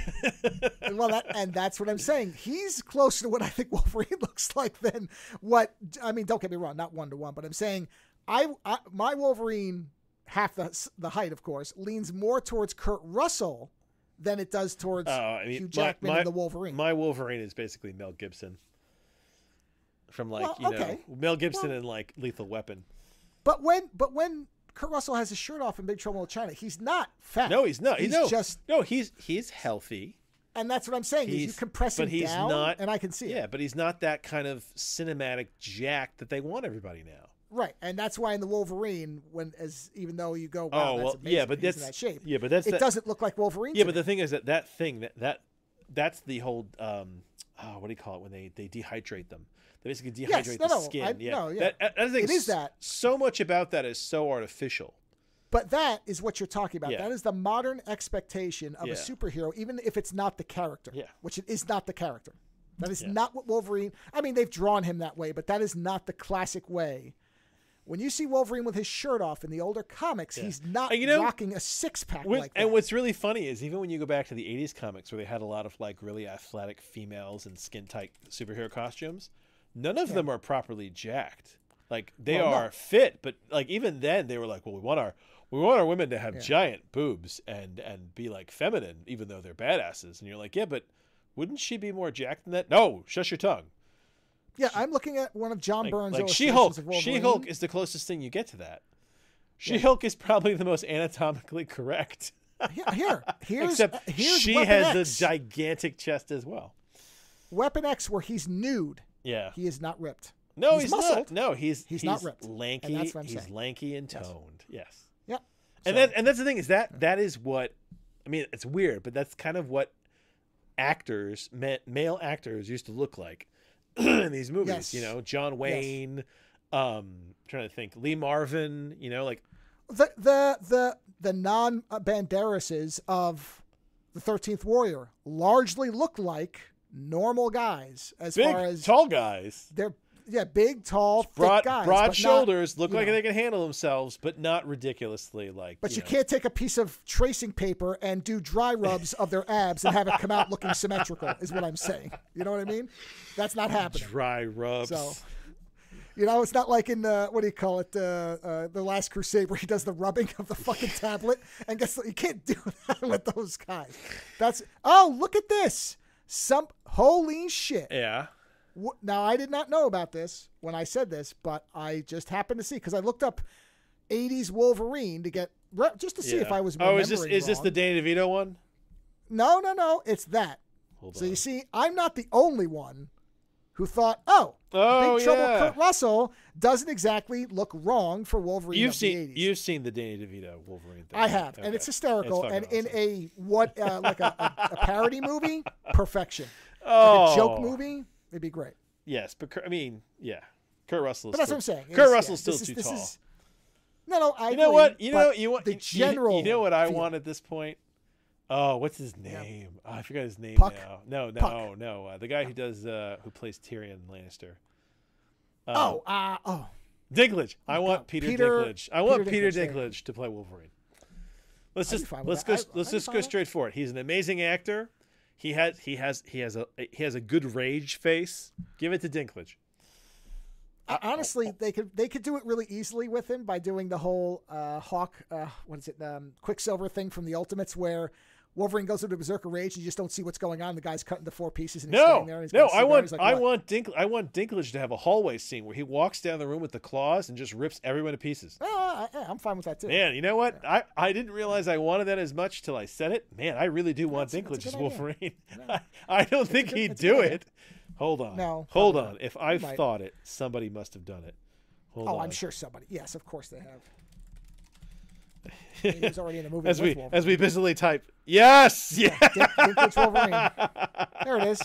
Speaker 1: Well, that's what I'm saying. He's closer to what I think Wolverine looks like than what. I mean, don't get me wrong, not 1-to-1, but I'm saying my Wolverine, half the height, of course, leans more towards Kurt Russell than it does towards Hugh Jackman and the Wolverine.
Speaker 2: My Wolverine is basically Mel Gibson. From Mel Gibson and Lethal Weapon.
Speaker 1: But when Kurt Russell has his shirt off in Big Trouble in Little China, he's not fat.
Speaker 2: No, he's not. He's healthy.
Speaker 1: And that's what I'm saying. You compress him down, and I can see it.
Speaker 2: Yeah, but he's not that kind of cinematic jack that they want everybody now.
Speaker 1: Right, and that's why in the Wolverine, even though you go, wow, that's amazing,
Speaker 2: but
Speaker 1: he's in that shape.
Speaker 2: Yeah, but
Speaker 1: it doesn't look like Wolverine.
Speaker 2: Yeah, but the thing is that's the whole what do you call it when they dehydrate them? They basically dehydrate the skin. That so much about that is so artificial.
Speaker 1: But that is what you're talking about. Yeah. That is the modern expectation of a superhero, even if it's not the character.
Speaker 2: Yeah.
Speaker 1: Which it is not the character. That is not what Wolverine. I mean, they've drawn him that way, but that is not the classic way. When you see Wolverine with his shirt off in the older comics, he's not rocking a six-pack like that.
Speaker 2: And what's really funny is even when you go back to the 80s comics where they had a lot of really athletic females in skin-tight superhero costumes, none of them are properly jacked. They are fit, but even then they were like, well, we want our women to have giant boobs and be feminine, even though they're badasses. And you're like, yeah, but wouldn't she be more jacked than that? No, shush your tongue.
Speaker 1: Yeah, I'm looking at one of John Byrne's
Speaker 2: illustrations
Speaker 1: of Wolverine.
Speaker 2: She-Hulk is the closest thing you get to that. She-Hulk is probably the most anatomically correct.
Speaker 1: Here's
Speaker 2: she
Speaker 1: Weapon
Speaker 2: has
Speaker 1: X.
Speaker 2: a gigantic chest as well.
Speaker 1: Weapon X, where he's nude.
Speaker 2: Yeah,
Speaker 1: he is not ripped.
Speaker 2: No, he's
Speaker 1: muscled.
Speaker 2: not. No, he's
Speaker 1: not ripped.
Speaker 2: Lanky.
Speaker 1: And that's what I'm saying.
Speaker 2: He's lanky and toned. Yes.
Speaker 1: Yep.
Speaker 2: And that's the thing is that is what I mean. It's weird, but that's kind of what male actors used to look like in these movies.
Speaker 1: Yes.
Speaker 2: John Wayne. Trying to think, Lee Marvin.
Speaker 1: The non-Banderases of the 13th Warrior largely look like normal guys as
Speaker 2: big,
Speaker 1: far as
Speaker 2: tall guys.
Speaker 1: They're big, tall, thick guys.
Speaker 2: Broad shoulders, look like they can handle themselves, but not ridiculously like.
Speaker 1: But you can't take a piece of tracing paper and do dry rubs of their abs and have it come out looking symmetrical, is what I'm saying. You know what I mean? That's not happening.
Speaker 2: Dry rubs.
Speaker 1: So, it's not like in, what do you call it, The Last Crusade, where he does the rubbing of the fucking tablet. And you can't do that with those guys. Look at this. Holy shit.
Speaker 2: Yeah.
Speaker 1: Now, I did not know about this when I said this, but I just happened to see, because I looked up 80s Wolverine just to see if I was remembering
Speaker 2: is this the Danny DeVito one?
Speaker 1: No. It's that. Hold on. You see, I'm not the only one who thought, Big Trouble Kurt Russell doesn't exactly look wrong for Wolverine of the 80s.
Speaker 2: You've seen the Danny DeVito Wolverine thing.
Speaker 1: I have, and it's hysterical. And awesome. In a parody movie, perfection. Like a joke movie, it'd be great.
Speaker 2: Yes, but Kurt Russell.
Speaker 1: But that's what I'm saying.
Speaker 2: Kurt Russell's still too tall.
Speaker 1: No, I.
Speaker 2: You know what? You know
Speaker 1: the general.
Speaker 2: You know what I want at this point? Oh, what's his name?
Speaker 1: Yeah.
Speaker 2: I forgot his name
Speaker 1: Puck?
Speaker 2: now.
Speaker 1: Puck.
Speaker 2: No. The guy who plays Tyrion Lannister. Dinklage. I want Peter Dinklage. I want Peter Dinklage to play Wolverine. Let's just go straight for it. He's an amazing actor. He has a good rage face. Give it to Dinklage.
Speaker 1: Honestly, they could do it really easily with him by doing the whole Quicksilver thing from the Ultimates, where Wolverine goes into Berserker Rage and you just don't see what's going on. The guy's cut into 4 pieces and he's standing there. And
Speaker 2: I want Dinklage to have a hallway scene where he walks down the room with the claws and just rips everyone to pieces.
Speaker 1: I'm fine with that too.
Speaker 2: Man, you know what? Yeah. I didn't realize I wanted that as much till I said it. Man, I really do want Dinklage as Wolverine. No. I don't think he'd do it. Hold on.
Speaker 1: No.
Speaker 2: Hold on. If I've thought it, somebody must have done it. Hold on.
Speaker 1: I'm sure somebody. Yes, of course they have. He was already in the movie
Speaker 2: as we busily type. Yes. Yeah.
Speaker 1: Dinklage Wolverine. There it is.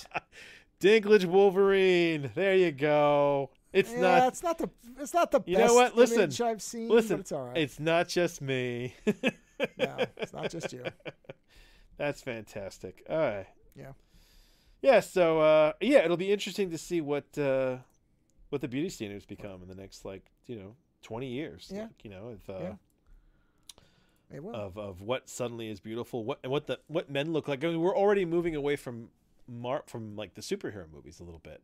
Speaker 2: Dinklage Wolverine. There you go. It's not the best.
Speaker 1: You
Speaker 2: know what? Listen.
Speaker 1: Image I've seen,
Speaker 2: but it's
Speaker 1: all right.
Speaker 2: It's not just me.
Speaker 1: No, it's not just you.
Speaker 2: That's fantastic. All right.
Speaker 1: Yeah.
Speaker 2: Yeah. So it'll be interesting to see what the beauty standards become in the next 20 years.
Speaker 1: Yeah.
Speaker 2: Of what suddenly is beautiful, what men look like. I mean, we're already moving away from like the superhero movies a little bit.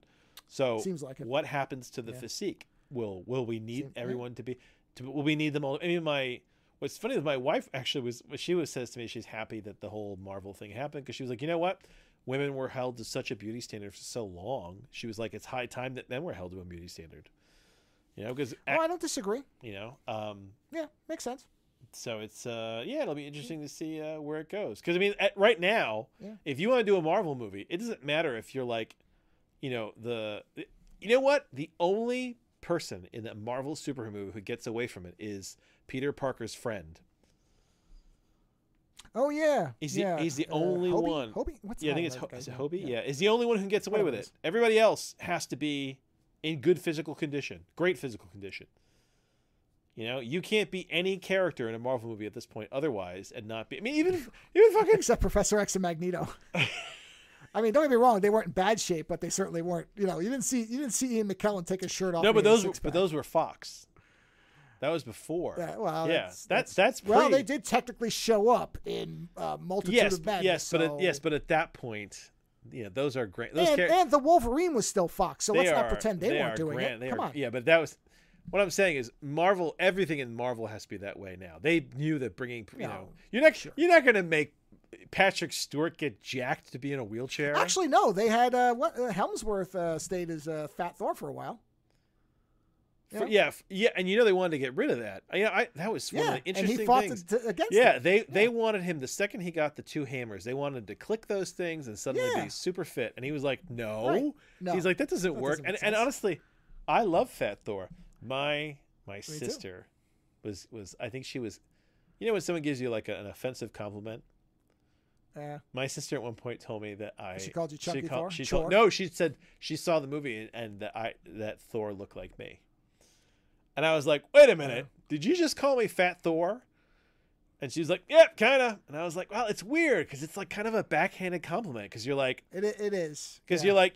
Speaker 2: So
Speaker 1: seems like it.
Speaker 2: What happens to the physique? Will we need everyone to be? Will we need them all? I mean, what's funny is my wife actually says to me she's happy that the whole Marvel thing happened, because she was like, you know what? Women were held to such a beauty standard for so long. She was like, it's high time that men were held to a beauty standard. Because
Speaker 1: I don't disagree.
Speaker 2: Yeah,
Speaker 1: makes sense.
Speaker 2: So it's it'll be interesting to see where it goes, because I mean right now, if you want to do a Marvel movie, it doesn't matter if you're like, the only person in a Marvel superhero movie who gets away from it is Peter Parker's friend.
Speaker 1: Oh yeah,
Speaker 2: he's the only one.
Speaker 1: Hobie? What's
Speaker 2: I think it's Hobie. Yeah, is the only one who gets away with it. Everybody else has to be in good physical condition, great physical condition. You can't be any character in a Marvel movie at this point otherwise and not be. I mean, even fucking
Speaker 1: except Professor X and Magneto. I mean, don't get me wrong; they weren't in bad shape, but they certainly weren't. You didn't see Ian McKellen take his shirt off.
Speaker 2: No, but those were Fox. That was before.
Speaker 1: Yeah, well,
Speaker 2: that's
Speaker 1: well, they did technically show up in Multitude of Madness.
Speaker 2: But at that point, those are great.
Speaker 1: And the Wolverine was still Fox, so let's not pretend they weren't doing it. Come on.
Speaker 2: Yeah, but that was. What I'm saying is Marvel. Everything in Marvel has to be that way now. They knew that bringing. You're not going to make Patrick Stewart get jacked to be in a wheelchair.
Speaker 1: Actually, no. They had Helmsworth stayed as Fat Thor for a while.
Speaker 2: Yeah, and they wanted to get rid of that. That was one of the interesting things.
Speaker 1: And he fought against
Speaker 2: it. They wanted him, the second he got the 2 hammers, they wanted to click those things and suddenly be super fit. And he was like, no.
Speaker 1: Right. No.
Speaker 2: He's like, that doesn't work. And honestly, I love Fat Thor. My sister was I think she was, when someone gives you like an offensive compliment.
Speaker 1: Yeah.
Speaker 2: My sister at one point told me that
Speaker 1: she called you Chunky Thor.
Speaker 2: She said she saw the movie and that Thor looked like me. And I was like, wait a minute, did you just call me Fat Thor? And she was like, yeah, kind of. And I was like, well, it's weird because it's like kind of a backhanded compliment, because you're like,
Speaker 1: it is,
Speaker 2: because you're like,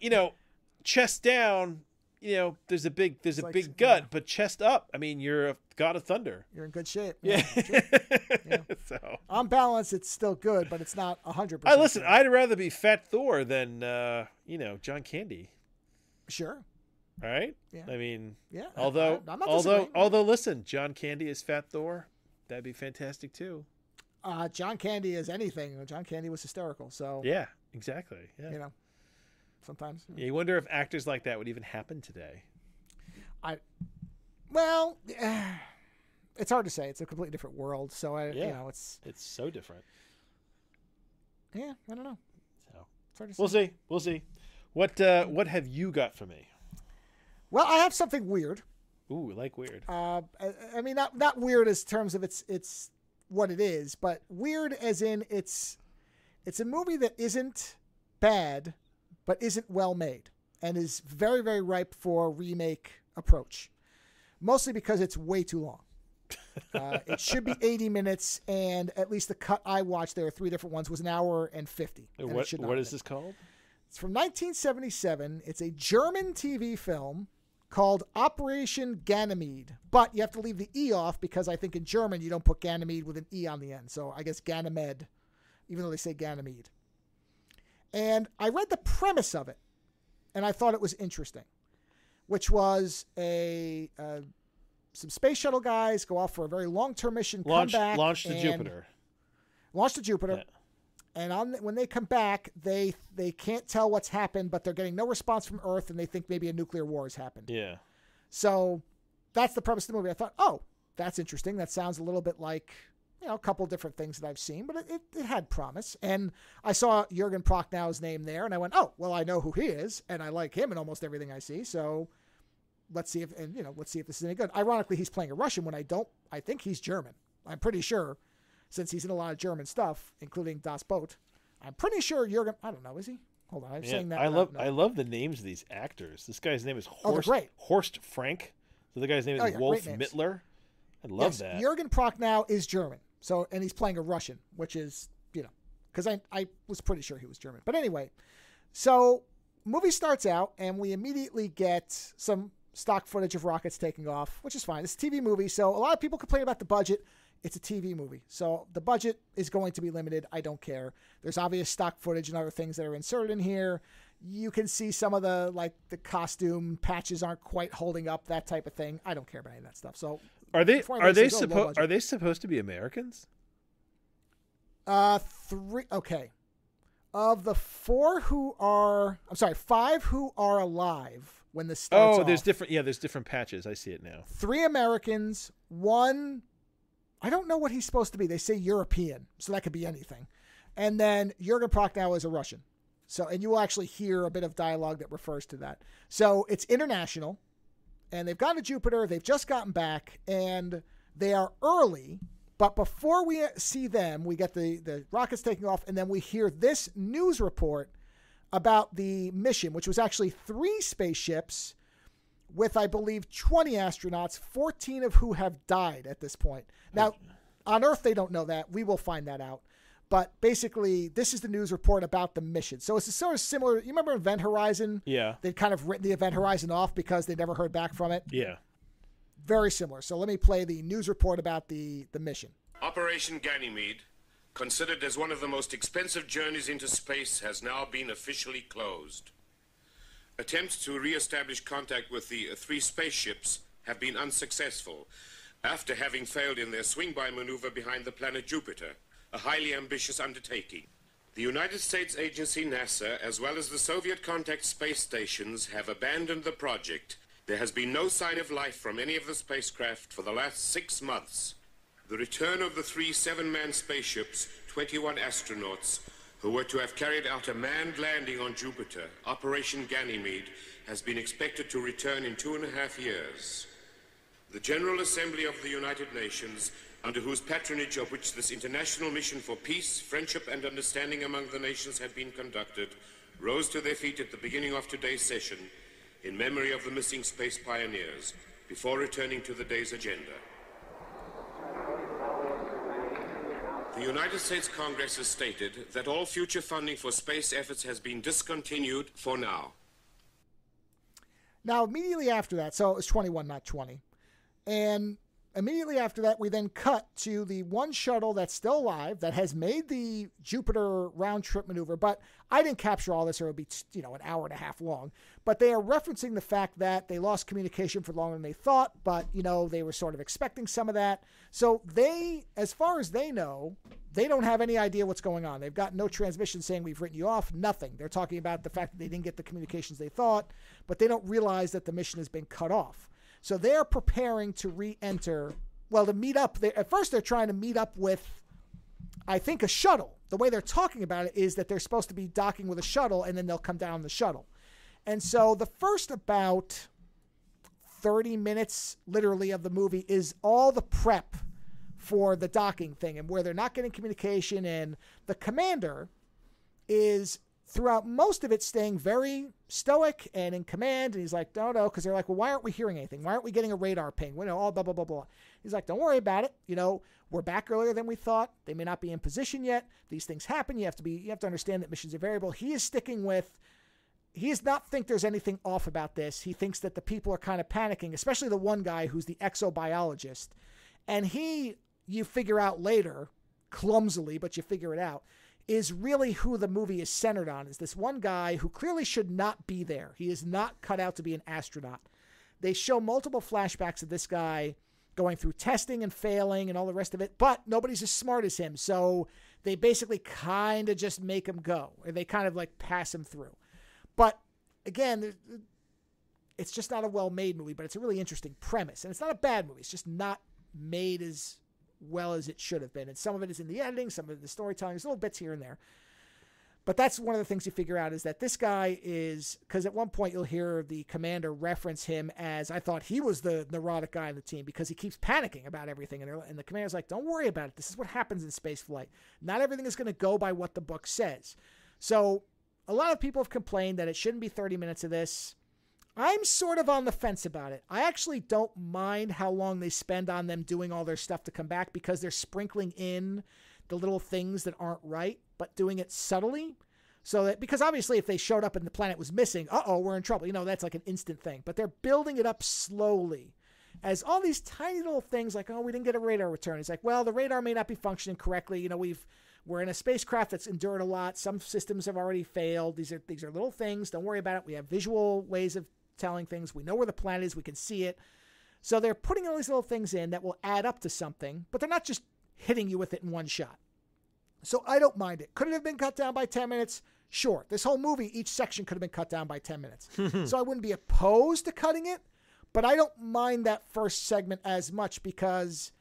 Speaker 2: chest down. there's a big gut, but chest up. I mean, you're a god of thunder.
Speaker 1: You're in good shape.
Speaker 2: Yeah.
Speaker 1: Yeah. So on balance, it's still good, but it's not 100%.
Speaker 2: Listen, I'd rather be Fat Thor than John Candy.
Speaker 1: Sure.
Speaker 2: All right.
Speaker 1: Yeah.
Speaker 2: I mean,
Speaker 1: yeah.
Speaker 2: Although, listen, John Candy is Fat Thor. That'd be fantastic too.
Speaker 1: John Candy is anything. John Candy was hysterical. So
Speaker 2: yeah, exactly. Yeah.
Speaker 1: Sometimes.
Speaker 2: Yeah, you wonder if actors like that would even happen today.
Speaker 1: It's hard to say. It's a completely different world. So it's
Speaker 2: so different.
Speaker 1: Yeah, I don't know.
Speaker 2: So
Speaker 1: it's hard to
Speaker 2: say. We'll see. What have you got for me?
Speaker 1: Well, I have something weird.
Speaker 2: Ooh, like weird.
Speaker 1: I mean, not weird as terms of it's what it is, but weird as in it's a movie that isn't bad, but isn't well made, and is very, very ripe for remake approach. Mostly because it's way too long. It should be 80 minutes, and at least the cut I watched, there are 3 different ones, was an hour and 50. And
Speaker 2: what is this called?
Speaker 1: It's from 1977. It's a German TV film called Operation Ganymede. But you have to leave the E off because I think in German you don't put Ganymede with an E on the end. So I guess Ganymed, even though they say Ganymede. And I read the premise of it, and I thought it was interesting, which was some space shuttle guys go off for a very long-term mission, come back.
Speaker 2: Launch to Jupiter.
Speaker 1: Launch to Jupiter.
Speaker 2: Yeah.
Speaker 1: And when they come back, they can't tell what's happened, but they're getting no response from Earth, and they think maybe a nuclear war has happened.
Speaker 2: Yeah.
Speaker 1: So that's the premise of the movie. I thought, oh, that's interesting. That sounds a little bit like, a couple different things that I've seen, but it had promise. And I saw Jürgen Prochnow's name there, and I went, oh, well, I know who he is, and I like him in almost everything I see. So let's see if this is any good. Ironically, he's playing a Russian when I think he's German. I'm pretty sure, since he's in a lot of German stuff, including Das Boot. I'm pretty sure Jürgen, I don't know, is he? Hold on, I'm saying that.
Speaker 2: I love the names of these actors. This guy's name is Horst Frank. So the guy's name is Wolf Mittler. I love that.
Speaker 1: Jürgen Prochnow is German. So, and he's playing a Russian, which is, because I was pretty sure he was German. But anyway, so movie starts out, and we immediately get some stock footage of rockets taking off, which is fine. It's a TV movie, so a lot of people complain about the budget. It's a TV movie, so the budget is going to be limited. I don't care. There's obvious stock footage and other things that are inserted in here. You can see some of the costume patches aren't quite holding up, that type of thing. I don't care about any of that stuff. So
Speaker 2: are they supposed to be Americans?
Speaker 1: 3. Okay. Of the 5 who are alive when this starts off.
Speaker 2: There's different patches. I see it now.
Speaker 1: 3 Americans, 1, I don't know what he's supposed to be. They say European, so that could be anything. And then Jürgen Prochnow is a Russian. So, and you will actually hear a bit of dialogue that refers to that. So it's international, and they've gone to Jupiter. They've just gotten back, and they are early. But before we see them, we get the rockets taking off, and then we hear this news report about the mission, which was actually 3 spaceships with, I believe, 20 astronauts, 14 of who have died at this point. Now, on Earth, they don't know that. We will find that out. But basically, this is the news report about the mission. So it's sort of similar. You remember Event Horizon?
Speaker 2: Yeah.
Speaker 1: They'd kind of written the Event Horizon off because they never heard back from it.
Speaker 2: Yeah.
Speaker 1: Very similar. So let me play the news report about the mission.
Speaker 4: Operation Ganymede, considered as one of the most expensive journeys into space, has now been officially closed. Attempts to re-establish contact with the 3 spaceships have been unsuccessful after having failed in their swing-by maneuver behind the planet Jupiter, a highly ambitious undertaking. The United States agency NASA, as well as the Soviet contact space stations, have abandoned the project. There has been no sign of life from any of the spacecraft for the last 6 months. The return of the 3 7-man spaceships, 21 astronauts, who were to have carried out a manned landing on Jupiter, Operation Ganymede, has been expected to return in 2.5 years. The General Assembly of the United Nations, under whose patronage of which this international mission for peace, friendship, and understanding among the nations had been conducted, rose to their feet at the beginning of today's session in memory of the missing space pioneers, before returning to the day's agenda. The United States Congress has stated that all future funding for space efforts has been discontinued for now.
Speaker 1: Now, immediately after that, so it was 21, not 20. And immediately after that, we then cut to the one shuttle that's still alive, that has made the Jupiter round-trip maneuver. But I didn't capture all this, or it would be, an hour and a half long. But they are referencing the fact that they lost communication for longer than they thought, but, they were sort of expecting some of that. So they, as far as they know, they don't have any idea what's going on. They've got no transmission saying we've written you off, nothing. They're talking about the fact that they didn't get the communications they thought, but they don't realize that the mission has been cut off. So they're preparing to re-enter, to meet up. At first, they're trying to meet up with, I think, a shuttle. The way they're talking about it is that they're supposed to be docking with a shuttle, and then they'll come down the shuttle. And so the first about 30 minutes, literally, of the movie is all the prep for the docking thing, and where they're not getting communication, and the commander is, throughout most of it, staying very stoic and in command. And he's like, no, because they're like, well, why aren't we hearing anything? Why aren't we getting a radar ping? All blah, blah, blah, blah. He's like, don't worry about it. We're back earlier than we thought. They may not be in position yet. These things happen. You have to understand that missions are variable. He is sticking with, he does not think there's anything off about this. He thinks that the people are kind of panicking, especially the one guy who's the exobiologist. And you figure out later, clumsily, but you figure it out, is really who the movie is centered on, is this one guy who clearly should not be there. He is not cut out to be an astronaut. They show multiple flashbacks of this guy going through testing and failing and all the rest of it, but nobody's as smart as him, so they basically kind of just make him go, or they kind of pass him through. But again, it's just not a well-made movie, but it's a really interesting premise, and it's not a bad movie. It's just not made as well as it should have been. And some of it is in the editing, some of it in the storytelling, there's little bits here and there. But that's one of the things you figure out, is that this guy is, because at one point you'll hear the commander reference him as, I thought he was the neurotic guy on the team, because he keeps panicking about everything. And the commander's like, don't worry about it. This is what happens in space flight. Not everything is going to go by what the book says. So a lot of people have complained that it shouldn't be 30 minutes of this. I'm sort of on the fence about it. I actually don't mind how long they spend on them doing all their stuff to come back, because they're sprinkling in the little things that aren't right, but doing it subtly. So that, because obviously if they showed up and the planet was missing, we're in trouble. That's like an instant thing. But they're building it up slowly as all these tiny little things like, we didn't get a radar return. It's like, well, the radar may not be functioning correctly. We're in a spacecraft that's endured a lot. Some systems have already failed. These are little things. Don't worry about it. We have visual ways of telling things. We know where the planet is. We can see it. So they're putting all these little things in that will add up to something, but they're not just hitting you with it in one shot. So I don't mind it. Could it have been cut down by 10 minutes? Sure. This whole movie, each section could have been cut down by 10 minutes. So I wouldn't be opposed to cutting it, but I don't mind that first segment as much, because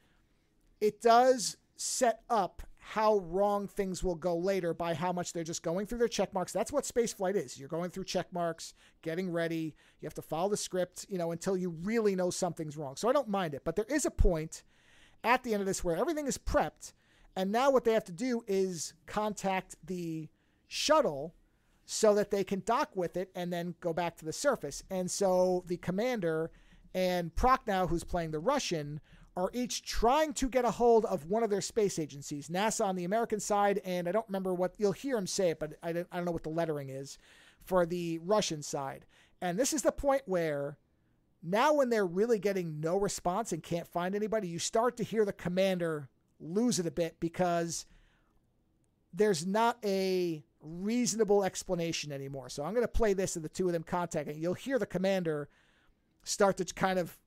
Speaker 1: it does set up how wrong things will go later by how much they're just going through their check marks. That's what spaceflight is. You're going through check marks, getting ready. You have to follow the script, until you really know something's wrong. So I don't mind it. But there is a point at the end of this where everything is prepped, and now what they have to do is contact the shuttle so that they can dock with it and then go back to the surface. And so the commander and Prochnow, who's playing the Russian, are each trying to get a hold of one of their space agencies, NASA on the American side, and I don't remember what, you'll hear him say it, but I don't know what the lettering is for the Russian side. And this is the point where now, when they're really getting no response and can't find anybody, you start to hear the commander lose it a bit, because there's not a reasonable explanation anymore. So I'm going to play this of the two of them contacting. You'll hear the commander start to kind of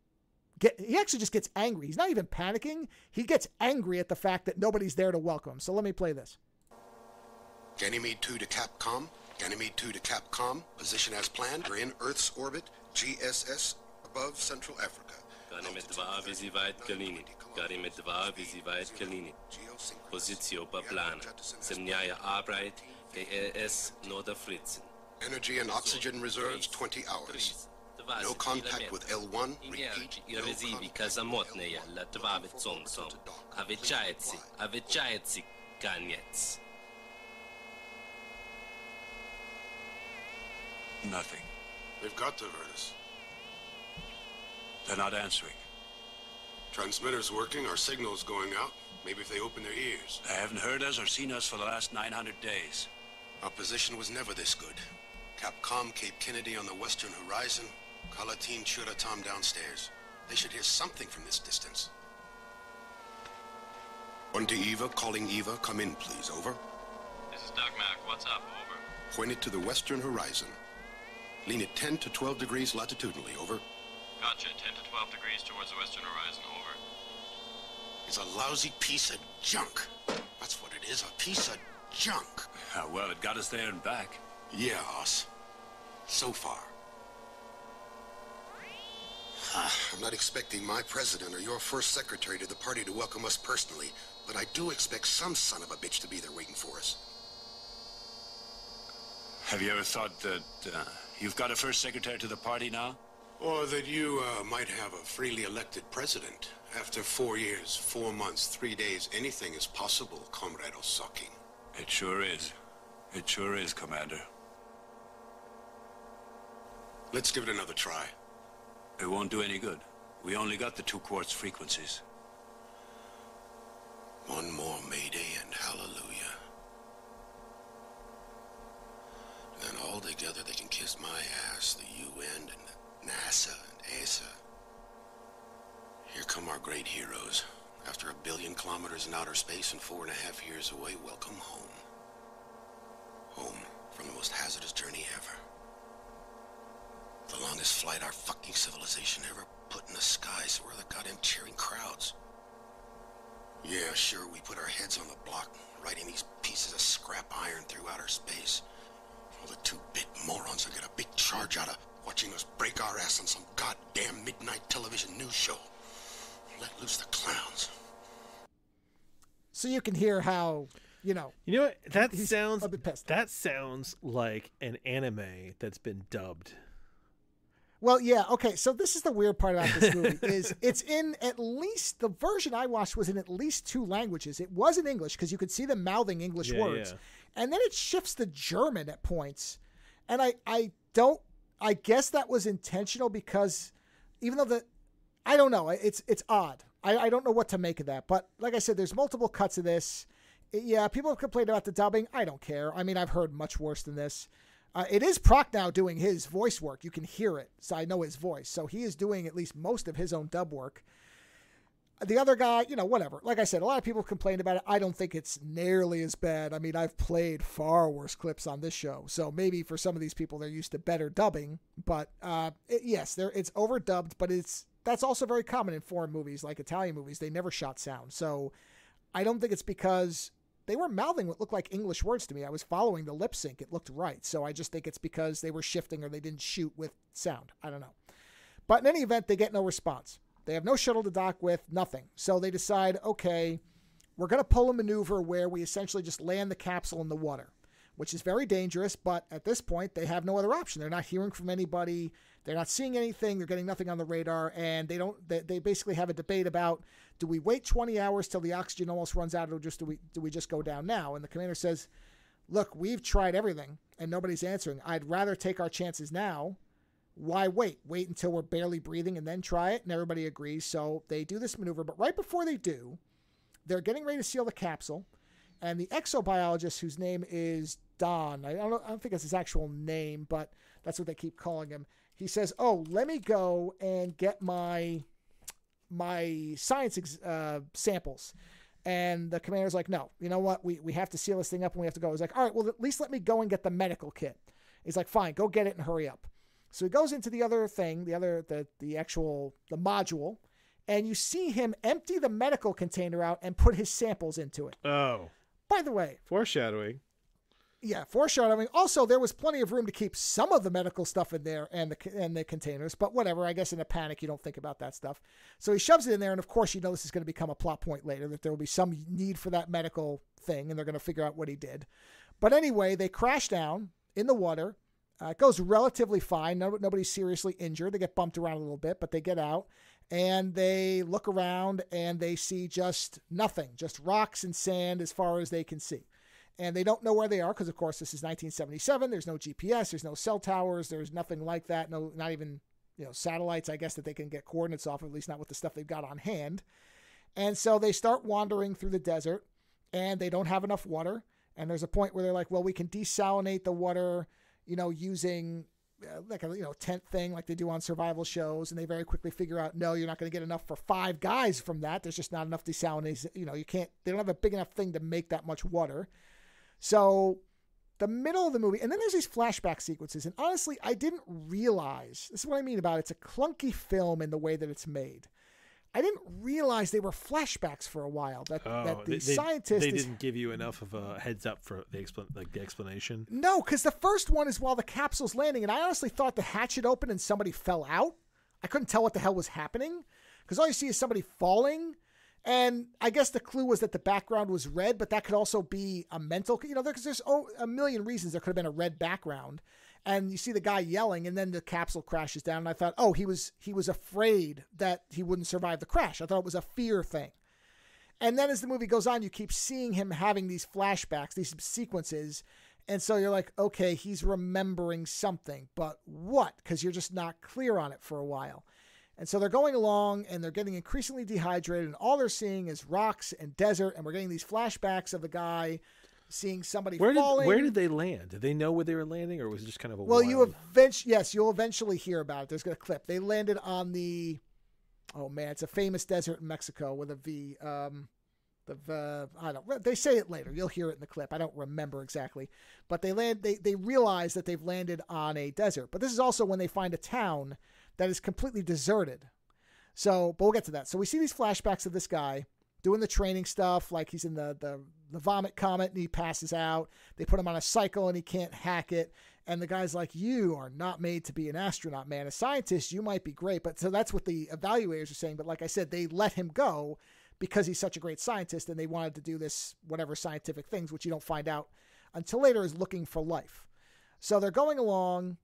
Speaker 1: he actually just gets angry. He's not even panicking. He gets angry at the fact that nobody's there to welcome him. So let me play this.
Speaker 5: Ganymede 2 to Capcom. Ganymede 2 to Capcom. Position as planned. We're in Earth's orbit. GSS above Central Africa.
Speaker 6: Ganymede 2, wie Sie weit gelingen. Ganymede 2, wie Sie weit gelingen. Position per plan. Zemljaya Arbeit, DLS Norderfritzen.
Speaker 5: Energy and oxygen reserves 20 hours. No contact with L1. Repeat. No
Speaker 7: Nothing.
Speaker 5: They've got to heard us.
Speaker 7: They're not answering.
Speaker 5: Transmitter's working, our signal's going out. Maybe if they open their ears.
Speaker 7: They haven't heard us or seen us for the last 900 days.
Speaker 5: Our position was never this good. Capcom, Cape Kennedy on the western horizon. Kalatin Churatam downstairs. They should hear something from this distance. One to Eva, calling Eva. Come in, please. Over.
Speaker 8: This is Doug Mack. What's up? Over.
Speaker 5: Point it to the western horizon. Lean it 10 to 12 degrees latitudinally. Over.
Speaker 8: Gotcha. 10 to 12 degrees towards the western horizon. Over.
Speaker 5: It's a lousy piece of junk. That's what it is, a piece of junk.
Speaker 7: Well, it got us there and back.
Speaker 5: Yeah, Oz. So far. I'm not expecting my president or your first secretary to the party to welcome us personally, but I do expect some son of a bitch to be there waiting for us.
Speaker 7: Have you ever thought that you've got a first secretary to the party now?
Speaker 5: Or that you might have a freely elected president. After 4 years, 4 months, 3 days, anything is possible, Comrade Osaki.
Speaker 7: It sure is. It sure is, Commander.
Speaker 5: Let's give it another try.
Speaker 7: It won't do any good. We only got the 2 quartz frequencies.
Speaker 5: One more Mayday and hallelujah. Then all together they can kiss my ass, the UN and NASA and ESA. Here come our great heroes. After 1 billion kilometers in outer space and 4.5 years away, welcome home. Home from the most hazardous journey ever. The longest flight our fucking civilization ever put in the skies. We're the goddamn cheering crowds. Yeah, sure, we put our heads on the block, riding these pieces of scrap iron through outer space. All the 2-bit morons will get a big charge out of watching us break our ass on some goddamn midnight television news show. Let loose the clowns.
Speaker 1: So you can hear how,
Speaker 2: You know what? That sounds like an anime that's been dubbed.
Speaker 1: Well, yeah, okay, so this is the weird part about this movie, is it's in at least, the version I watched was in at least 2 languages. It was in English, because you could see them mouthing English words. Yeah. And then it shifts to German at points. And I guess that was intentional, because even though I don't know, it's odd. I don't know what to make of that. But like I said, there's multiple cuts of this. Yeah, people have complained about the dubbing. I don't care. I mean, I've heard much worse than this. It is Prochnow doing his voice work. You can hear it, so I know his voice. So he is doing at least most of his own dub work. The other guy, whatever. Like I said, a lot of people complained about it. I don't think it's nearly as bad. I mean, I've played far worse clips on this show. So maybe for some of these people, they're used to better dubbing. But yes, it's overdubbed, but that's also very common in foreign movies, like Italian movies. They never shot sound. So I don't think it's because they were mouthing what looked like English words to me. I was following the lip sync. It looked right. So I just think it's because they were shifting or they didn't shoot with sound. I don't know. But in any event, they get no response. They have no shuttle to dock with, nothing. So they decide, okay, we're going to pull a maneuver where we essentially just land the capsule in the water, which is very dangerous. But at this point, they have no other option. They're not hearing from anybody. They're not seeing anything. They're getting nothing on the radar. And they basically have a debate about, do we wait 20 hours till the oxygen almost runs out, or do we just go down now? And the commander says, look, we've tried everything and nobody's answering. I'd rather take our chances now. Why wait? Wait until we're barely breathing and then try it? And everybody agrees. So they do this maneuver. But right before they do, they're getting ready to seal the capsule. And the exobiologist, whose name is Don, I don't think that's his actual name, but that's what they keep calling him. He says, oh, let me go and get my science samples. And the commander's like, no, you know what? We have to seal this thing up and we have to go. He's like, all right, well, at least let me go and get the medical kit. He's like, fine, go get it and hurry up. So he goes into the other thing, the module, and you see him empty the medical container out and put his samples into it.
Speaker 2: Oh.
Speaker 1: By the way.
Speaker 2: Foreshadowing.
Speaker 1: Yeah, foreshadowing. Also, there was plenty of room to keep some of the medical stuff in there and the containers, but whatever. I guess in a panic, you don't think about that stuff. So he shoves it in there, and of course, this is going to become a plot point later, that there will be some need for that medical thing, and they're going to figure out what he did. But anyway, they crash down in the water. It goes relatively fine. Nobody's seriously injured. They get bumped around a little bit, but they get out, and they look around, and they see just nothing, just rocks and sand as far as they can see. And they don't know where they are because, of course, this is 1977. There's no GPS. There's no cell towers. There's nothing like that. No, not even satellites, I guess, that they can get coordinates off, at least not with the stuff they've got on hand. And so they start wandering through the desert, and they don't have enough water. And there's a point where they're like, well, we can desalinate the water, using like a tent thing like they do on survival shows, and they very quickly figure out, no, you're not going to get enough for 5 guys from that. There's just not enough desalination. They don't have a big enough thing to make that much water. So the middle of the movie, and then there's these flashback sequences, and honestly, I didn't realize, this is what I mean about it's a clunky film in the way that it's made. I didn't realize they were flashbacks for a while. That the scientist
Speaker 2: didn't give you enough of a heads up for the explanation.
Speaker 1: No, because the first one is while the capsule's landing, and I honestly thought the hatch had opened and somebody fell out. I couldn't tell what the hell was happening because all you see is somebody falling, and I guess the clue was that the background was red, but that could also be a mental. There's a million reasons there could have been a red background. And you see the guy yelling, and then the capsule crashes down. And I thought, oh, he was afraid that he wouldn't survive the crash. I thought it was a fear thing. And then as the movie goes on, you keep seeing him having these flashbacks, these sequences. And so you're like, okay, he's remembering something, but what? Because you're just not clear on it for a while. And so they're going along, and they're getting increasingly dehydrated, and all they're seeing is rocks and desert, and we're getting these flashbacks of the guy seeing somebody falling.
Speaker 2: Where did they land? Did they know where they were landing, or was it just kind of a
Speaker 1: wild...
Speaker 2: Well,
Speaker 1: you'll eventually hear about it. There's a clip. They landed on the... Oh, man, it's a famous desert in Mexico with a V. I don't... They say it later. You'll hear it in the clip. I don't remember exactly. But they realize that they've landed on a desert. But this is also when they find a town that is completely deserted. But we'll get to that. So we see these flashbacks of this guy doing the training stuff, like he's in the vomit comet and he passes out. They put him on a cycle and he can't hack it. And the guy's like, you are not made to be an astronaut, man. A scientist, you might be great. But so that's what the evaluators are saying. But like I said, they let him go because he's such a great scientist, and they wanted to do this, whatever scientific things, which you don't find out until later, is looking for life. So they're going along,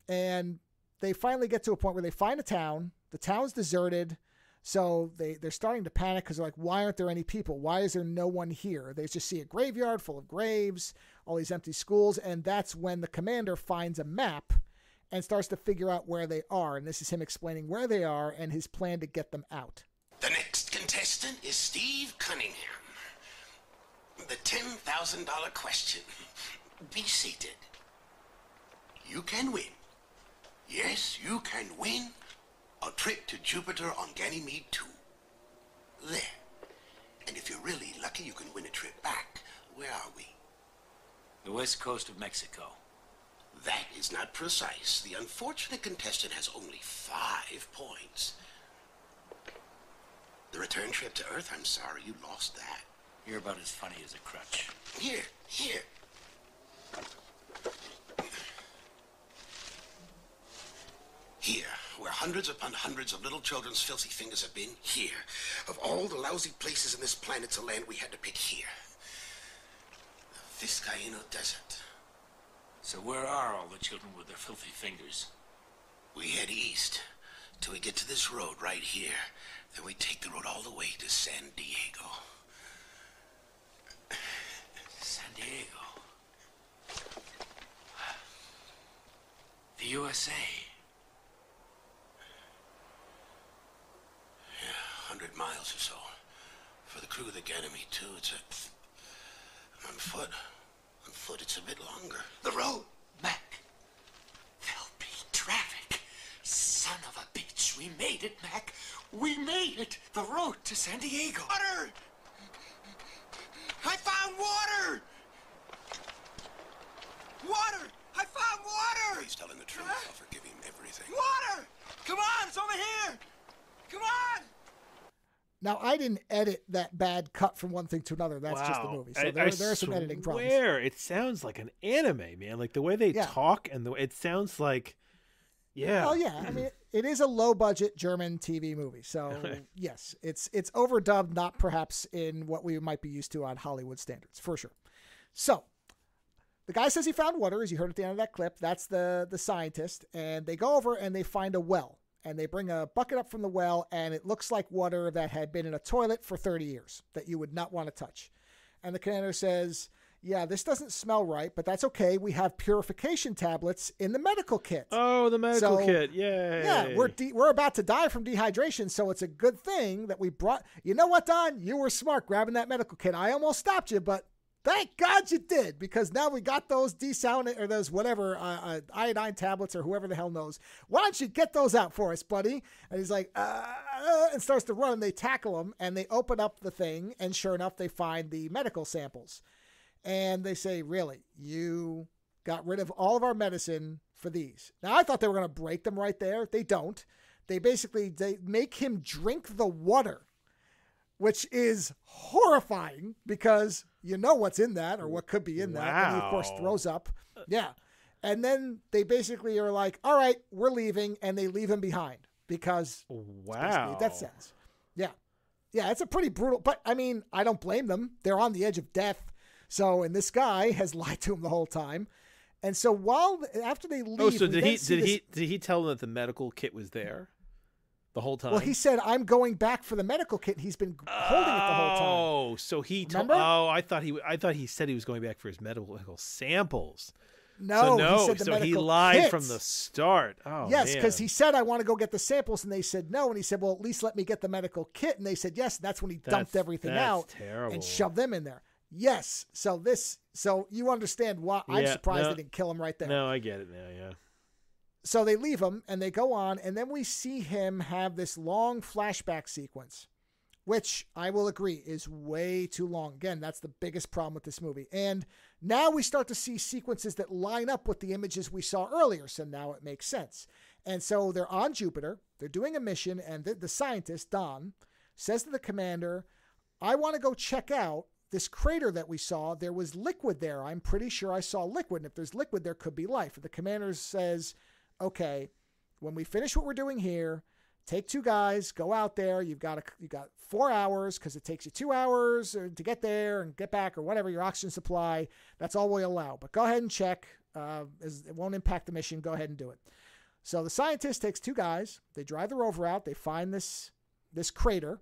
Speaker 1: and they finally get to a point where they find a town. The town's deserted. So they're starting to panic because they're like, why aren't there any people? Why is there no one here? They just see a graveyard full of graves, all these empty schools. And that's when the commander finds a map and starts to figure out where they are. And this is him explaining where they are and his plan to get them out.
Speaker 5: The next contestant is Steve Cunningham. The $10,000 question. Be seated. You can win. Yes, you can win a trip to Jupiter on Ganymede 2. There. And if you're really lucky, you can win a trip back. Where are we?
Speaker 7: The west coast of Mexico.
Speaker 5: That is not precise. The unfortunate contestant has only 5 points. The return trip to Earth, I'm sorry, you lost that.
Speaker 7: You're about as funny as a crutch.
Speaker 5: Here. Here, where hundreds upon hundreds of little children's filthy fingers have been, here. Of all the lousy places in this planet to land, we had to pick here. The Vizcaíno Desert.
Speaker 7: So where are all the children with their filthy fingers?
Speaker 5: We head east till we get to this road right here. Then we take the road all the way to San Diego.
Speaker 7: San Diego. The USA.
Speaker 5: 100 miles or so. For the crew of the Ganymede, too, it's on foot. On foot, it's a bit longer. The road!
Speaker 9: Mac, there'll be traffic. Son of a bitch, we made it, Mac. We made it. The road to San Diego. Water! I found water! Water! I found water!
Speaker 5: He's telling the truth. I'll forgive him everything.
Speaker 9: Water! Come on, it's over here! Come on!
Speaker 1: Now, I didn't edit that bad cut from one thing to another. That's just the movie. So there are some editing problems.
Speaker 2: It sounds like an anime, man. Like the way they talk and it sounds like, yeah.
Speaker 1: Oh, yeah. I mean, it is a low-budget German TV movie. So, yes, it's overdubbed, not perhaps in what we might be used to on Hollywood standards, for sure. So, the guy says he found water, as you heard at the end of that clip. That's the scientist. And they go over and they find a well. And they bring a bucket up from the well, and it looks like water that had been in a toilet for 30 years that you would not want to touch. And the commander says, yeah, this doesn't smell right, but that's okay. We have purification tablets in the medical kit.
Speaker 2: Oh, the medical kit. Yay.
Speaker 1: Yeah, we're about to die from dehydration, so it's a good thing that we brought... You know what, Don? You were smart grabbing that medical kit. I almost stopped you, but Thank God you did, because now we got those desound or those whatever iodine tablets or whoever the hell knows. Why don't you get those out for us, buddy? And he's like, and starts to run. And they tackle him, and they open up the thing, and sure enough, they find the medical samples. And they say, really, you got rid of all of our medicine for these. Now, I thought they were going to break them right there. They don't. They make him drink the water, which is horrifying because you know what's in that or what could be in that. And he, of course, throws up. Yeah. And then they basically are like, all right, we're leaving. And they leave him behind because death sentence. Yeah. Yeah, it's a pretty brutal. But, I mean, I don't blame them. They're on the edge of death. So, and this guy has lied to him the whole time. And so after they leave.
Speaker 2: So did he tell them that the medical kit was there? The whole time.
Speaker 1: Well, he said, "I'm going back for the medical kit." He's been holding it the whole time.
Speaker 2: Oh, so he told. Oh, I thought he said he was going back for his medical samples.
Speaker 1: No,
Speaker 2: he
Speaker 1: said
Speaker 2: so he lied
Speaker 1: kit.
Speaker 2: From the start. Oh,
Speaker 1: yes, because he said, "I want to go get the samples," and they said no. And he said, "Well, at least let me get the medical kit." And they said yes. And that's when he dumped everything out
Speaker 2: terrible.
Speaker 1: And shoved them in there. Yes. So you understand why I'm surprised they didn't kill him right there.
Speaker 2: No, I get it now. Yeah.
Speaker 1: So they leave him and they go on, and then we see him have this long flashback sequence, which I will agree is way too long. Again, that's the biggest problem with this movie. And now we start to see sequences that line up with the images we saw earlier. So now it makes sense. And so they're on Jupiter. They're doing a mission, and the scientist, Don, says to the commander, I want to go check out this crater that we saw. There was liquid there. I'm pretty sure I saw liquid. And if there's liquid, there could be life. And the commander says, okay, when we finish what we're doing here, take 2 guys, go out there. You got 4 hours because it takes you 2 hours to get there and get back or whatever, your oxygen supply. That's all we allow. But go ahead and check. It won't impact the mission. Go ahead and do it. So the scientist takes 2 guys. They drive the rover out. They find this crater,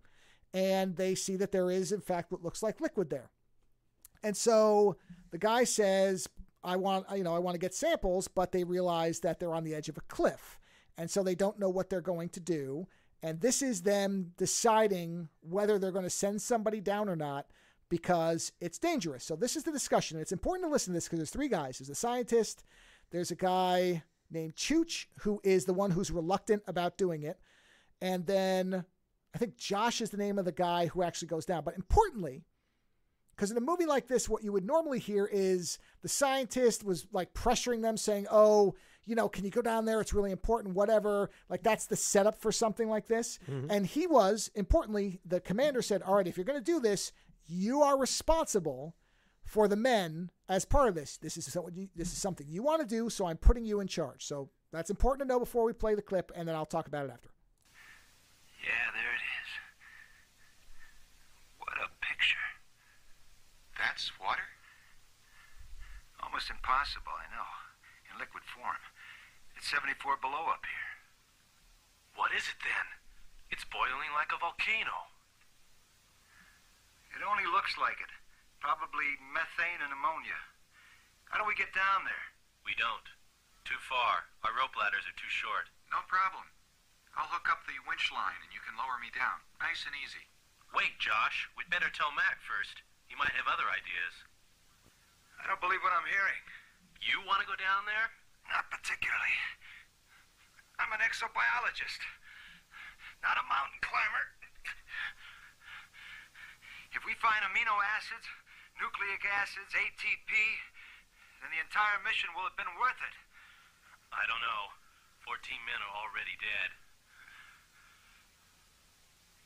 Speaker 1: and they see that there is, in fact, what looks like liquid there. And so the guy says, I want to get samples, but they realize that they're on the edge of a cliff. And so they don't know what they're going to do. And this is them deciding whether they're going to send somebody down or not because it's dangerous. So this is the discussion. It's important to listen to this because there's 3 guys. There's a scientist. There's a guy named Chooch, who is the one who's reluctant about doing it. And then I think Josh is the name of the guy who actually goes down. But importantly, because in a movie like this, what you would normally hear is the scientist was like pressuring them saying, oh, can you go down there? It's really important, whatever. Like that's the setup for something like this. Mm-hmm. And he was, importantly, the commander said, all right, if you're going to do this, you are responsible for the men as part of this. This is something you want to do, so I'm putting you in charge. So that's important to know before we play the clip, and then I'll talk about it after.
Speaker 9: Yeah, there it is. What a picture. That's water? Almost impossible, I know. In liquid form. It's 74 below up here.
Speaker 8: What is it then? It's boiling like a volcano.
Speaker 9: It only looks like it. Probably methane and ammonia. How do we get down there?
Speaker 8: We don't. Too far. Our rope ladders are too short.
Speaker 9: No problem. I'll hook up the winch line and you can lower me down. Nice and easy.
Speaker 8: Wait, Josh. We'd better tell Mac first. He might have other ideas.
Speaker 9: I don't believe what I'm hearing.
Speaker 8: You want to go down there?
Speaker 9: Not particularly. I'm an exobiologist, not a mountain climber. If we find amino acids, nucleic acids, ATP, then the entire mission will have been worth it.
Speaker 8: I don't know. 14 men are already dead.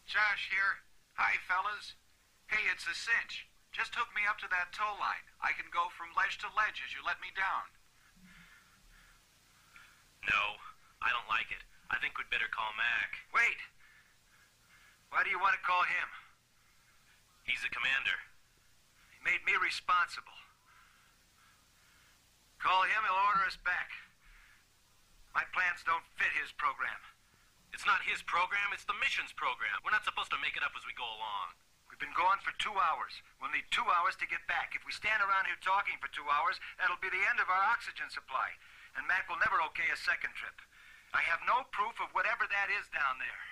Speaker 9: Josh here. Hi, fellas. Hey, it's a cinch. Just hook me up to that tow line. I can go from ledge to ledge as you let me down.
Speaker 8: No, I don't like it. I think we'd better call Mac.
Speaker 9: Wait. Why do you want to call him?
Speaker 8: He's the commander.
Speaker 9: He made me responsible. Call him, he'll order us back. My plans don't fit his program.
Speaker 8: It's not his program, it's the mission's program. We're not supposed to make it up as we go along.
Speaker 9: We've been gone for 2 hours. We'll need 2 hours to get back. If we stand around here talking for 2 hours, that'll be the end of our oxygen supply. And Mac will never okay a second trip. I have no proof of whatever that is down there.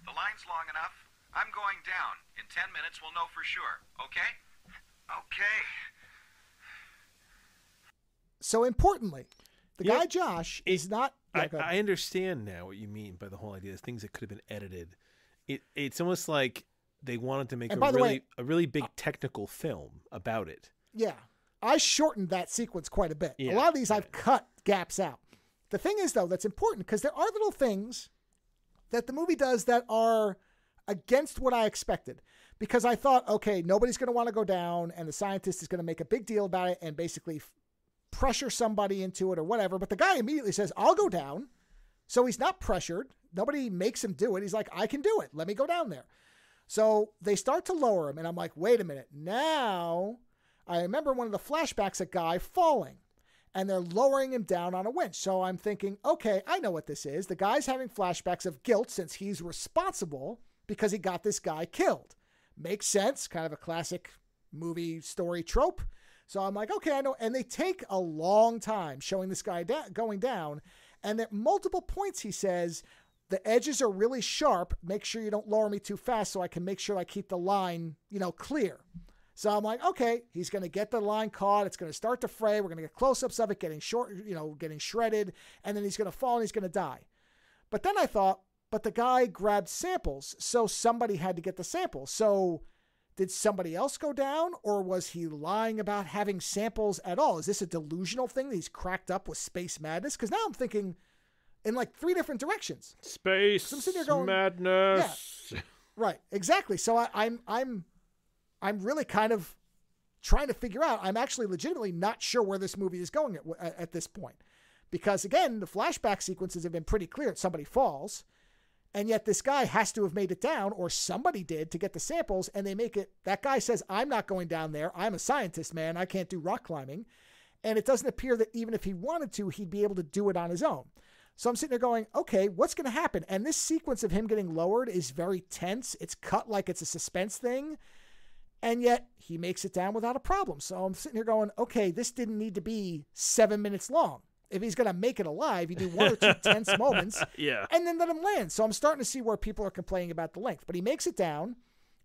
Speaker 10: The line's long enough. I'm going down. In 10 minutes, we'll know for sure. Okay?
Speaker 8: Okay.
Speaker 1: So importantly, the guy Josh is not.
Speaker 2: I understand now what you mean by the whole idea. There's things that could have been edited. It's almost like they wanted to make a really big technical film about it.
Speaker 1: Yeah. I shortened that sequence quite a bit. Yeah, a lot of these I've cut gaps out. The thing is, though, that's important because there are little things that the movie does that are against what I expected. Because I thought, okay, nobody's going to want to go down and the scientist is going to make a big deal about it and basically pressure somebody into it or whatever. But the guy immediately says, I'll go down. So he's not pressured. Nobody makes him do it. He's like, I can do it. Let me go down there. So they start to lower him. And I'm like, wait a minute. Now I remember one of the flashbacks, a guy falling. And they're lowering him down on a winch. So I'm thinking, okay, I know what this is. The guy's having flashbacks of guilt since he's responsible because he got this guy killed. Makes sense. Kind of a classic movie story trope. So I'm like, okay, I know. And they take a long time showing this guy going down. And at multiple points, he says, the edges are really sharp. Make sure you don't lower me too fast so I can make sure I keep the line, clear. So I'm like, okay, he's going to get the line caught. It's going to start to fray. We're going to get close-ups of it, getting getting shredded. And then he's going to fall and he's going to die. But then I thought, but the guy grabbed samples. So somebody had to get the samples. So did somebody else go down? Or was he lying about having samples at all? Is this a delusional thing that he's cracked up with space madness? Because now I'm thinking in like 3 different directions.
Speaker 2: Space madness.
Speaker 1: Yeah, right, exactly. So I'm really kind of trying to figure out. I'm actually legitimately not sure where this movie is going at this point. Because, again, the flashback sequences have been pretty clear. Somebody falls, and yet this guy has to have made it down, or somebody did, to get the samples, and they make it. That guy says, I'm not going down there. I'm a scientist, man. I can't do rock climbing. And it doesn't appear that even if he wanted to, he'd be able to do it on his own. So I'm sitting there going, okay, what's going to happen? And this sequence of him getting lowered is very tense. It's cut like it's a suspense thing. And yet he makes it down without a problem. So I'm sitting here going, okay, this didn't need to be 7 minutes long. If he's going to make it alive, you do 1 or 2 tense moments and then let him land. So I'm starting to see where people are complaining about the length. But he makes it down,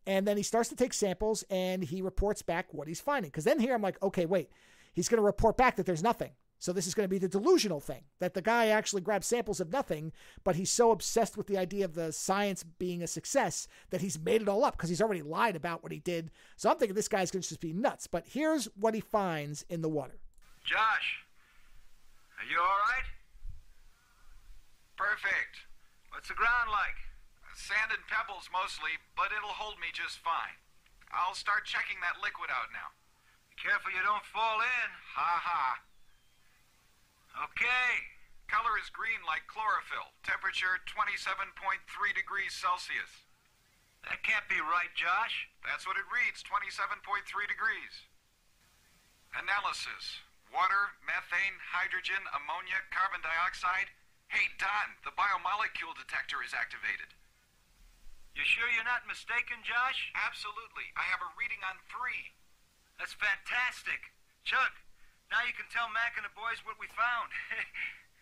Speaker 1: and then he starts to take samples, and he reports back what he's finding. Because then here I'm like, okay, wait. He's going to report back that there's nothing. So this is going to be the delusional thing, that the guy actually grabbed samples of nothing, but he's so obsessed with the idea of the science being a success that he's made it all up because he's already lied about what he did. So I'm thinking this guy's going to just be nuts. But here's what he finds in the water.
Speaker 8: Josh, are you all right? Perfect. What's the ground like? Sand and pebbles mostly, but it'll hold me just fine. I'll start checking that liquid out now. Be careful you don't fall in. Ha-ha. Okay. Color is green like chlorophyll. Temperature 27.3 degrees Celsius. That can't be right, Josh. That's what it reads, 27.3 degrees. Analysis. Water, methane, hydrogen, ammonia, carbon dioxide. Hey, Don, the biomolecule detector is activated. You sure you're not mistaken, Josh? Absolutely. I have a reading on 3. That's fantastic. Chuck, now you can tell Mac and the boys what we found.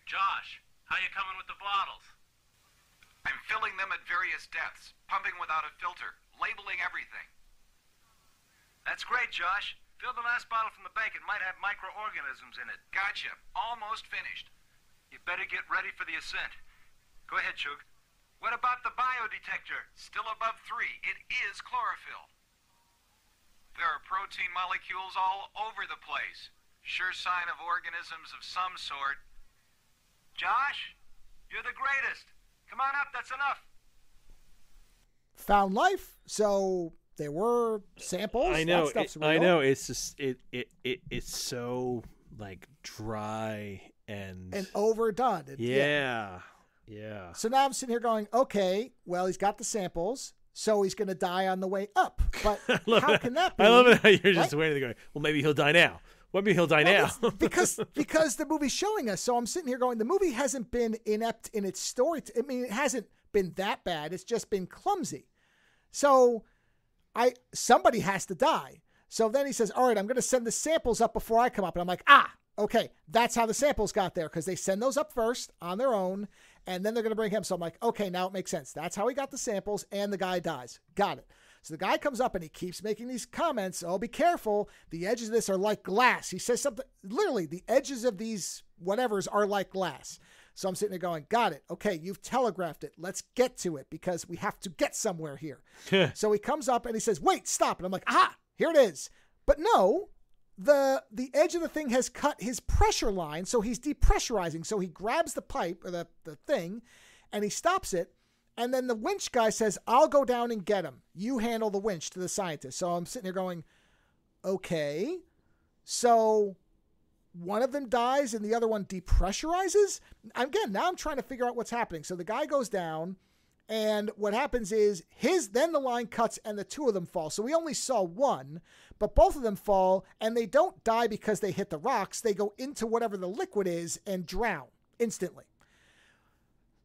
Speaker 6: Josh, how you coming with the bottles?
Speaker 8: I'm filling them at various depths, pumping without a filter, labeling everything. That's great, Josh. Fill the last bottle from the bank. It might have microorganisms in it. Gotcha. Almost finished. You better get ready for the ascent. Go ahead, Chug. What about the biodetector? Still above 3. It is chlorophyll. There are protein molecules all over the place. Sure sign of organisms of some sort. Josh, you're the greatest. Come on up, that's enough.
Speaker 1: Found life, so there were samples.
Speaker 2: I know.
Speaker 1: That stuff's real.
Speaker 2: I know. It's just it's so like dry and
Speaker 1: overdone.
Speaker 2: Yeah.
Speaker 1: So now I'm sitting here going, okay, well, he's got the samples, so he's going to die on the way up. But how can that be?
Speaker 2: I love it how you're just waiting to go, well, maybe he'll die now. Maybe he'll die now.
Speaker 1: because the movie's showing us. So I'm sitting here going, the movie hasn't been inept in its story. I mean, it hasn't been that bad. It's just been clumsy. So somebody has to die. So then he says, all right, I'm going to send the samples up before I come up. And I'm like, okay, that's how the samples got there, because they send those up first on their own, and then they're going to bring him. So I'm like, okay, now it makes sense. That's how he got the samples, and the guy dies. Got it. So the guy comes up and he keeps making these comments. Oh, be careful. The edges of this are like glass. He says something, literally, the edges of these whatevers are like glass. So I'm sitting there going, got it. Okay, you've telegraphed it. Let's get to it because we have to get somewhere here. So he comes up and he says, wait, stop. And I'm like, aha, here it is. But no, the edge of the thing has cut his pressure line, so he's depressurizing. So he grabs the pipe or the thing and he stops it. And then the winch guy says, I'll go down and get him. You handle the winch to the scientist. So I'm sitting there going, okay. So one of them dies and the other one depressurizes. Again, now I'm trying to figure out what's happening. So the guy goes down and what happens is then the line cuts and the two of them fall. So we only saw one, but both of them fall and they don't die because they hit the rocks. They go into whatever the liquid is and drown instantly.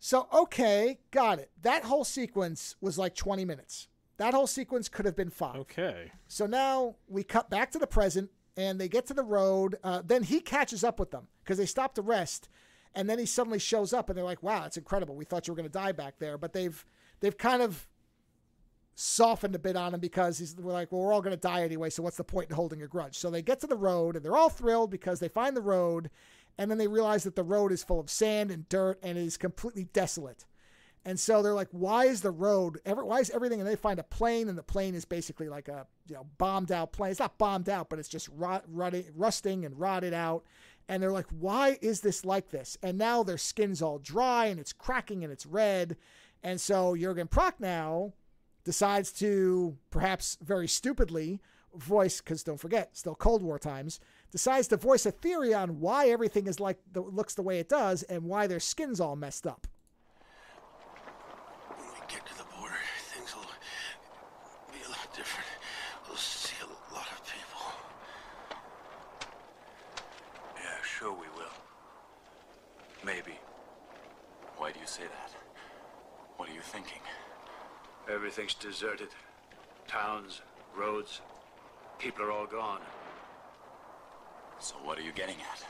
Speaker 1: So, okay, got it. That whole sequence was like 20 minutes. That whole sequence could have been 5.
Speaker 2: Okay.
Speaker 1: So now we cut back to the present, and they get to the road. Then he catches up with them because they stop to rest, and then he suddenly shows up, and they're like, wow, that's incredible. We thought you were going to die back there. But they've kind of softened a bit on him because we're like, well, we're all going to die anyway, so what's the point in holding a grudge? So they get to the road, and they're all thrilled because they find the road, and then they realize that the road is full of sand and dirt and it is completely desolate. And so they're like, why is the road, why is everything? And they find a plane, and the plane is basically like a bombed out plane. It's not bombed out, but it's just rusting and rotted out. And they're like, why is this like this? And now their skin's all dry and it's cracking and it's red. And so Jürgen Prochnow decides to, perhaps very stupidly, voice, because don't forget, still Cold War times, decides to voice a theory on why everything is looks the way it does and why their skin's all messed up.
Speaker 5: When we get to the border, things will be a lot different. We'll see a lot of people.
Speaker 7: Yeah, sure we will. Maybe.
Speaker 6: Why do you say that? What are you thinking?
Speaker 7: Everything's deserted. Towns, roads, people are all gone.
Speaker 6: So what are you getting at?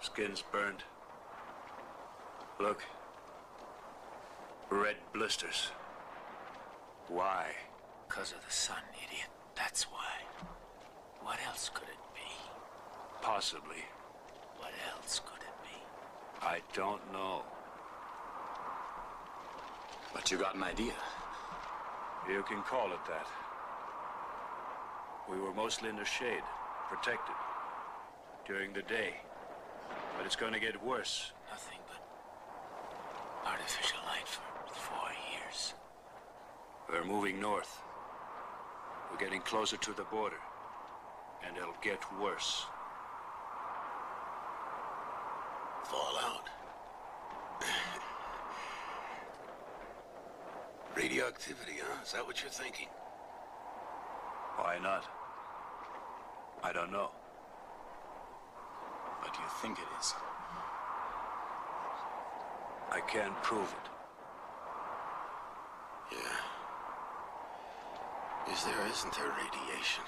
Speaker 7: Skin's burned. Look. Red blisters. Why?
Speaker 9: Because of the sun, idiot. That's why. What else could it be?
Speaker 7: Possibly.
Speaker 9: What else could it be?
Speaker 7: I don't know.
Speaker 6: But you got an idea.
Speaker 7: You can call it that. We were mostly in the shade, protected, during the day. But it's going to get worse.
Speaker 9: Nothing but artificial light for 4 years.
Speaker 7: We're moving north. We're getting closer to the border. And it'll get worse.
Speaker 5: Fallout. Radioactivity, huh? Is that what you're thinking?
Speaker 7: Why not? I don't know.
Speaker 6: But you think it is?
Speaker 7: I can't prove it.
Speaker 5: Yeah. Is there or isn't there radiation?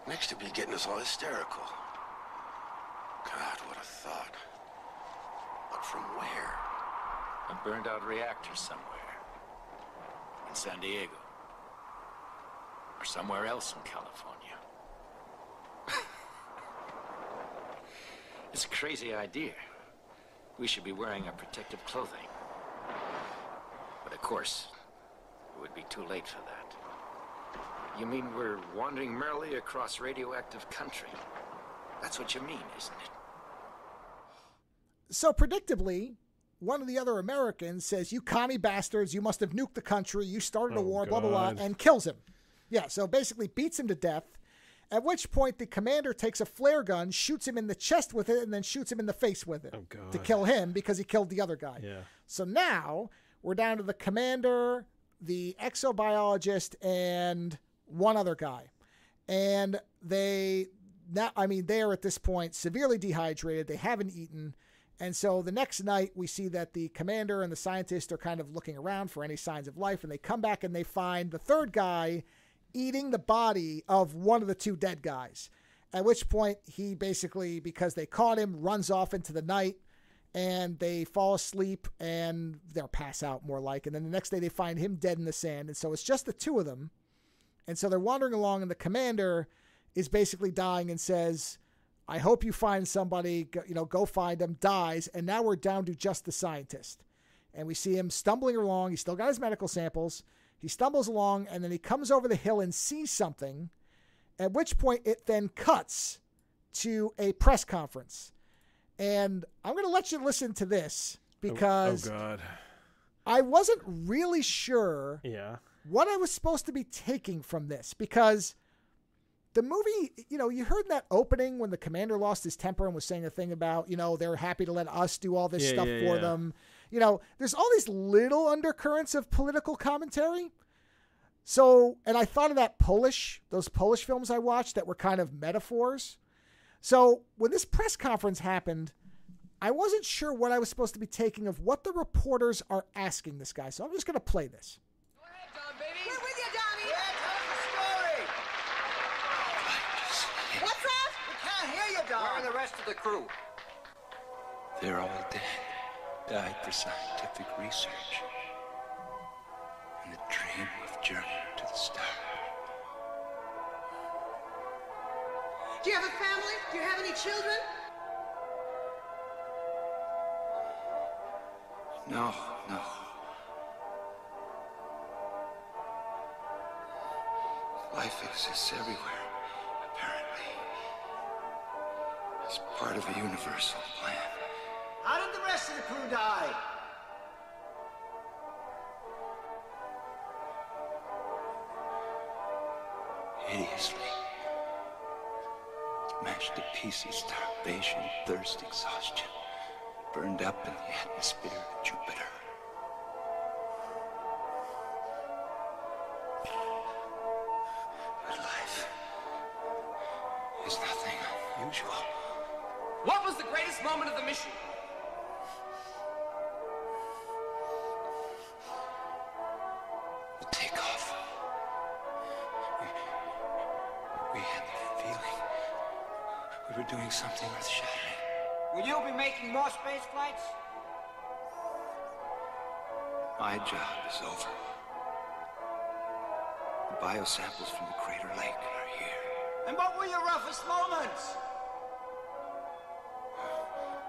Speaker 5: Next to be getting us all hysterical. God, what a thought. But from where?
Speaker 9: A burned out reactor somewhere. In San Diego. Or somewhere else in California. It's a crazy idea. We should be wearing our protective clothing. But of course, it would be too late for that. You mean we're wandering merrily across radioactive country? That's what you mean, isn't it?
Speaker 1: So predictably, one of the other Americans says, you commie bastards, you must have nuked the country, you started a war, blah, blah, blah, and kills him. Yeah, so basically beats him to death, at which point the commander takes a flare gun, shoots him in the chest with it, and then shoots him in the face with it to kill him because he killed the other guy.
Speaker 2: Yeah.
Speaker 1: So now we're down to the commander, the exobiologist, and one other guy. And they are at this point severely dehydrated. They haven't eaten. And so the next night we see that the commander and the scientist are kind of looking around for any signs of life. And they come back and they find the third guy eating the body of one of the two dead guys. At which point he basically, because they caught him, runs off into the night. and they fall asleep and they'll pass out more like. And then the next day they find him dead in the sand. And so it's just the two of them. And so they're wandering along, and the commander is basically dying and says, I hope you find somebody, go find them, dies. And now we're down to just the scientist. And we see him stumbling along. He's still got his medical samples. He stumbles along, and then he comes over the hill and sees something, at which point it then cuts to a press conference. And I'm going to let you listen to this because
Speaker 2: God.
Speaker 1: I wasn't really sure what I was supposed to be taking from this, because the movie, you heard in that opening when the commander lost his temper and was saying a thing about, they're happy to let us do all this stuff for them. There's all these little undercurrents of political commentary. So, and I thought of those Polish films I watched that were kind of metaphors. So when this press conference happened, I wasn't sure what I was supposed to be taking of what the reporters are asking this guy. So I'm just going to play this.
Speaker 9: Go ahead, Don, baby. We're with you, Donnie. Yeah, tell us the story. What's that? We can't hear you, Don. Where are the rest of the crew?
Speaker 7: They're all dead. Died for scientific research. And the dream of journey to the stars.
Speaker 10: Do you have a family? Do you have any children?
Speaker 7: No. Life exists everywhere, apparently. It's part of a universal plan.
Speaker 9: How did the rest of the crew die?
Speaker 7: Hideously. Smashed to pieces, starvation, thirst, exhaustion. Burned up in the atmosphere of Jupiter. But life is nothing unusual.
Speaker 9: What was the greatest moment of the mission?
Speaker 7: The takeoff. We had the feeling we were doing something earth-shattering.
Speaker 9: Will you be making more space flights?
Speaker 7: My job is over. The biosamples from the crater lake are here.
Speaker 9: And what were your roughest moments?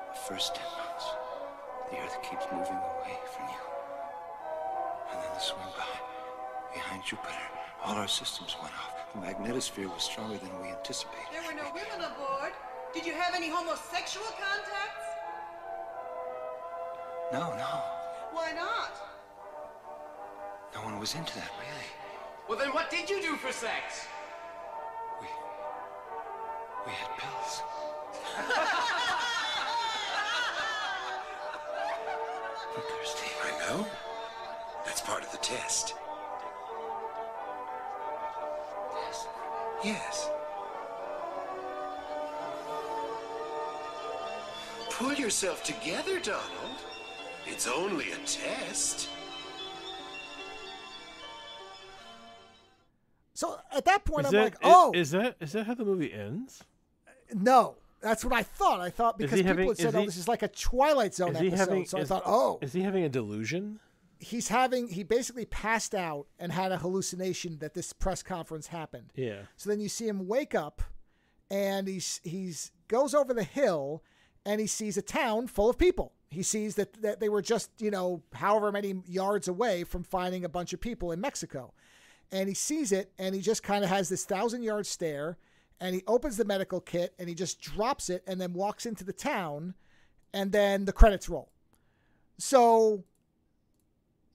Speaker 7: The first 10 months, the Earth keeps moving away from you. And then the swing by, behind Jupiter, all our systems went off. The magnetosphere was stronger than we anticipated.
Speaker 10: There were no women aboard. Did you have any homosexual contacts?
Speaker 7: No.
Speaker 10: Why not?
Speaker 7: No one was into that, really.
Speaker 9: Well, then what did you do for sex?
Speaker 7: We had pills. I'm thirsty.
Speaker 5: I know. That's part of the test.
Speaker 7: Yes.
Speaker 5: Yes. Pull yourself together, Donald. It's only a test.
Speaker 1: So at that point,
Speaker 2: Is that how the movie ends?
Speaker 1: No. That's what I thought. I thought because people had said, this is like a Twilight Zone episode. So I thought,
Speaker 2: Is he having a delusion?
Speaker 1: He basically passed out and had a hallucination that this press conference happened.
Speaker 2: Yeah.
Speaker 1: So then you see him wake up, and he's goes over the hill, and he sees a town full of people. He sees that they were just, however many yards away from finding a bunch of people in Mexico. And he sees it, and he just kind of has this 1,000-yard stare, and he opens the medical kit, and he just drops it, and then walks into the town, and then the credits roll. So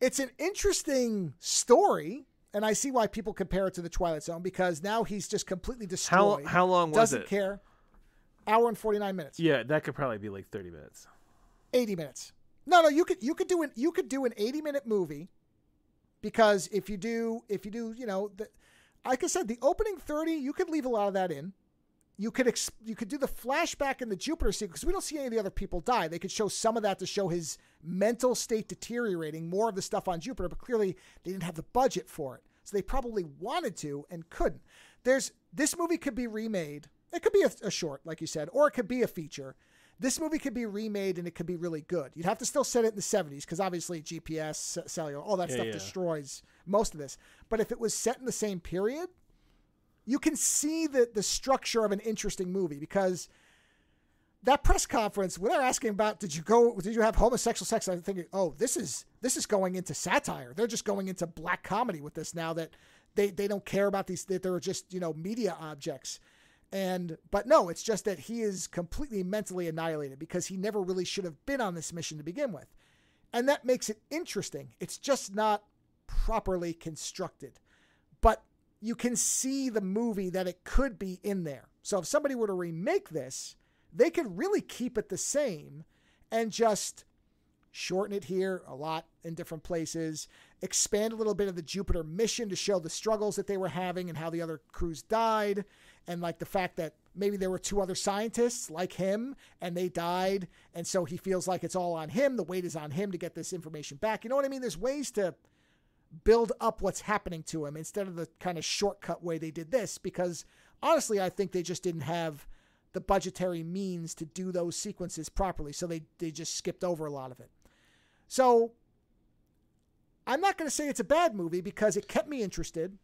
Speaker 1: it's an interesting story, and I see why people compare it to the Twilight Zone, because now he's just completely destroyed.
Speaker 2: How long was it?
Speaker 1: Doesn't care. Hour and 49 minutes.
Speaker 2: Yeah, that could probably be like 30 minutes.
Speaker 1: 80 minutes. No, you could do an 80-minute movie, because if you do, like I said, the opening 30, you could leave a lot of that in. You could do the flashback in the Jupiter sequence, because we don't see any of the other people die. They could show some of that to show his mental state deteriorating, more of the stuff on Jupiter, but clearly they didn't have the budget for it. So they probably wanted to and couldn't. This movie could be remade. It could be a short, like you said, or it could be a feature. This movie could be remade and it could be really good. You'd have to still set it in the 70s because obviously GPS, cellular, all that stuff destroys most of this. But if it was set in the same period, you can see the structure of an interesting movie, because that press conference, when they're asking about, did you have homosexual sex? I'm thinking, oh, this is going into satire. They're just going into black comedy with this now, that they don't care about these, that they're just, media objects. But no, it's just that he is completely mentally annihilated because he never really should have been on this mission to begin with. And that makes it interesting. It's just not properly constructed. But you can see the movie that it could be in there. So if somebody were to remake this, they could really keep it the same and just shorten it here a lot in different places, expand a little bit of the Jupiter mission to show the struggles that they were having and how the other crews died. And like the fact that maybe there were 2 other scientists like him and they died. And so he feels like it's all on him. The weight is on him to get this information back. You know what I mean? There's ways to build up what's happening to him instead of the kind of shortcut way they did this, because honestly, I think they just didn't have the budgetary means to do those sequences properly. So they just skipped over a lot of it. So I'm not going to say it's a bad movie because it kept me interested.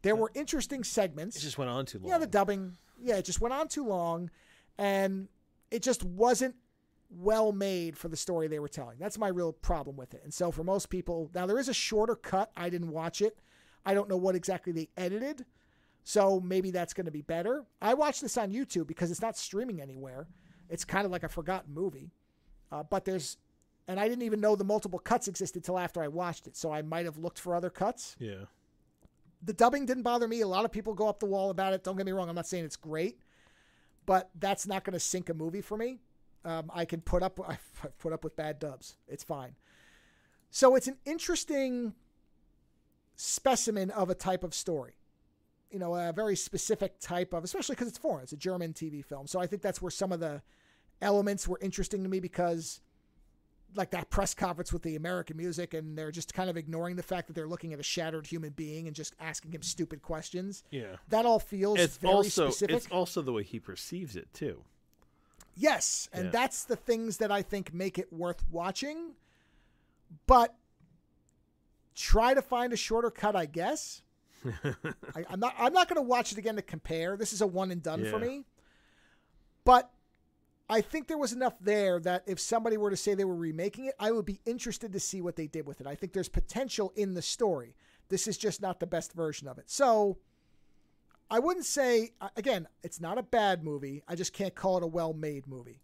Speaker 1: There were interesting segments.
Speaker 2: It just went on too long.
Speaker 1: Yeah, the dubbing. Yeah, it just went on too long. And it just wasn't well made for the story they were telling. That's my real problem with it. And so for most people, now there is a shorter cut. I didn't watch it. I don't know what exactly they edited. So maybe that's going to be better. I watched this on YouTube because it's not streaming anywhere. It's kind of like a forgotten movie. And I didn't even know the multiple cuts existed till after I watched it. So I might have looked for other cuts.
Speaker 2: Yeah.
Speaker 1: The dubbing didn't bother me. A lot of people go up the wall about it. Don't get me wrong. I'm not saying it's great, but that's not going to sink a movie for me. I've put up with bad dubs. It's fine. So it's an interesting specimen of a type of story. A very specific type of, especially because it's foreign. It's a German TV film. So I think that's where some of the elements were interesting to me, because like that press conference with the American music, and they're just kind of ignoring the fact that they're looking at a shattered human being and just asking him stupid questions.
Speaker 2: Yeah.
Speaker 1: That all feels very specific.
Speaker 2: It's also the way he perceives it too.
Speaker 1: Yes. And that's the things that I think make it worth watching, but try to find a shorter cut, I guess. I'm not going to watch it again to compare. This is a one and done for me, but I think there was enough there that if somebody were to say they were remaking it, I would be interested to see what they did with it. I think there's potential in the story. This is just not the best version of it. So I wouldn't say, again, it's not a bad movie. I just can't call it a well-made movie.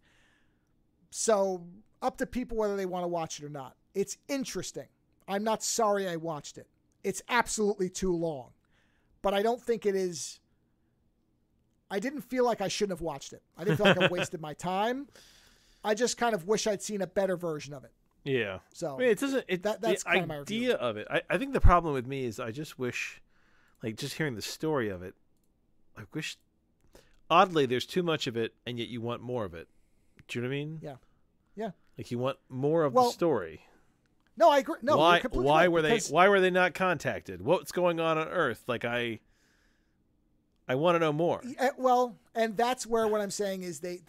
Speaker 1: So up to people whether they want to watch it or not. It's interesting. I'm not sorry I watched it. It's absolutely too long, but I don't think it is. I didn't feel like I shouldn't have watched it. I didn't feel like I wasted my time. I just kind of wish I'd seen a better version of it.
Speaker 2: Yeah.
Speaker 1: So
Speaker 2: I mean, it doesn't. That's kind of my idea of it. I think the problem with me is I just wish, like, just hearing the story of it, I wish. Oddly, there's too much of it, and yet you want more of it. Do you know what I mean?
Speaker 1: Yeah. Yeah.
Speaker 2: Like you want more of the story.
Speaker 1: No, I agree. No,
Speaker 2: why were they not contacted? What's going on Earth? Like I want to know more.
Speaker 1: Well, and that's where what I'm saying is they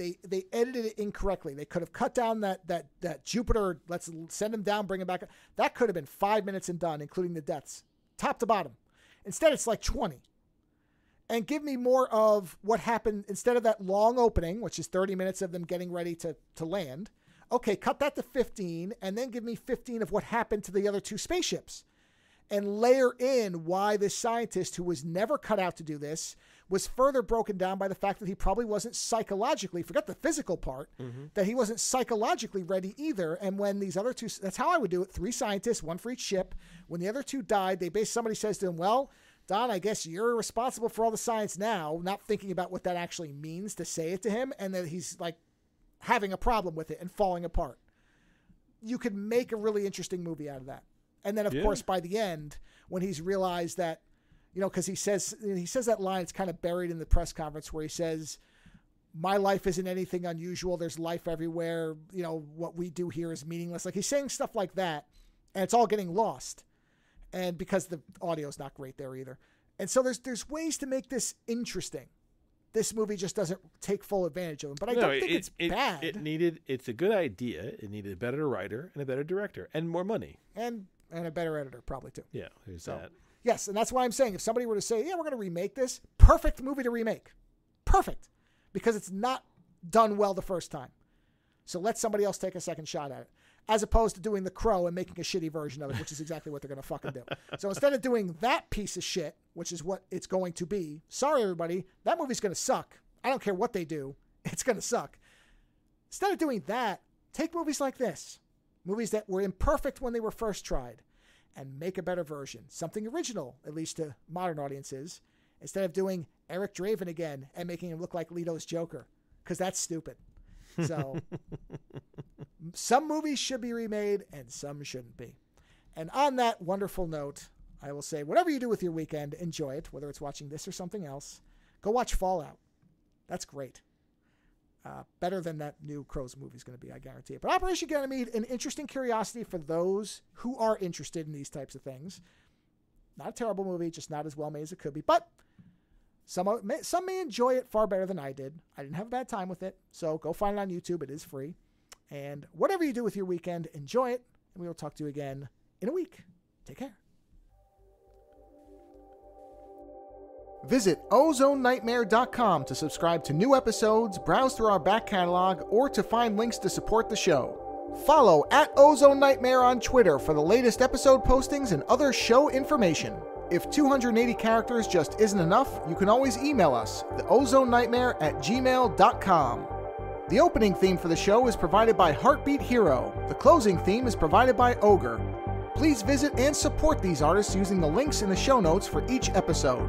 Speaker 1: edited it incorrectly. They could have cut down that Jupiter. Let's send him down, bring him back. That could have been 5 minutes and done, including the deaths, top to bottom. Instead, it's like 20. And give me more of what happened instead of that long opening, which is 30 minutes of them getting ready to land. Okay, cut that to 15, and then give me 15 of what happened to the other 2 spaceships. And layer in why this scientist, who was never cut out to do this, was further broken down by the fact that he probably wasn't psychologically, forget the physical part, that he wasn't psychologically ready either. And when these other 2, that's how I would do it, 3 scientists, 1 for each ship. When the other 2 died, somebody says to him, well, Don, I guess you're responsible for all the science now, not thinking about what that actually means to say it to him, and that he's like having a problem with it and falling apart. You could make a really interesting movie out of that. And then, of course, by the end, when he's realized that, because he says that line, it's kind of buried in the press conference where he says, my life isn't anything unusual. There's life everywhere. What we do here is meaningless. Like he's saying stuff like that, and it's all getting lost. And because the audio's not great there either. And so there's ways to make this interesting. this movie just doesn't take full advantage of them. But I don't think it's bad.
Speaker 2: It's a good idea. It needed a better writer and a better director and more money.
Speaker 1: And a better editor, probably, too.
Speaker 2: Yeah, there's that.
Speaker 1: Yes, and that's why I'm saying if somebody were to say, yeah, we're going to remake this, perfect movie to remake. Perfect. Because it's not done well the first time. So let somebody else take a second shot at it. As opposed to doing The Crow and making a shitty version of it, which is exactly what they're going to fucking do. So instead of doing that piece of shit, which is what it's going to be, sorry, everybody, that movie's going to suck. I don't care what they do. It's going to suck. Instead of doing that, take movies like this. Movies that were imperfect when they were first tried. And make a better version. Something original, at least to modern audiences. Instead of doing Eric Draven again and making him look like Leto's Joker. Because that's stupid. So, some movies should be remade and some shouldn't be. And on that wonderful note, I will say, whatever you do with your weekend, enjoy it, whether it's watching this or something else. Go watch Fallout. That's great. Better than that new Crows movie is going to be, I guarantee it. But Operation Ganymede, an interesting curiosity for those who are interested in these types of things. Not a terrible movie, just not as well made as it could be. But some may enjoy it far better than I did. I didn't have a bad time with it. So go find it on YouTube. It is free. And whatever you do with your weekend, enjoy it. And we will talk to you again in a week. Take care. Visit OzoneNightmare.com to subscribe to new episodes, browse through our back catalog, or to find links to support the show. Follow @OzoneNightmare on Twitter for the latest episode postings and other show information. If 280 characters just isn't enough, you can always email us, theozonenightmare@gmail.com. The opening theme for the show is provided by Heartbeat Hero. The closing theme is provided by Ogre. Please visit and support these artists using the links in the show notes for each episode.